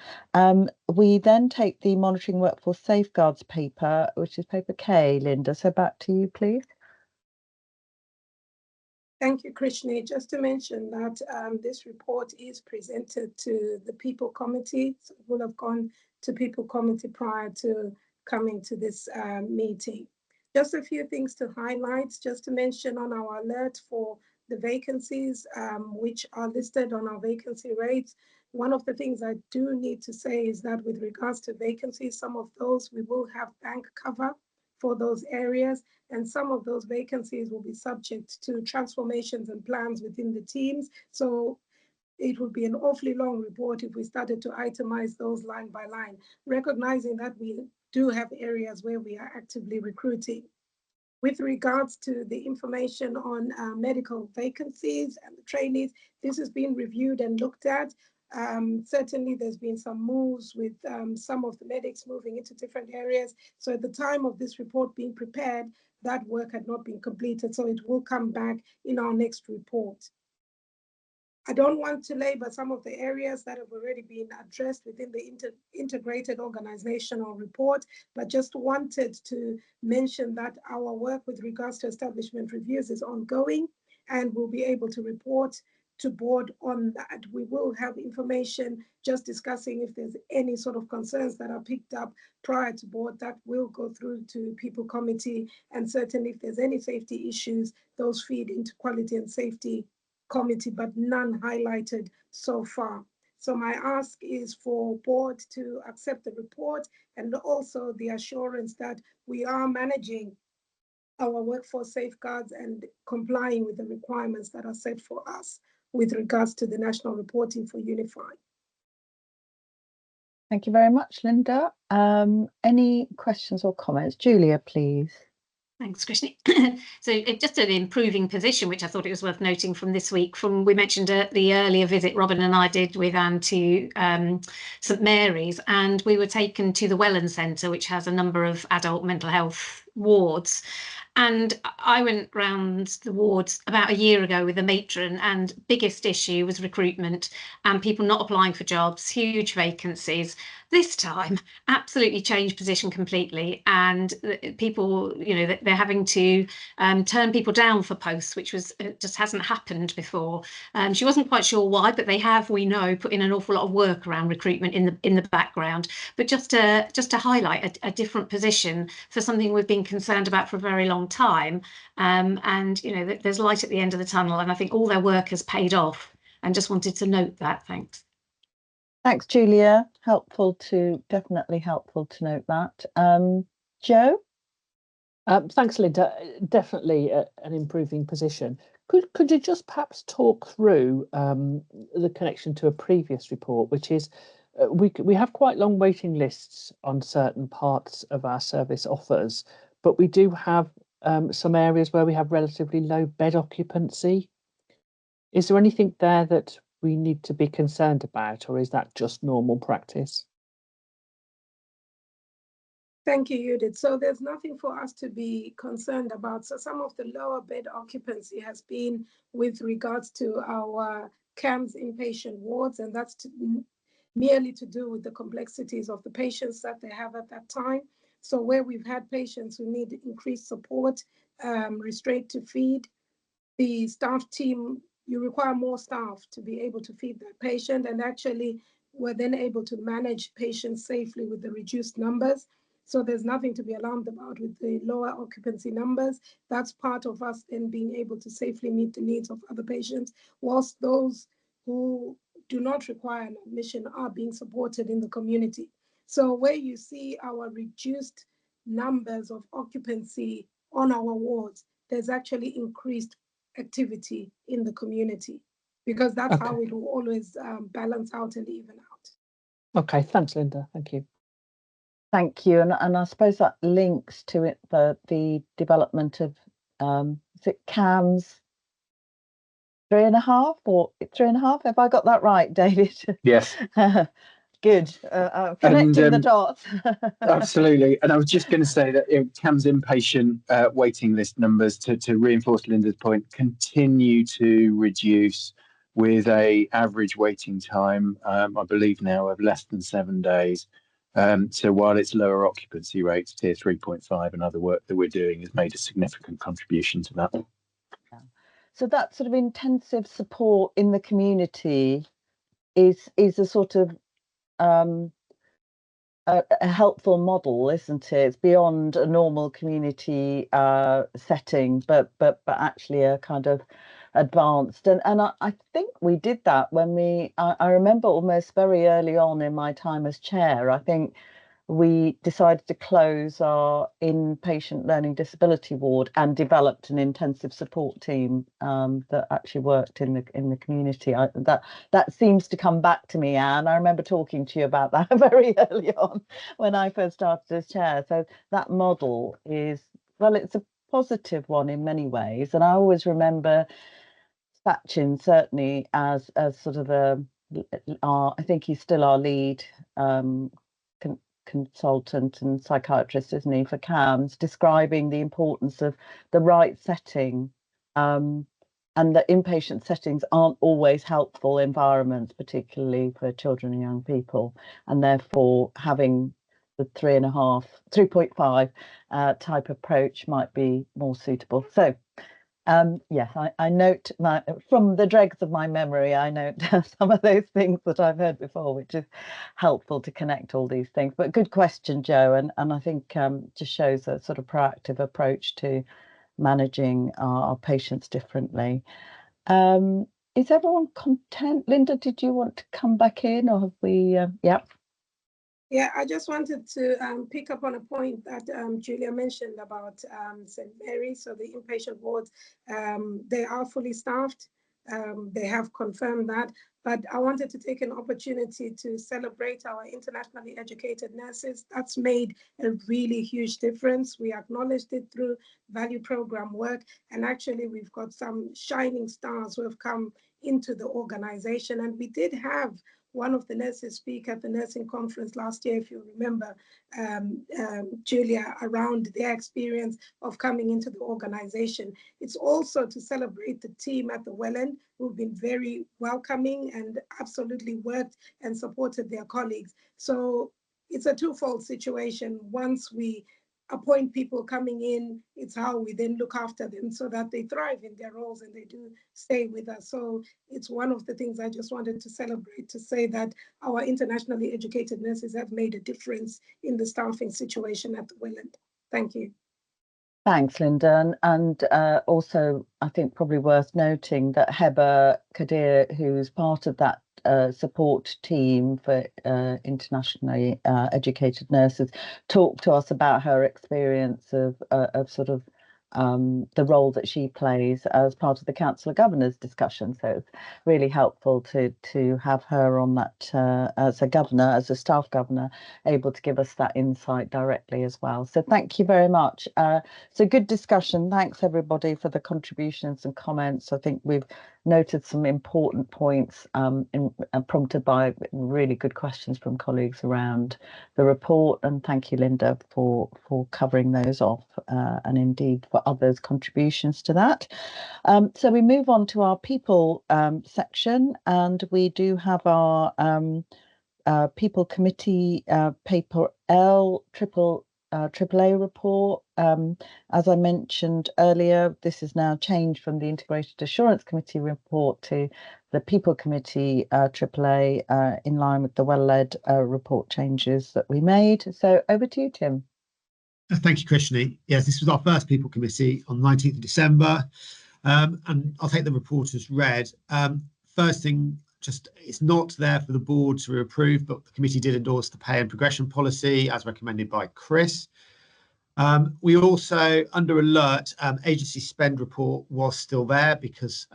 We then take the monitoring workforce safeguards paper, which is paper K, Linda. So back to you, please. Thank you, Krishni. Just to mention that this report is presented to the People Committee. So it will have gone to People Committee prior to coming to this meeting. Just a few things to highlight, just to mention on our alert for the vacancies, which are listed on our vacancy rates. One of the things I do need to say is that with regards to vacancies, some of those we will have bank cover for those areas, and some of those vacancies will be subject to transformations and plans within the teams. So it would be an awfully long report if we started to itemize those line by line, recognizing that we do have areas where we are actively recruiting. With regards to the information on medical vacancies and the trainees, this has been reviewed and looked at. Certainly there's been some moves with some of the medics moving into different areas. So at the time of this report being prepared, that work had not been completed. So it will come back in our next report. I don't want to labor some of the areas that have already been addressed within the integrated organizational report, but just wanted to mention that our work with regards to establishment reviews is ongoing, and we'll be able to report to board on that. We will have information just discussing if there's any sort of concerns that are picked up prior to board, that will go through to People Committee, and certainly if there's any safety issues, those feed into Quality and Safety Committee, but none highlighted so far. So my ask is for board to accept the report and also the assurance that we are managing our workforce safeguards and complying with the requirements that are set for us with regards to the national reporting for Unify. Thank you very much, Linda. Any questions or comments? Julia, please. Thanks, Krishni. So just an improving position, which I thought it was worth noting from this week. We mentioned the earlier visit Robin and I did with Anne to St Mary's, and we were taken to the Welland Centre, which has a number of adult mental health wards. And I went round the wards about a year ago with a matron, and biggest issue was recruitment and people not applying for jobs, huge vacancies. This time, absolutely changed position completely, and people, you know, they're having to turn people down for posts, which was just hasn't happened before. She wasn't quite sure why, but they have, we know, put in an awful lot of work around recruitment in the background. But just to highlight a different position for something we've been concerned about for a very long time, and you know, there's light at the end of the tunnel, and I think all their work has paid off. And just wanted to note that. Thanks. Thanks, Julia. Definitely helpful to note that. Joe? Thanks, Linda. Definitely an improving position. Could you just perhaps talk through the connection to a previous report, which is we have quite long waiting lists on certain parts of our service offers, but we do have some areas where we have relatively low bed occupancy. Is there anything there that we need to be concerned about, or is that just normal practice? Thank you, Judith. So there's nothing for us to be concerned about. So some of the lower bed occupancy has been with regards to our CAMHS inpatient wards, and that's merely to do with the complexities of the patients that they have at that time. So where we've had patients who need increased support, restraint to feed, the staff team, you require more staff to be able to feed that patient, and actually we're then able to manage patients safely with the reduced numbers. So there's nothing to be alarmed about with the lower occupancy numbers. That's part of us then being able to safely meet the needs of other patients, whilst those who do not require an admission are being supported in the community. So where you see our reduced numbers of occupancy on our wards, there's actually increased activity in the community, because that's how it will always balance out and even out. Okay, thanks, Linda. Thank you. Thank you, and I suppose that links to it the development of is it CAMHS 3.5 or 3.5? Have I got that right, David? Yes. Good. Connecting the dots. Absolutely. And I was just going to say that CAMHS inpatient waiting list numbers, to reinforce Linda's point, continue to reduce with a average waiting time, I believe now, of less than 7 days. So while it's lower occupancy rates, tier 3.5 and other work that we're doing has made a significant contribution to that. So that sort of intensive support in the community is a sort of a helpful model, isn't it? It's beyond a normal community setting, but actually a kind of advanced. And I think we did that when I remember almost very early on in my time as chair, I think we decided to close our inpatient learning disability ward and developed an intensive support team that actually worked in the community. That seems to come back to me, Anne. I remember talking to you about that very early on when I first started as chair. So that model is, well, it's a positive one in many ways. And I always remember Sachin certainly as sort of I think he's still our lead consultant and psychiatrist, isn't he, for CAMHS, describing the importance of the right setting, and that inpatient settings aren't always helpful environments, particularly for children and young people, and therefore having the 3.5 type approach might be more suitable. So yes, I note from the dregs of my memory, I note some of those things that I've heard before, which is helpful to connect all these things. But good question, Joe, and I think just shows a sort of proactive approach to managing our patients differently. is everyone content? Linda, did you want to come back in, or have we? Yeah. Yeah, I just wanted to pick up on a point that Julia mentioned about St. Mary's. So the inpatient wards, they are fully staffed. They have confirmed that. But I wanted to take an opportunity to celebrate our internationally educated nurses. That's made a really huge difference. We acknowledged it through value program work. And actually, we've got some shining stars who have come into the organization. And we did have one of the nurses speak at the nursing conference last year, if you remember, Julia, around their experience of coming into the organization. It's also to celebrate the team at the Welland who've been very welcoming and absolutely worked and supported their colleagues. So it's a twofold situation. Once we appoint people coming in, it's how we then look after them so that they thrive in their roles and they do stay with us. So it's one of the things I just wanted to celebrate, to say that our internationally educated nurses have made a difference in the staffing situation at the Welland. Thank you. Thanks, Linda. And also, I think probably worth noting that Heba Kadir, who's part of that support team for internationally educated nurses, talked to us about her experience of sort of the role that she plays as part of the Council of Governors discussion. So it's really helpful to have her on that as a governor, as a staff governor, able to give us that insight directly as well. So thank you very much. So good discussion. Thanks everybody for the contributions and comments. I think we've noted some important points prompted by really good questions from colleagues around the report, and thank you, Linda, for covering those off and indeed for others' contributions to that. So we move on to our people section, and we do have our people committee paper L AAA report. As I mentioned earlier, this is now changed from the Integrated Assurance Committee report to the People Committee AAA in line with the well-led report changes that we made. So over to you, Tim. Thank you, Krishni. Yes, this was our first People Committee on the 19th of December, and I'll take the report as read. First thing, it's not there for the board to approve, but the committee did endorse the pay and progression policy as recommended by Chris. We also, under alert, agency spend report was still there because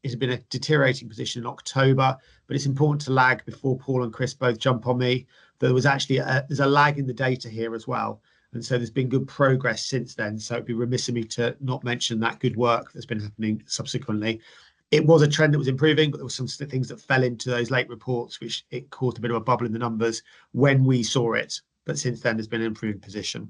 it had been a deteriorating position in October, but it's important to lag before Paul and Chris both jump on me. There was actually there's a lag in the data here as well. And so there's been good progress since then. So it'd be remiss of me to not mention that good work that's been happening subsequently. It was a trend that was improving, but there were some things that fell into those late reports, which it caused a bit of a bubble in the numbers when we saw it. But since then, there's been an improved position.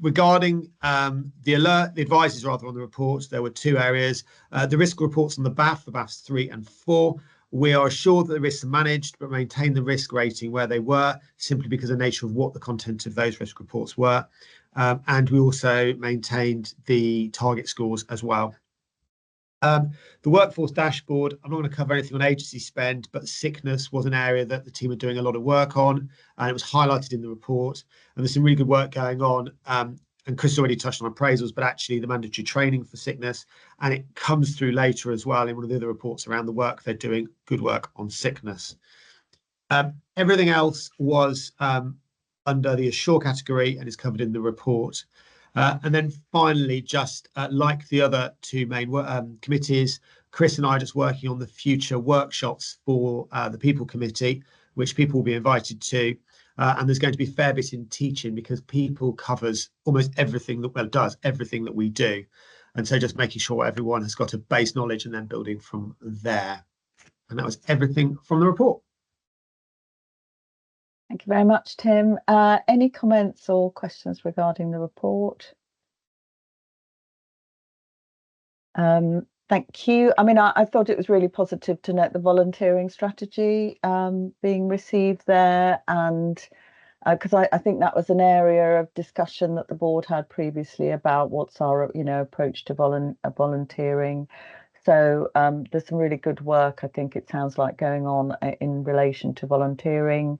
Regarding the alert, the advices rather on the report, there were two areas. The risk reports on the BAFs 3 and 4. We are assured that the risks are managed, but maintain the risk rating where they were, simply because of the nature of what the content of those risk reports were. And we also maintained the target scores as well. The workforce dashboard, I'm not going to cover anything on agency spend, but sickness was an area that the team are doing a lot of work on, and it was highlighted in the report. And there's some really good work going on. And Chris already touched on appraisals, but actually the mandatory training for sickness, and it comes through later as well in one of the other reports around the work they're doing, good work on sickness. Everything else was under the assure category and is covered in the report. And then finally, just like the other two main committees, Chris and I are just working on the future workshops for the People Committee, which people will be invited to. And there's going to be a fair bit in teaching because people covers almost everything that, well, does everything that we do. And so just making sure everyone has got a base knowledge and then building from there. And that was everything from the report. Thank you very much, Tim. Any comments or questions regarding the report? Thank you. I mean, I thought it was really positive to note the volunteering strategy being received there, and because I think that was an area of discussion that the board had previously about what's our approach to volunteering. So there's some really good work, I think it sounds like, going on in relation to volunteering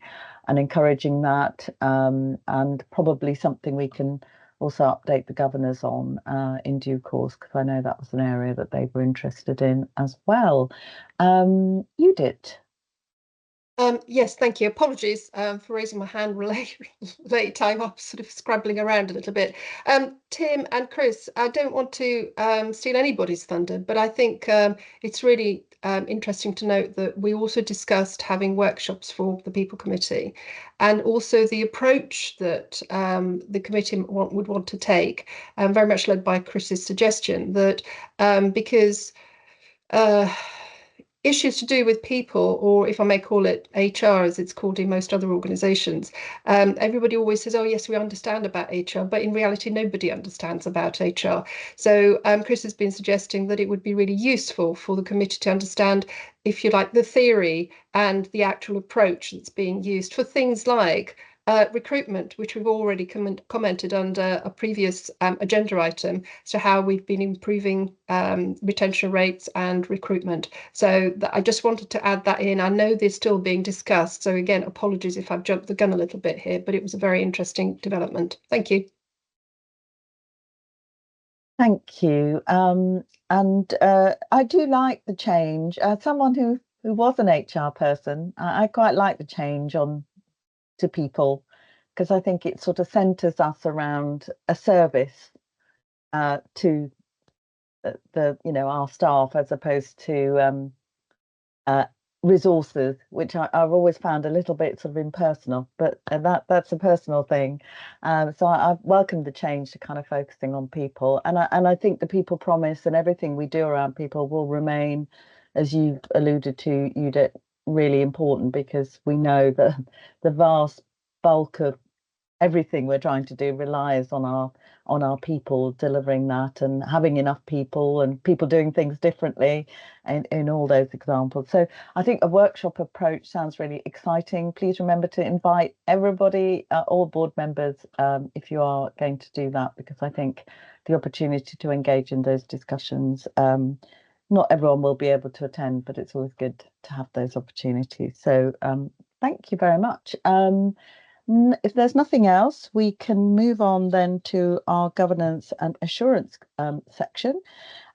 and encouraging that, and probably something we can also update the governors on in due course, because I know that was an area that they were interested in as well. Judith. Yes, thank you. Apologies for raising my hand late time. I'm sort of scrabbling around a little bit. Tim and Chris, I don't want to steal anybody's thunder, but I think it's really interesting to note that we also discussed having workshops for the People Committee, and also the approach that the committee would want to take, very much led by Chris's suggestion that because issues to do with people, or if I may call it HR, as it's called in most other organisations, everybody always says, oh yes, we understand about HR, but in reality nobody understands about HR. So Chris has been suggesting that it would be really useful for the committee to understand, if you like, the theory and the actual approach that's being used for things like recruitment, which we've already commented under a previous agenda item, so how we've been improving retention rates and recruitment. So I just wanted to add that in. I know they're still being discussed, so again, apologies if I've jumped the gun a little bit here, but it was a very interesting development. Thank you. Thank you. And I do like the change. Someone who was an HR person, I quite like the change on to people, because I think it sort of centres us around a service to the our staff, as opposed to resources, which I've always found a little bit sort of impersonal, but that's a personal thing. So I've welcomed the change to kind of focusing on people, and I think the people promise and everything we do around people will remain, as you've alluded to, Judith, really important, because we know that the vast bulk of everything we're trying to do relies on our people delivering that, and having enough people, and people doing things differently in all those examples. So I think a workshop approach sounds really exciting. Please remember to invite everybody, all board members, if you are going to do that, because I think the opportunity to engage in those discussions, not everyone will be able to attend, but it's always good to have those opportunities. So thank you very much. If there's nothing else, we can move on then to our governance and assurance section.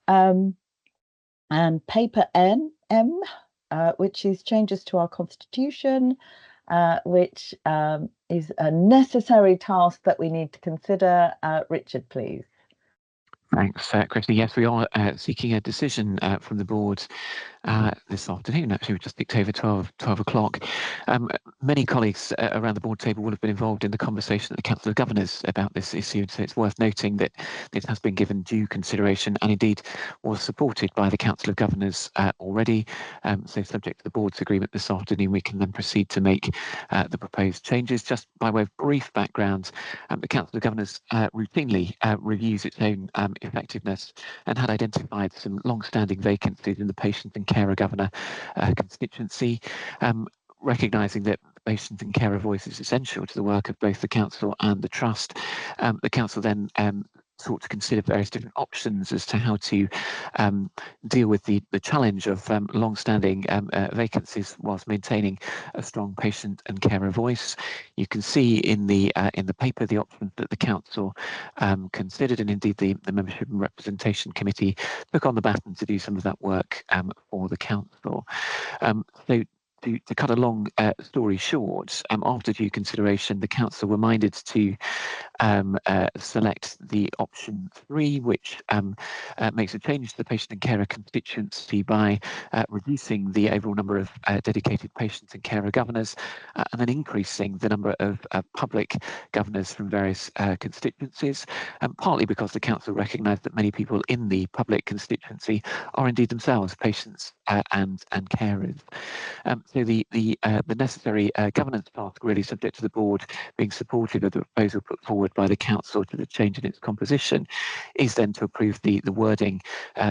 And paper M, which is changes to our constitution, which is a necessary task that we need to consider. Richard, please. Thanks, Christy. Yes, we are seeking a decision from the board this afternoon. Actually, we just ticked over 12 o'clock. Many colleagues around the board table will have been involved in the conversation at the Council of Governors about this issue, so it's worth noting that this has been given due consideration and indeed was supported by the Council of Governors already. So subject to the board's agreement this afternoon, we can then proceed to make the proposed changes. Just by way of brief background, the Council of Governors routinely reviews its own effectiveness, and had identified some long-standing vacancies in the patient and carer governor constituency, recognising that the patient and carer voice is essential to the work of both the council and the trust. The council then sought to consider various different options as to how to deal with the challenge of long-standing vacancies whilst maintaining a strong patient and carer voice. You can see in the paper the options that the council considered, and indeed the Membership and Representation Committee took on the baton to do some of that work for the council. So to cut a long story short, after due consideration, the council were minded to select the option 3, which makes a change to the patient and carer constituency by reducing the overall number of dedicated patients and carer governors, and then increasing the number of public governors from various constituencies, partly because the council recognised that many people in the public constituency are indeed themselves patients and carers. So the necessary governance task, really subject to the board being supportive of the proposal put forward by the council to the change in its composition, is then to approve the wording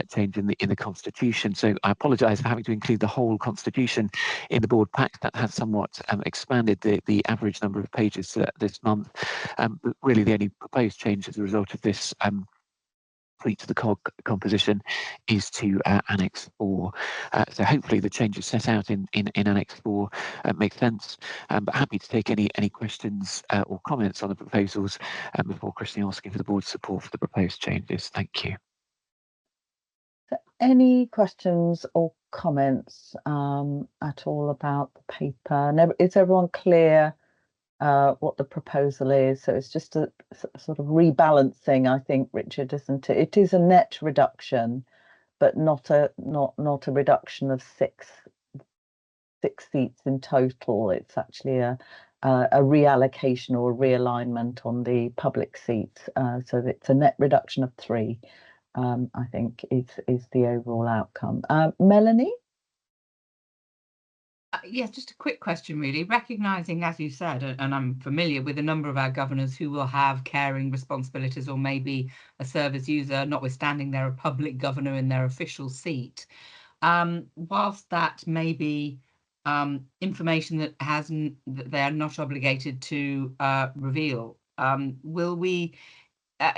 change in the constitution. So I apologise for having to include the whole constitution in the board pack. That has somewhat expanded the average number of pages this month. But really the only proposed change as a result of this tweak to the COG composition is to Annex 4. So hopefully the changes set out in Annex 4 make sense. But happy to take any questions or comments on the proposals before Christine asking for the board's support for the proposed changes. Thank you. Any questions or comments at all about the paper? And is everyone clear what the proposal is? So it's just a sort of rebalancing, I think, Richard, isn't it? It is a net reduction, but not a reduction of six seats in total. It's actually a reallocation or a realignment on the public seats. So it's a net reduction of 3. I think is the overall outcome. Melanie? Yes, just a quick question, really. Recognising, as you said, and I'm familiar with a number of our governors who will have caring responsibilities or maybe a service user, notwithstanding they're a public governor in their official seat. Whilst that may be information that they are not obligated to reveal, will we?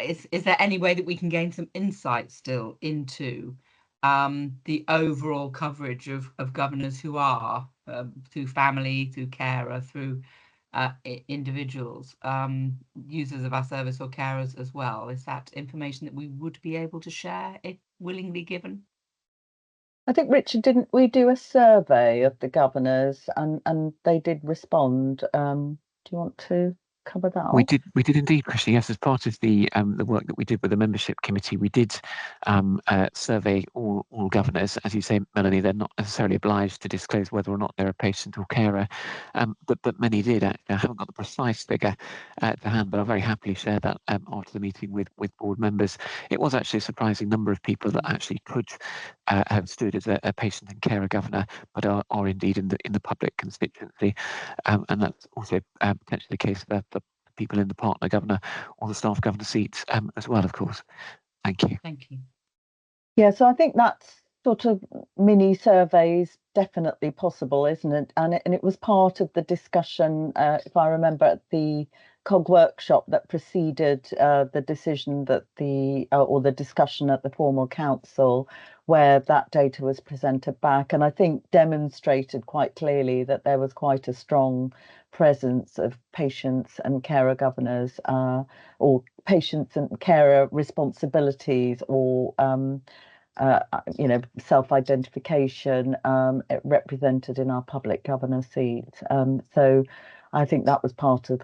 Is there any way that we can gain some insight still into the overall coverage of governors who are through family, through carer, through individuals, users of our service or carers as well? Is that information that we would be able to share if willingly given? I think, Richard, didn't we do a survey of the governors and they did respond? Do you want to cover that We off? did indeed, Christian. Yes, as part of the work that we did with the membership committee, we did survey all governors. As you say, Melanie, they're not necessarily obliged to disclose whether or not they're a patient or carer, but many did. I haven't got the precise figure to hand, but I'll very happily share that after the meeting with board members. It was actually a surprising number of people that actually could have stood as a patient and carer governor, but are indeed in the public constituency, and that's also potentially the case for the people in the partner governor or the staff governor seats as well, of course. Thank you. Thank you. Yeah, so I think that's sort of mini surveys definitely possible, isn't it? And it was part of the discussion, if I remember, at the COG workshop that preceded the decision that or the discussion at the formal council, where that data was presented back, and I think demonstrated quite clearly that there was quite a strong presence of patients and carer governors, or patients and carer responsibilities, or self-identification represented in our public governor seat. So I think that was part of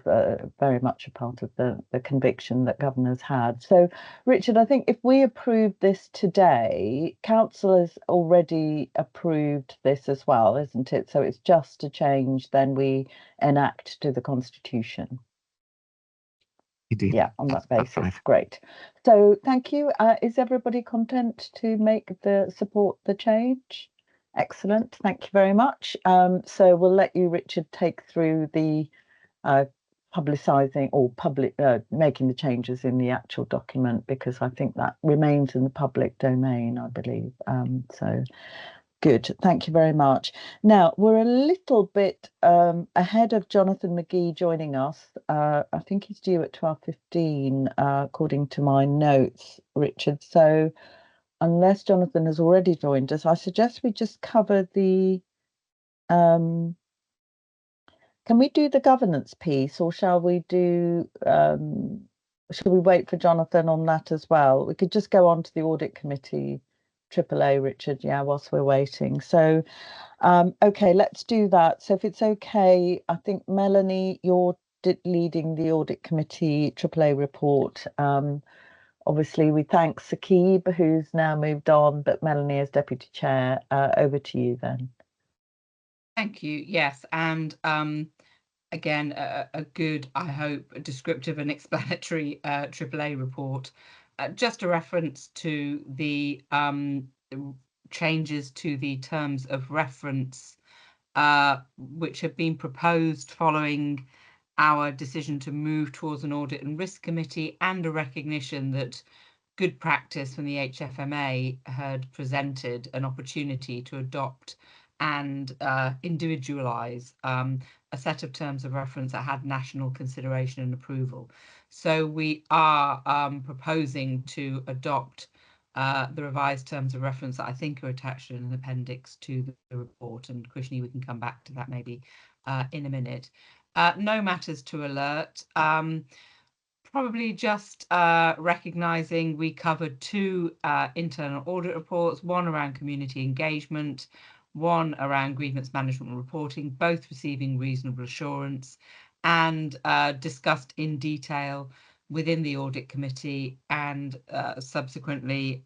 very much a part of the conviction that governors had. So, Richard, I think if we approve this today, council has already approved this as well, isn't it? So it's just a change then we enact to the constitution. Indeed. Yeah, on that basis. Great. So thank you. Is everybody content to support the change? Excellent. Thank you very much. So we'll let you, Richard, take through the publicising or making the changes in the actual document, because I think that remains in the public domain, I believe. So good. Thank you very much. Now, we're a little bit ahead of Jonathan McGee joining us. I think he's due at 12:15, according to my notes, Richard. So unless Jonathan has already joined us, I suggest we just cover the... can we do the governance piece, or shall we do... shall we wait for Jonathan on that as well? We could just go on to the audit committee, AAA, Richard, yeah, whilst we're waiting. So, okay, let's do that. So if it's okay, I think, Melanie, you're leading the audit committee AAA report. Obviously, we thank Saqib, who's now moved on, but Melanie as deputy chair. Over to you then. Thank you. Yes, and again, a good, I hope, descriptive and explanatory AAA report. Just a reference to the changes to the terms of reference, which have been proposed following our decision to move towards an audit and risk committee, and a recognition that good practice from the HFMA had presented an opportunity to adopt and individualise a set of terms of reference that had national consideration and approval. So we are proposing to adopt the revised terms of reference that I think are attached in an appendix to the report. And Krishni, we can come back to that maybe in a minute. No matters to alert. Probably just recognising we covered 2 internal audit reports, one around community engagement, one around grievance management and reporting, both receiving reasonable assurance, and discussed in detail within the audit committee, and subsequently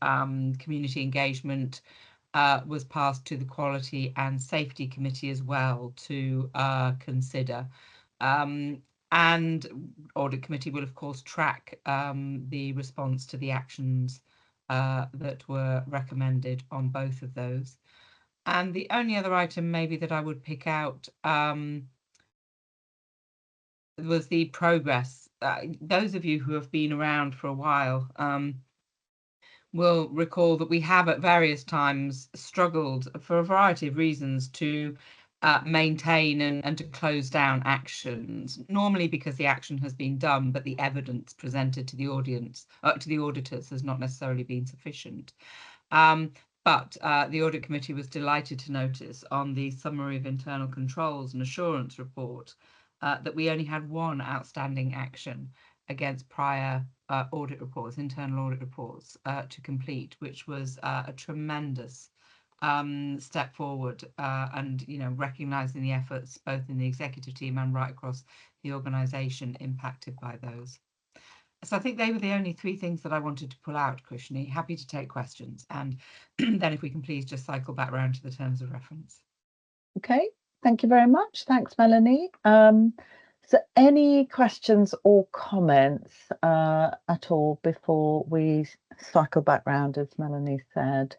community engagement was passed to the quality and safety committee as well to consider. And audit committee will of course track the response to the actions that were recommended on both of those. And the only other item maybe that I would pick out was the progress. Those of you who have been around for a while will recall that we have at various times struggled for a variety of reasons to maintain and to close down actions, normally because the action has been done, but the evidence presented to the audience, to the auditors, has not necessarily been sufficient. But the audit committee was delighted to notice on the summary of internal controls and assurance report that we only had 1 outstanding action against prior audit reports, internal audit reports to complete, which was a tremendous step forward, and recognizing the efforts both in the executive team and right across the organisation impacted by those. So I think they were the only 3 things that I wanted to pull out, Krishni. Happy to take questions, and then if we can please just cycle back round to the terms of reference. Okay, thank you very much. Thanks, Melanie. So any questions or comments at all before we cycle back round, as Melanie said?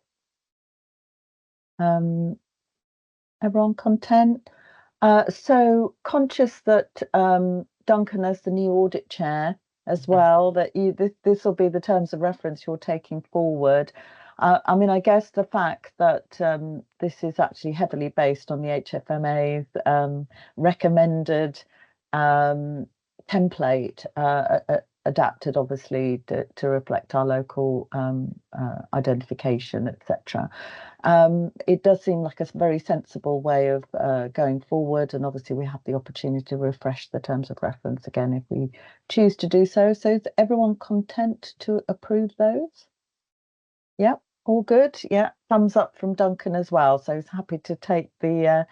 Everyone content? So conscious that Duncan, as the new audit chair as well, that this will be the terms of reference you're taking forward. I mean, I guess the fact that this is actually heavily based on the HFMA's recommended template, adapted obviously to reflect our local identification, etc. It does seem like a very sensible way of going forward, and obviously we have the opportunity to refresh the terms of reference again if we choose to do so. So is everyone content to approve those? Yeah, all good. Yeah, thumbs up from Duncan as well. So he's happy to take the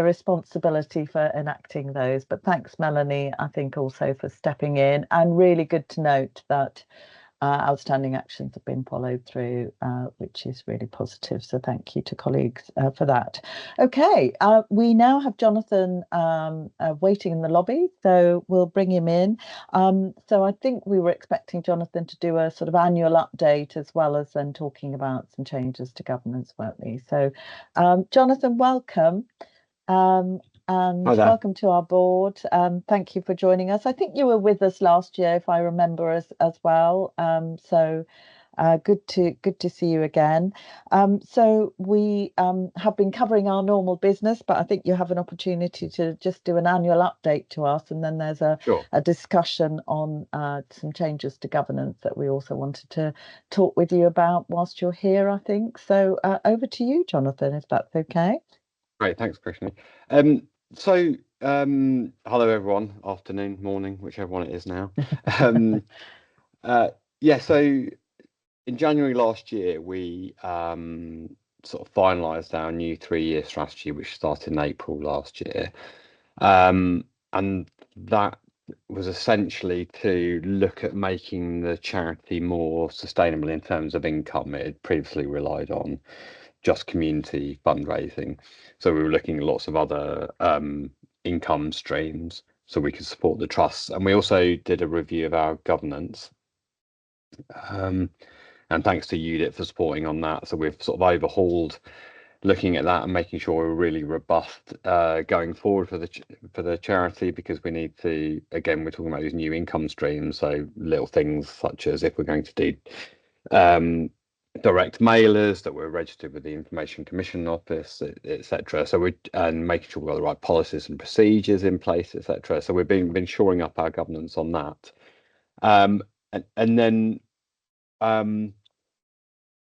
responsibility for enacting those. But thanks, Melanie, I think also for stepping in, and really good to note that outstanding actions have been followed through, which is really positive. So thank you to colleagues for that. Okay, we now have Jonathan waiting in the lobby, so we'll bring him in. So I think we were expecting Jonathan to do a sort of annual update as well as then talking about some changes to governance, weren't we? So Jonathan, welcome. And welcome to our board. Thank you for joining us. I think you were with us last year, if I remember, as well. So good to see you again. So we have been covering our normal business, but I think you have an opportunity to just do an annual update to us, and then there's a discussion on some changes to governance that we also wanted to talk with you about whilst you're here, I think. So over to you, Jonathan, if that's okay. Great, thanks, Krishni. Hello everyone, afternoon, morning, whichever one it is now. Yeah, so in January last year, we sort of finalised our new 3-year strategy, which started in April last year. And that was essentially to look at making the charity more sustainable in terms of income. It had previously relied on just community fundraising. So we were looking at lots of other income streams so we could support the trusts. And we also did a review of our governance. And thanks to Judith for supporting on that. So we've sort of overhauled looking at that and making sure we're really robust going forward for the charity, because we need to, again, we're talking about these new income streams. So little things such as if we're going to do direct mailers, that we're registered with the Information Commission Office, etc. So we're and making sure we've got the right policies and procedures in place, etc. So we've been shoring up our governance on that. And then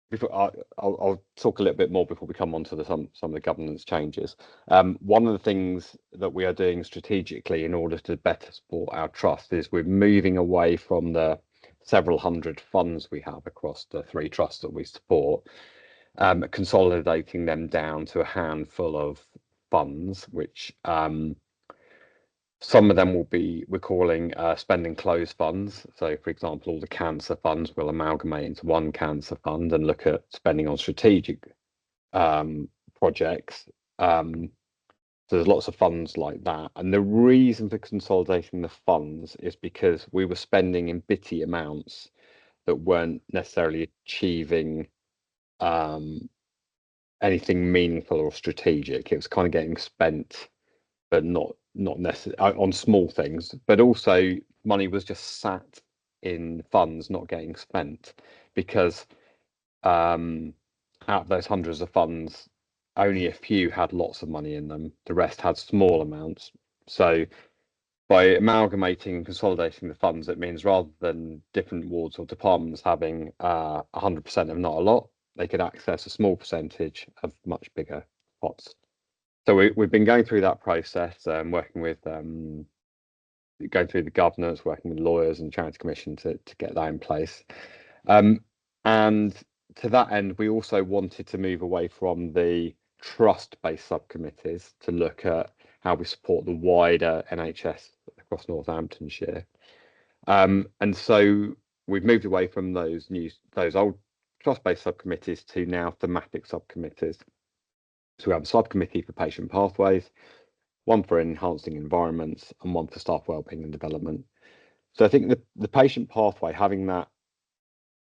before I'll talk a little bit more before we come on to some of the governance changes. One of the things that we are doing strategically in order to better support our trust is we're moving away from the several hundred funds we have across the 3 trusts that we support, consolidating them down to a handful of funds, which some of them will be, we're calling spend and close funds. So, for example, all the cancer funds will amalgamate into one cancer fund and look at spending on strategic projects. So there's lots of funds like that. And the reason for consolidating the funds is because we were spending in bitty amounts that weren't necessarily achieving anything meaningful or strategic. It was kind of getting spent, but not necessarily on small things, but also money was just sat in funds not getting spent because out of those hundreds of funds, only a few had lots of money in them. The rest had small amounts. So by amalgamating and consolidating the funds, it means rather than different wards or departments having 100% of not a lot, they could access a small percentage of much bigger pots. So we've been going through that process, working with going through the governance, working with lawyers and Charity Commission to get that in place. And to that end, we also wanted to move away from the trust-based subcommittees to look at how we support the wider NHS across Northamptonshire. And so we've moved away from those old trust-based subcommittees to now thematic subcommittees. So we have a subcommittee for patient pathways, one for enhancing environments, and one for staff wellbeing and development. So I think the patient pathway, having that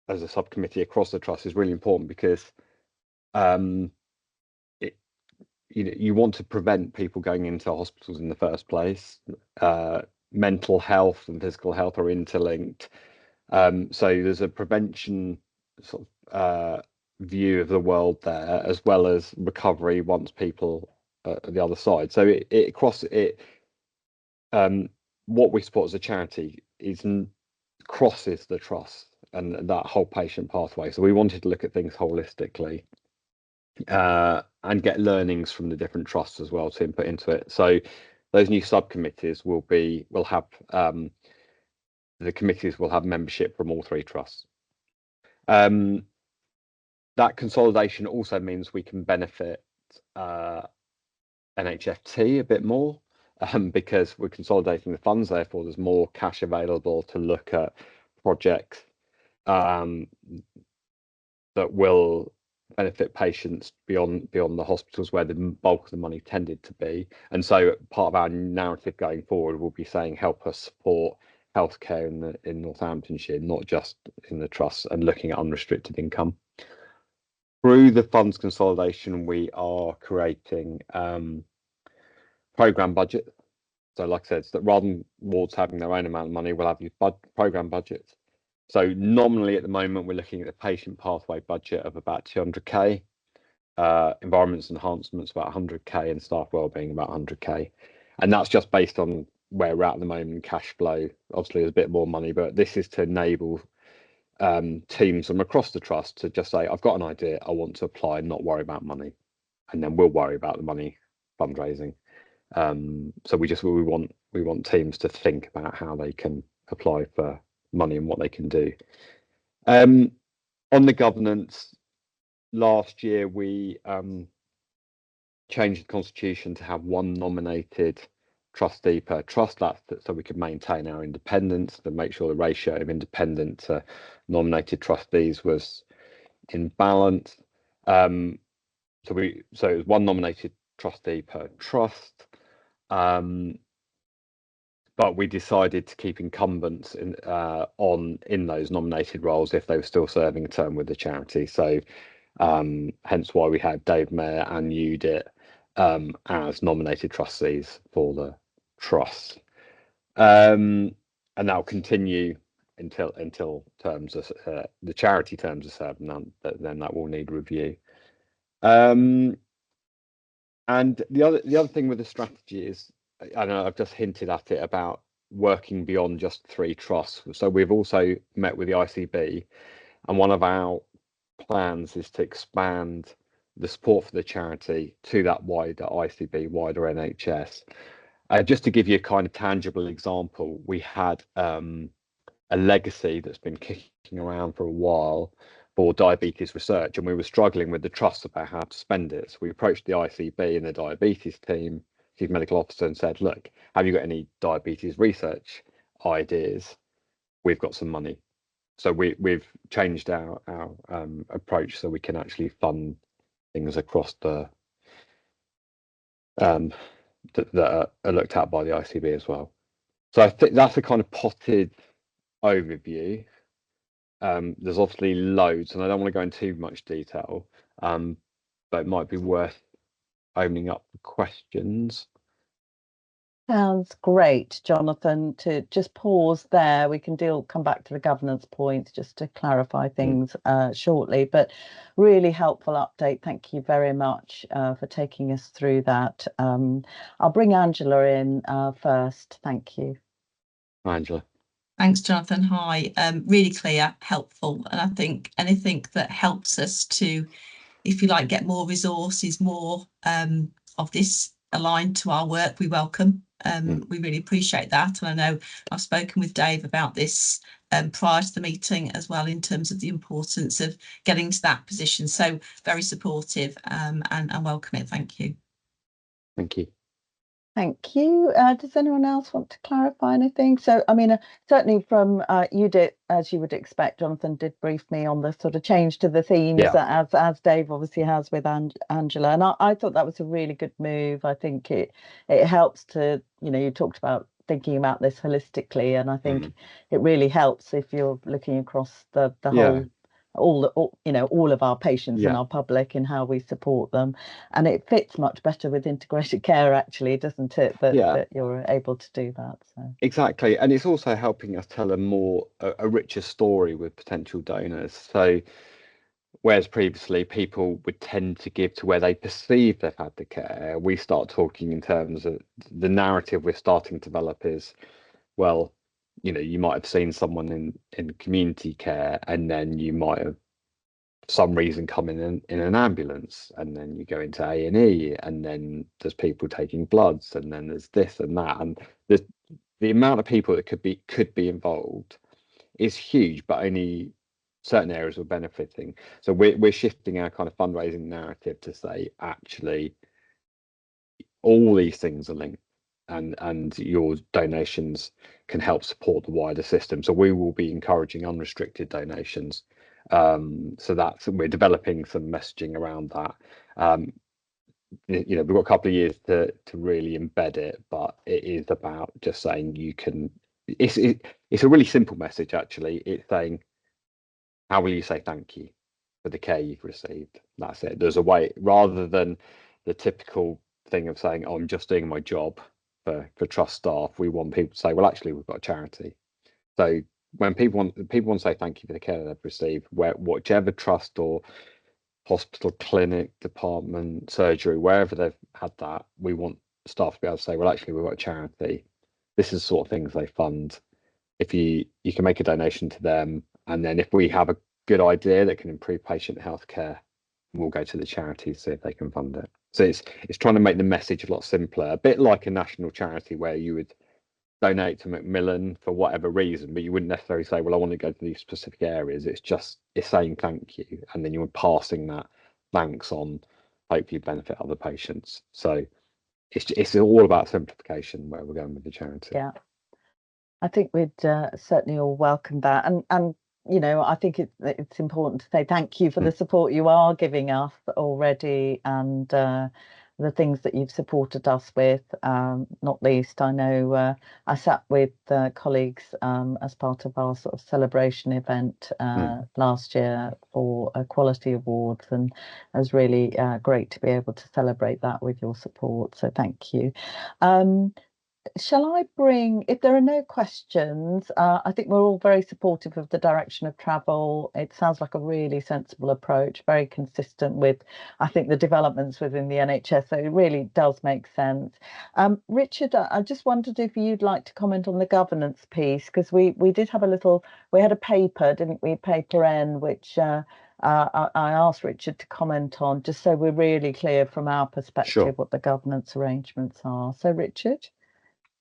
as a subcommittee across the trust is really important because you want to prevent people going into hospitals in the first place. Mental health and physical health are interlinked. So there's a prevention sort of view of the world there, as well as recovery once people are at the other side. So what we support as a charity crosses the trust and that whole patient pathway. So we wanted to look at things holistically and get learnings from the different trusts as well to input into it. So those new subcommittees will have the committees will have membership from all 3 trusts. That consolidation also means we can benefit NHFT a bit more because we're consolidating the funds. Therefore, there's more cash available to look at projects that will benefit patients beyond the hospitals where the bulk of the money tended to be. And so part of our narrative going forward will be saying help us support healthcare in Northamptonshire, not just in the trusts, and looking at unrestricted income. Through the funds consolidation, we are creating programme budget. So like I said, so that rather than wards having their own amount of money, we'll have these programme budgets. So nominally at the moment, we're looking at a patient pathway budget of about 200k, environments enhancements about 100k, and staff wellbeing about 100k. And that's just based on where we're at the moment, cash flow. Obviously, there's a bit more money, but this is to enable teams from across the trust to just say, I've got an idea, I want to apply and not worry about money. And then we'll worry about the money fundraising. So we want teams to think about how they can apply for money and what they can do. On the governance, last year we changed the constitution to have one nominated trustee per trust, so we could maintain our independence, to make sure the ratio of independent to nominated trustees was in balance. So it was one nominated trustee per trust. But we decided to keep incumbents in those nominated roles if they were still serving a term with the charity. So hence why we had Dave Mayer and Judith as nominated trustees for the trust. And that'll continue until terms are, the charity terms are served, and then that will need review. And the other thing with the strategy is, I know I've just hinted at it about working beyond just 3 trusts. So we've also met with the ICB, and one of our plans is to expand the support for the charity to that wider ICB, wider NHS. Just to give you a kind of tangible example, we had a legacy that's been kicking around for a while for diabetes research, and we were struggling with the trust about how to spend it. So we approached the ICB and the diabetes team, chief medical officer, and said, look, have you got any diabetes research ideas? We've got some money. So we've changed our approach so we can actually fund things across the that are looked at by the ICB as well. So I think that's a kind of potted overview. There's obviously loads, and I don't want to go into too much detail, but it might be worth opening up the questions. Sounds great, Jonathan. To just pause there, we can come back to the governance points just to clarify things shortly, but really helpful update. Thank you very much for taking us through that. I'll bring Angela in first. Thank you. Angela. Thanks, Jonathan. Hi. Really clear, helpful, and I think anything that helps us to, if you like, get more resources, more of this aligned to our work, we welcome. We really appreciate that, and I know I've spoken with Dave about this prior to the meeting as well, in terms of the importance of getting to that position. So very supportive and welcome it. Thank you. Thank you. Thank you. Does anyone else want to clarify anything? So, I mean, certainly from you did, as you would expect, Jonathan did brief me on the sort of change to the themes, as Dave obviously has with Angela. And I thought that was a really good move. I think it helps to, you talked about thinking about this holistically, and I think it really helps if you're looking across the whole, all of our patients and our public and how we support them, and it fits much better with integrated care, actually, doesn't it, that you're able to do that. So exactly, and it's also helping us tell a richer story with potential donors. So whereas previously people would tend to give to where they perceive they've had the care, we start talking in terms of the narrative we're starting to develop is, well, you might have seen someone in community care, and then you might have, for some reason, come in an ambulance, and then you go into A&E, and then there's people taking bloods, and then there's this and that, and the amount of people that could be involved is huge, but only certain areas are benefiting. So we're shifting our kind of fundraising narrative to say, actually, all these things are linked. And your donations can help support the wider system. So we will be encouraging unrestricted donations. So we're developing some messaging around that. We've got a couple of years to really embed it, but it is about just saying you can. It's a really simple message, actually. It's saying, how will you say thank you for the care you've received? That's it. There's a way, rather than the typical thing of saying, oh, I'm just doing my job. For trust staff, we want people to say, well, actually, we've got a charity. So when people want to say thank you for the care they've received, whichever trust or hospital, clinic, department, surgery, wherever they've had that, we want staff to be able to say, well, actually, we've got a charity. This is the sort of things they fund. If you can make a donation to them, and then if we have a good idea that can improve patient healthcare, we'll go to the charity to see if they can fund it. So it's trying to make the message a lot simpler, a bit like a national charity where you would donate to Macmillan for whatever reason, but you wouldn't necessarily say, well, I want to go to these specific areas. It's saying thank you, and then you're passing that thanks on, hopefully benefit other patients. So it's all about simplification where we're going with the charity. Yeah, I think we'd certainly all welcome that, and I think it's important to say thank you for the support you are giving us already, and the things that you've supported us with. Not least, I know I sat with colleagues as part of our sort of celebration event last year for Quality Awards, and it was really great to be able to celebrate that with your support. So thank you. Shall I bring, if there are no questions, I think we're all very supportive of the direction of travel. It sounds like a really sensible approach, very consistent with, I think, the developments within the NHS. So it really does make sense. Richard, I just wondered if you'd like to comment on the governance piece, because we did have we had a paper, didn't we, paper N, which I asked Richard to comment on, just so we're really clear from our perspective what the governance arrangements are. So Richard?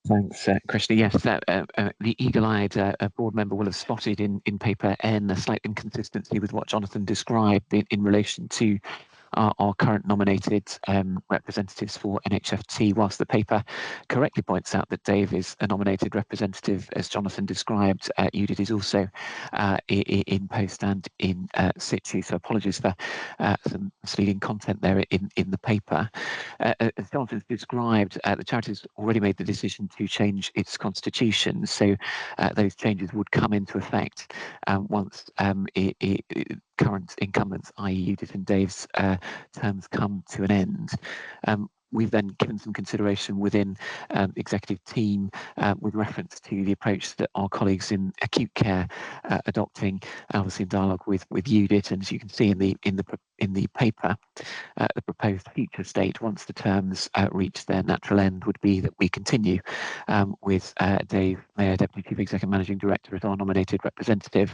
Thanks, Krishna. Yes, the eagle-eyed board member will have spotted in paper N a slight inconsistency with what Jonathan described in relation to our current nominated representatives for NHFT, whilst the paper correctly points out that Dave is a nominated representative, as Jonathan described. Judith is also in post and in situ, so apologies for some misleading content there in the paper. As Jonathan described, the charity has already made the decision to change its constitution, so those changes would come into effect once current incumbents, i.e. Judith and Dave's terms come to an end. We've then given some consideration within the executive team with reference to the approach that our colleagues in acute care are adopting, obviously in dialogue with Judith. And as you can see in the paper, the proposed future state, once the terms reach their natural end, would be that we continue with Dave Mayer, Deputy Chief Executive Managing Director, as our nominated representative.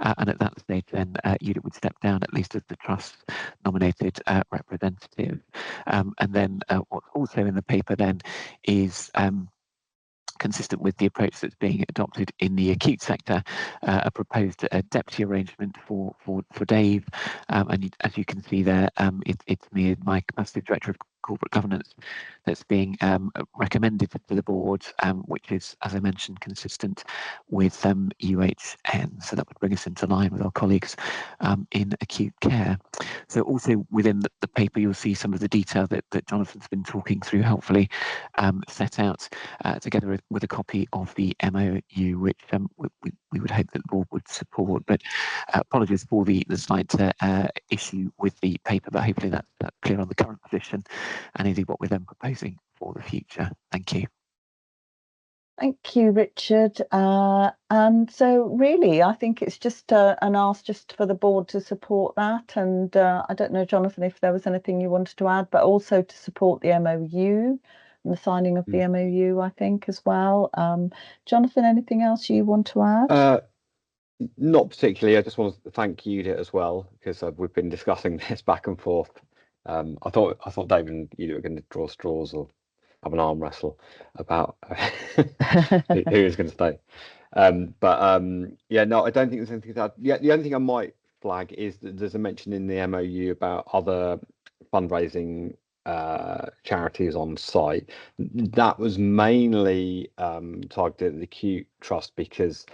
And at that stage, then Judith would step down, at least as the trust nominated representative. And then what's also in the paper then is consistent with the approach that's being adopted in the acute sector, a proposed deputy arrangement for Dave. And as you can see there, it's me, my capacity of Director of Corporate Governance, that's being recommended to the board, which is, as I mentioned, consistent with UHN. So that would bring us into line with our colleagues in acute care. So also within the paper, you'll see some of the detail that Jonathan's been talking through, helpfully set out together with a copy of the MOU, which we would hope that the board would support. But apologies for the slight issue with the paper, but hopefully that's clear on the current position and indeed what we're then proposing for the future. Thank you. Thank you, Richard. And so really, I think it's just an ask just for the board to support that. And I don't know, Jonathan, if there was anything you wanted to add, but also to support the MOU and the signing of the MOU, I think, as well. Jonathan, anything else you want to add? Not particularly. I just want to thank Judith as well, because we've been discussing this back and forth. I thought David and Judith were going to draw straws or have an arm wrestle about who is going to stay. Yeah, no, I don't think there's anything to add. Yeah, the only thing I might flag is that there's a mention in the MOU about other fundraising charities on site. That was mainly targeted at the Acute Trust because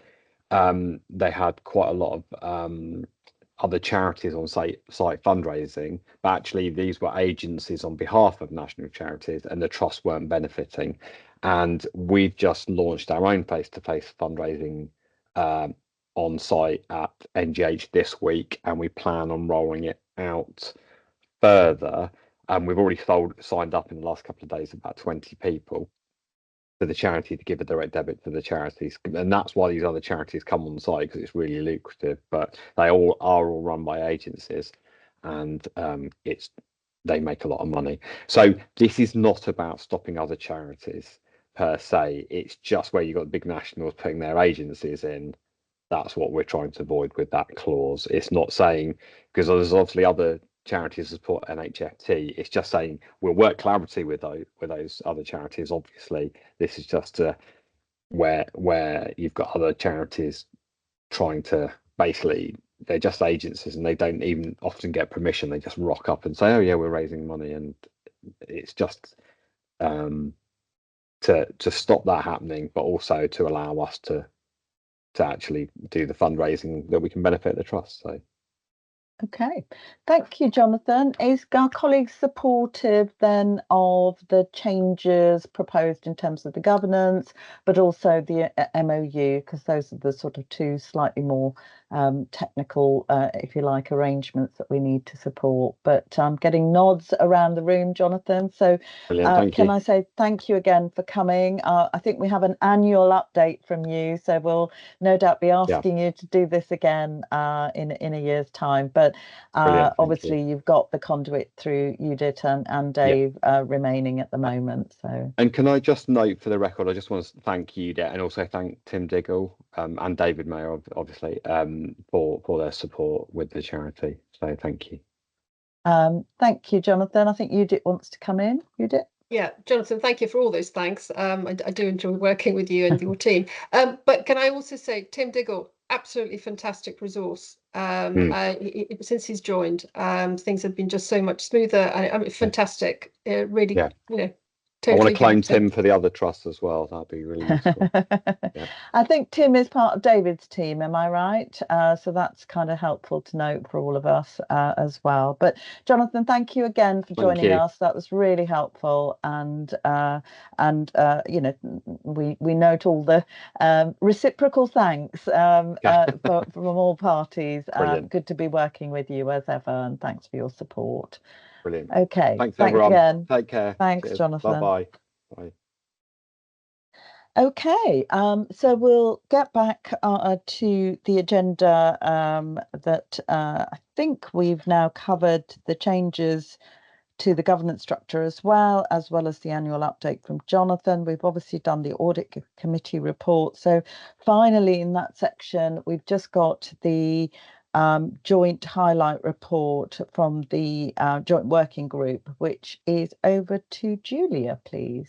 they had quite a lot of other charities on site fundraising, but actually these were agencies on behalf of national charities and the trust weren't benefiting. And we've just launched our own face-to-face fundraising on site at NGH this week, and we plan on rolling it out further. And we've already signed up in the last couple of days about 20 people for the charity to give a direct debit to the charities, and that's why these other charities come on site, because it's really lucrative. But they are all run by agencies, and they make a lot of money. So this is not about stopping other charities per se. It's just where you've got big nationals putting their agencies in. That's what we're trying to avoid with that clause. It's not saying, because there's obviously other charities support NHFT. It's just saying we'll work collaboratively with those other charities. Obviously, this is just where you've got other charities trying to basically, they're just agencies and they don't even often get permission. They just rock up and say, "Oh yeah, we're raising money," and it's just to stop that happening, but also to allow us to actually do the fundraising that we can benefit the trust. So. Okay, thank you, Jonathan. Is our colleagues supportive then of the changes proposed in terms of the governance, but also the MOU, because those are the sort of two slightly more technical, if you like, arrangements that we need to support. But I'm getting nods around the room, Jonathan. So can I say thank you again for coming? I think we have an annual update from you, so we'll no doubt be asking you to do this again in a year's time. But obviously you've got the conduit through Judith and Dave remaining at the moment. So. And can I just note for the record, I just want to thank Judith and also thank Tim Diggle and David Mayer, obviously, for their support with the charity. So thank you. Thank you, Jonathan. I think Judith wants to come in. Judith? Yeah, Jonathan, thank you for all those thanks. I do enjoy working with you and your team. But can I also say, Tim Diggle, absolutely fantastic resource. Since he's joined, things have been just so much smoother. I mean, fantastic. Really, you know. I want to Totally clone Tim for the other trusts as well. That'd be really useful. I think Tim is part of David's team, am I right? So that's kind of helpful to note for all of us as well. But Jonathan, thank you again for joining us. That was really helpful, and you know, we note all the reciprocal thanks from all parties. Good to be working with you as ever, and thanks for your support. Brilliant. Okay. Thanks everyone. Again. Take care. Thanks, Cheers. Jonathan. Bye-bye. Bye. Okay, so we'll get back to the agenda that I think we've now covered the changes to the governance structure as well as the annual update from Jonathan. We've obviously done the audit committee report. So finally in that section, we've just got the joint highlight report from the joint working group, which is over to Julia, please.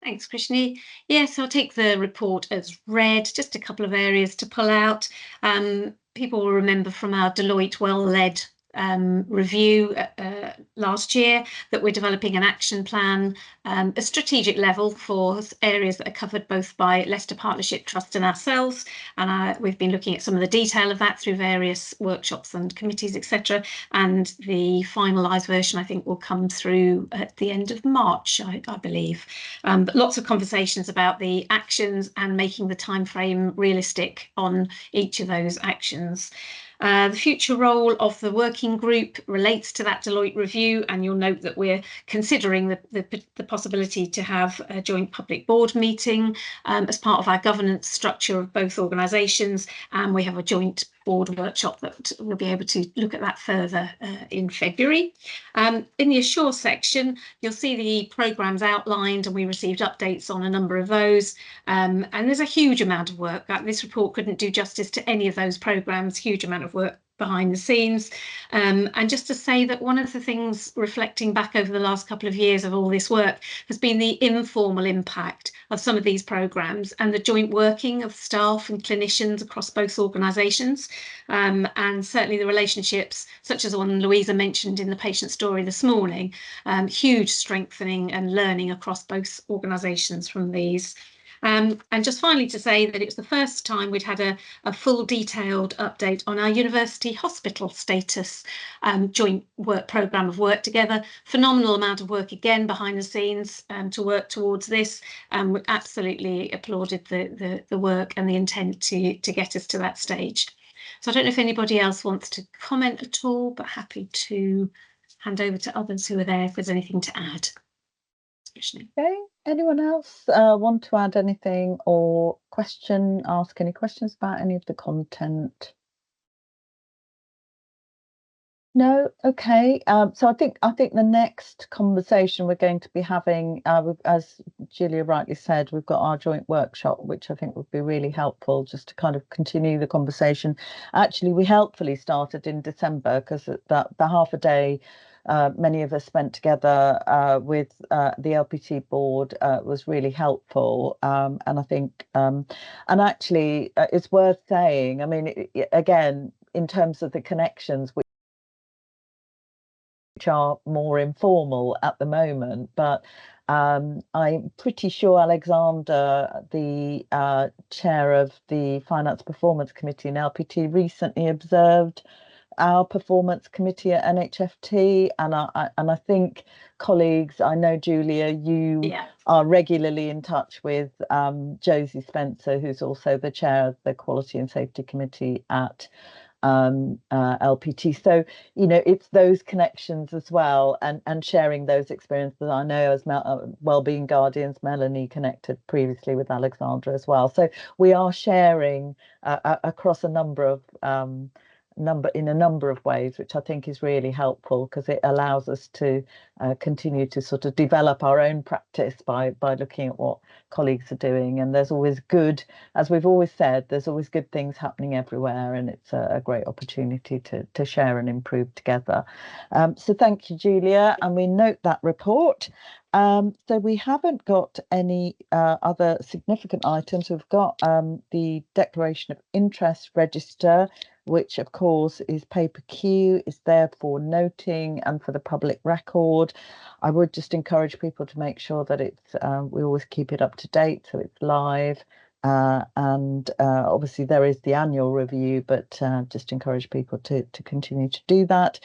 Thanks, Krishni. Yes, I'll take the report as read, just a couple of areas to pull out. People will remember from our Deloitte well-led review last year that we're developing an action plan, a strategic level for areas that are covered both by Leicester Partnership Trust and ourselves, and we've been looking at some of the detail of that through various workshops and committees, etc. And the finalised version I think will come through at the end of March, I believe. But lots of conversations about the actions and making the time frame realistic on each of those actions. The future role of the working group relates to that Deloitte review, and you'll note that we're considering the possibility to have a joint public board meeting as part of our governance structure of both organisations, and we have a joint board workshop that we'll be able to look at that further in February. In the Assure section, you'll see the programmes outlined, and we received updates on a number of those, and there's a huge amount of work. This report couldn't do justice to any of those programmes, huge amount of work behind the scenes. And just to say that one of the things reflecting back over the last couple of years of all this work has been the informal impact of some of these programmes and the joint working of staff and clinicians across both organisations, and certainly the relationships such as the one Louisa mentioned in the patient story this morning, huge strengthening and learning across both organisations from these. And just finally to say that it's the first time we'd had a full detailed update on our university hospital status joint work programme of work together. Phenomenal amount of work again behind the scenes to work towards this, and we absolutely applauded the work and the intent to get us to that stage. So I don't know if anybody else wants to comment at all, but happy to hand over to others who are there if there's anything to add. Okay, anyone else want to add anything or ask any questions about any of the content? No, okay. So I think the next conversation we're going to be having, as Julia rightly said, we've got our joint workshop, which I think would be really helpful just to kind of continue the conversation. Actually, we helpfully started in December because the half a day many of us spent together with the LPT board was really helpful, and I think and actually it's worth saying, I mean, again, in terms of the connections which are more informal at the moment, but I'm pretty sure Alexander, the chair of the Finance Performance Committee in LPT, recently observed our performance committee at NHFT, and I think colleagues, I know Julia, you are regularly in touch with Josie Spencer, who's also the chair of the Quality and Safety Committee at LPT. So, you know, it's those connections as well, and sharing those experiences. I know as Wellbeing Guardians, Melanie connected previously with Alexandra as well. So we are sharing across a number of in a number of ways, which I think is really helpful, because it allows us to continue to sort of develop our own practice by looking at what colleagues are doing. And there's always good, as we've always said, there's always good things happening everywhere, and it's a great opportunity to share and improve together. So thank you, Julia, and we note that report. So we haven't got any other significant items. We've got the Declaration of Interest Register, which of course is paper Q, is there for noting and for the public record. I would just encourage people to make sure that it's we always keep it up to date, so it's live. And obviously there is the annual review, but just encourage people to continue to do that.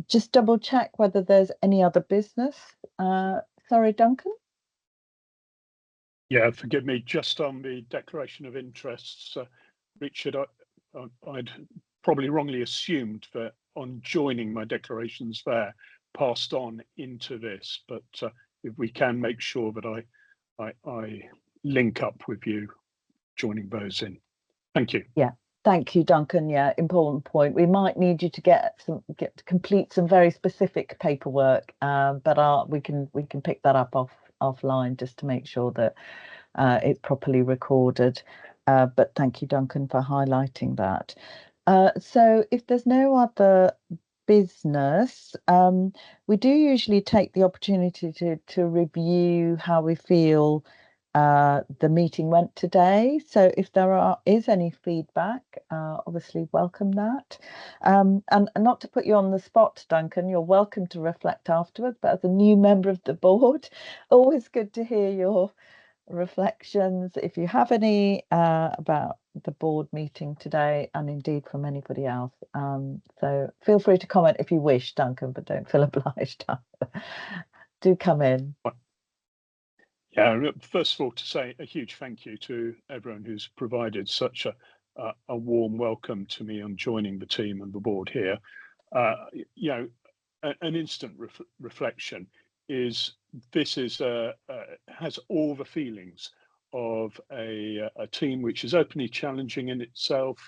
Just double check whether there's any other business. Sorry, Duncan? Yeah, forgive me, just on the Declaration of Interests, Richard, I'd probably wrongly assumed that on joining my declarations there, passed on into this, but if we can make sure that I link up with you joining those in. Thank you. Yeah. Thank you, Duncan. Yeah, important point. We might need you to complete some very specific paperwork, but we can pick that up offline just to make sure that it's properly recorded. But thank you, Duncan, for highlighting that. So if there's no other business, we do usually take the opportunity to review how we feel the meeting went today. So if there is any feedback, obviously welcome that. And not to put you on the spot, Duncan, you're welcome to reflect afterwards, but as a new member of the board, always good to hear your reflections, if you have any, about the board meeting today, and indeed from anybody else. So feel free to comment if you wish, Duncan, but don't feel obliged. Do come in. Yeah, first of all, to say a huge thank you to everyone who's provided such a warm welcome to me on joining the team and the board here. You know, an instant reflection is this is has all the feelings of a team which is openly challenging in itself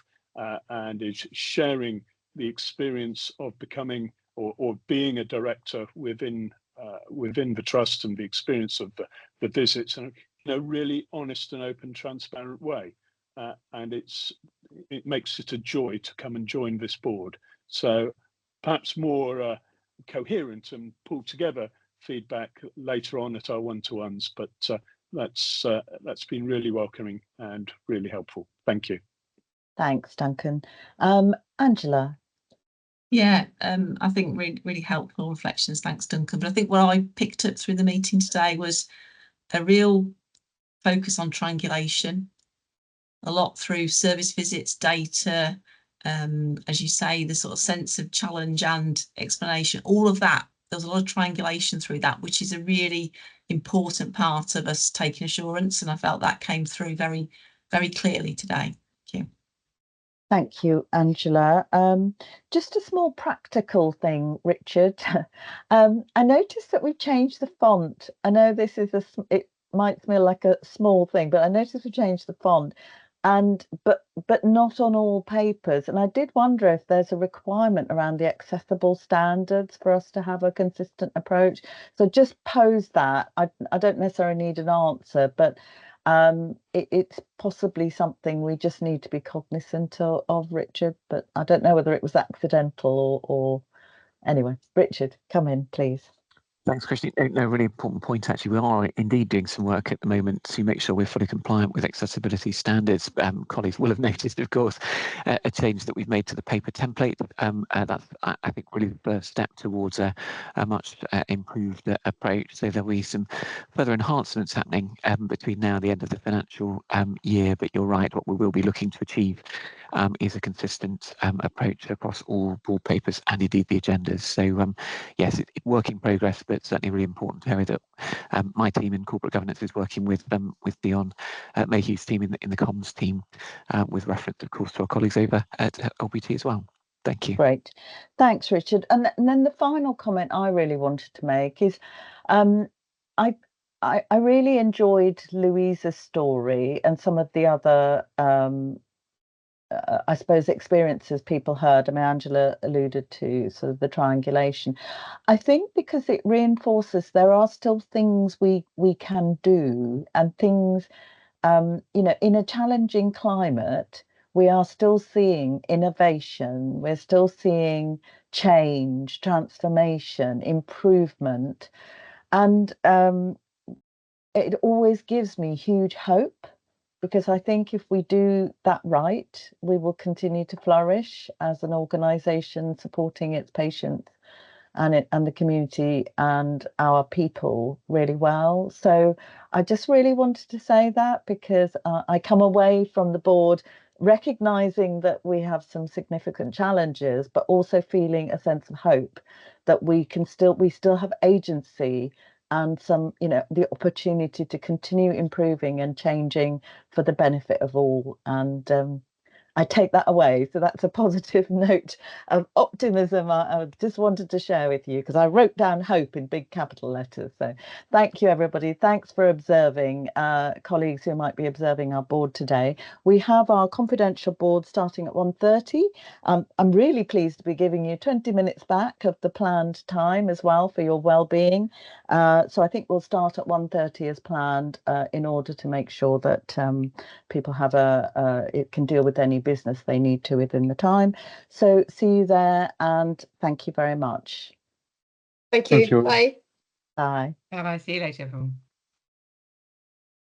and is sharing the experience of becoming or being a director within the trust, and the experience of the visits, and in a really honest and open, transparent way. And it makes it a joy to come and join this board. So perhaps more coherent and pulled together feedback later on at our one-to-ones, but that's been really welcoming and really helpful. Thank you. Thanks, Duncan. Angela. Yeah, I think really helpful reflections. Thanks, Duncan. But I think what I picked up through the meeting today was a real focus on triangulation, a lot through service visits, data, as you say, the sort of sense of challenge and explanation, all of that. There was a lot of triangulation through that, which is a really important part of us taking assurance. And I felt that came through very, very clearly today. Thank you. Thank you, Angela. Just a small practical thing, Richard. I noticed that we've changed the font. I know this is it might smell like a small thing, but I noticed we changed the font, but not on all papers. And I did wonder if there's a requirement around the accessible standards for us to have a consistent approach. So just pose that. I don't necessarily need an answer, but it's possibly something we just need to be cognizant of, Richard, but I don't know whether it was accidental or anyway. Richard, come in, please. Thanks, Christy. No, really important point, actually. We are indeed doing some work at the moment to make sure we're fully compliant with accessibility standards. Colleagues will have noticed, of course, a change that we've made to the paper template. That's, I think, really the first step towards a much improved approach. So there'll be some further enhancements happening between now and the end of the financial year. But you're right, what we will be looking to achieve is a consistent approach across all board papers and indeed the agendas. So yes, it's work in progress, but certainly a really important area that my team in corporate governance is working with Dion Mayhew's team in the comms team, with reference, of course, to our colleagues over at LBT as well. Thank you. Great. Thanks, Richard. And then the final comment I really wanted to make is I really enjoyed Louisa's story and some of the other I suppose experiences people heard. I mean, Angela alluded to sort of the triangulation. I think because it reinforces there are still things we can do, and things, you know, in a challenging climate, we are still seeing innovation, we're still seeing change, transformation, improvement, and it always gives me huge hope, because I think if we do that right, we will continue to flourish as an organisation supporting its patients and the community and our people really well. So I just really wanted to say that, because I come away from the board recognising that we have some significant challenges, but also feeling a sense of hope that we still have agency and some, you know, the opportunity to continue improving and changing for the benefit of all. And I take that away. So that's a positive note of optimism I just wanted to share with you, because I wrote down hope in big capital letters. So thank you, everybody. Thanks for observing, colleagues who might be observing our board today. We have our confidential board starting at 1:30. I'm really pleased to be giving you 20 minutes back of the planned time as well for your well-being. So I think we'll start at 1:30 as planned, in order to make sure that people have it can deal with any business they need to within the time. So see you there, and thank you very much. Thank you. Bye. Bye. Bye. See you later, everyone.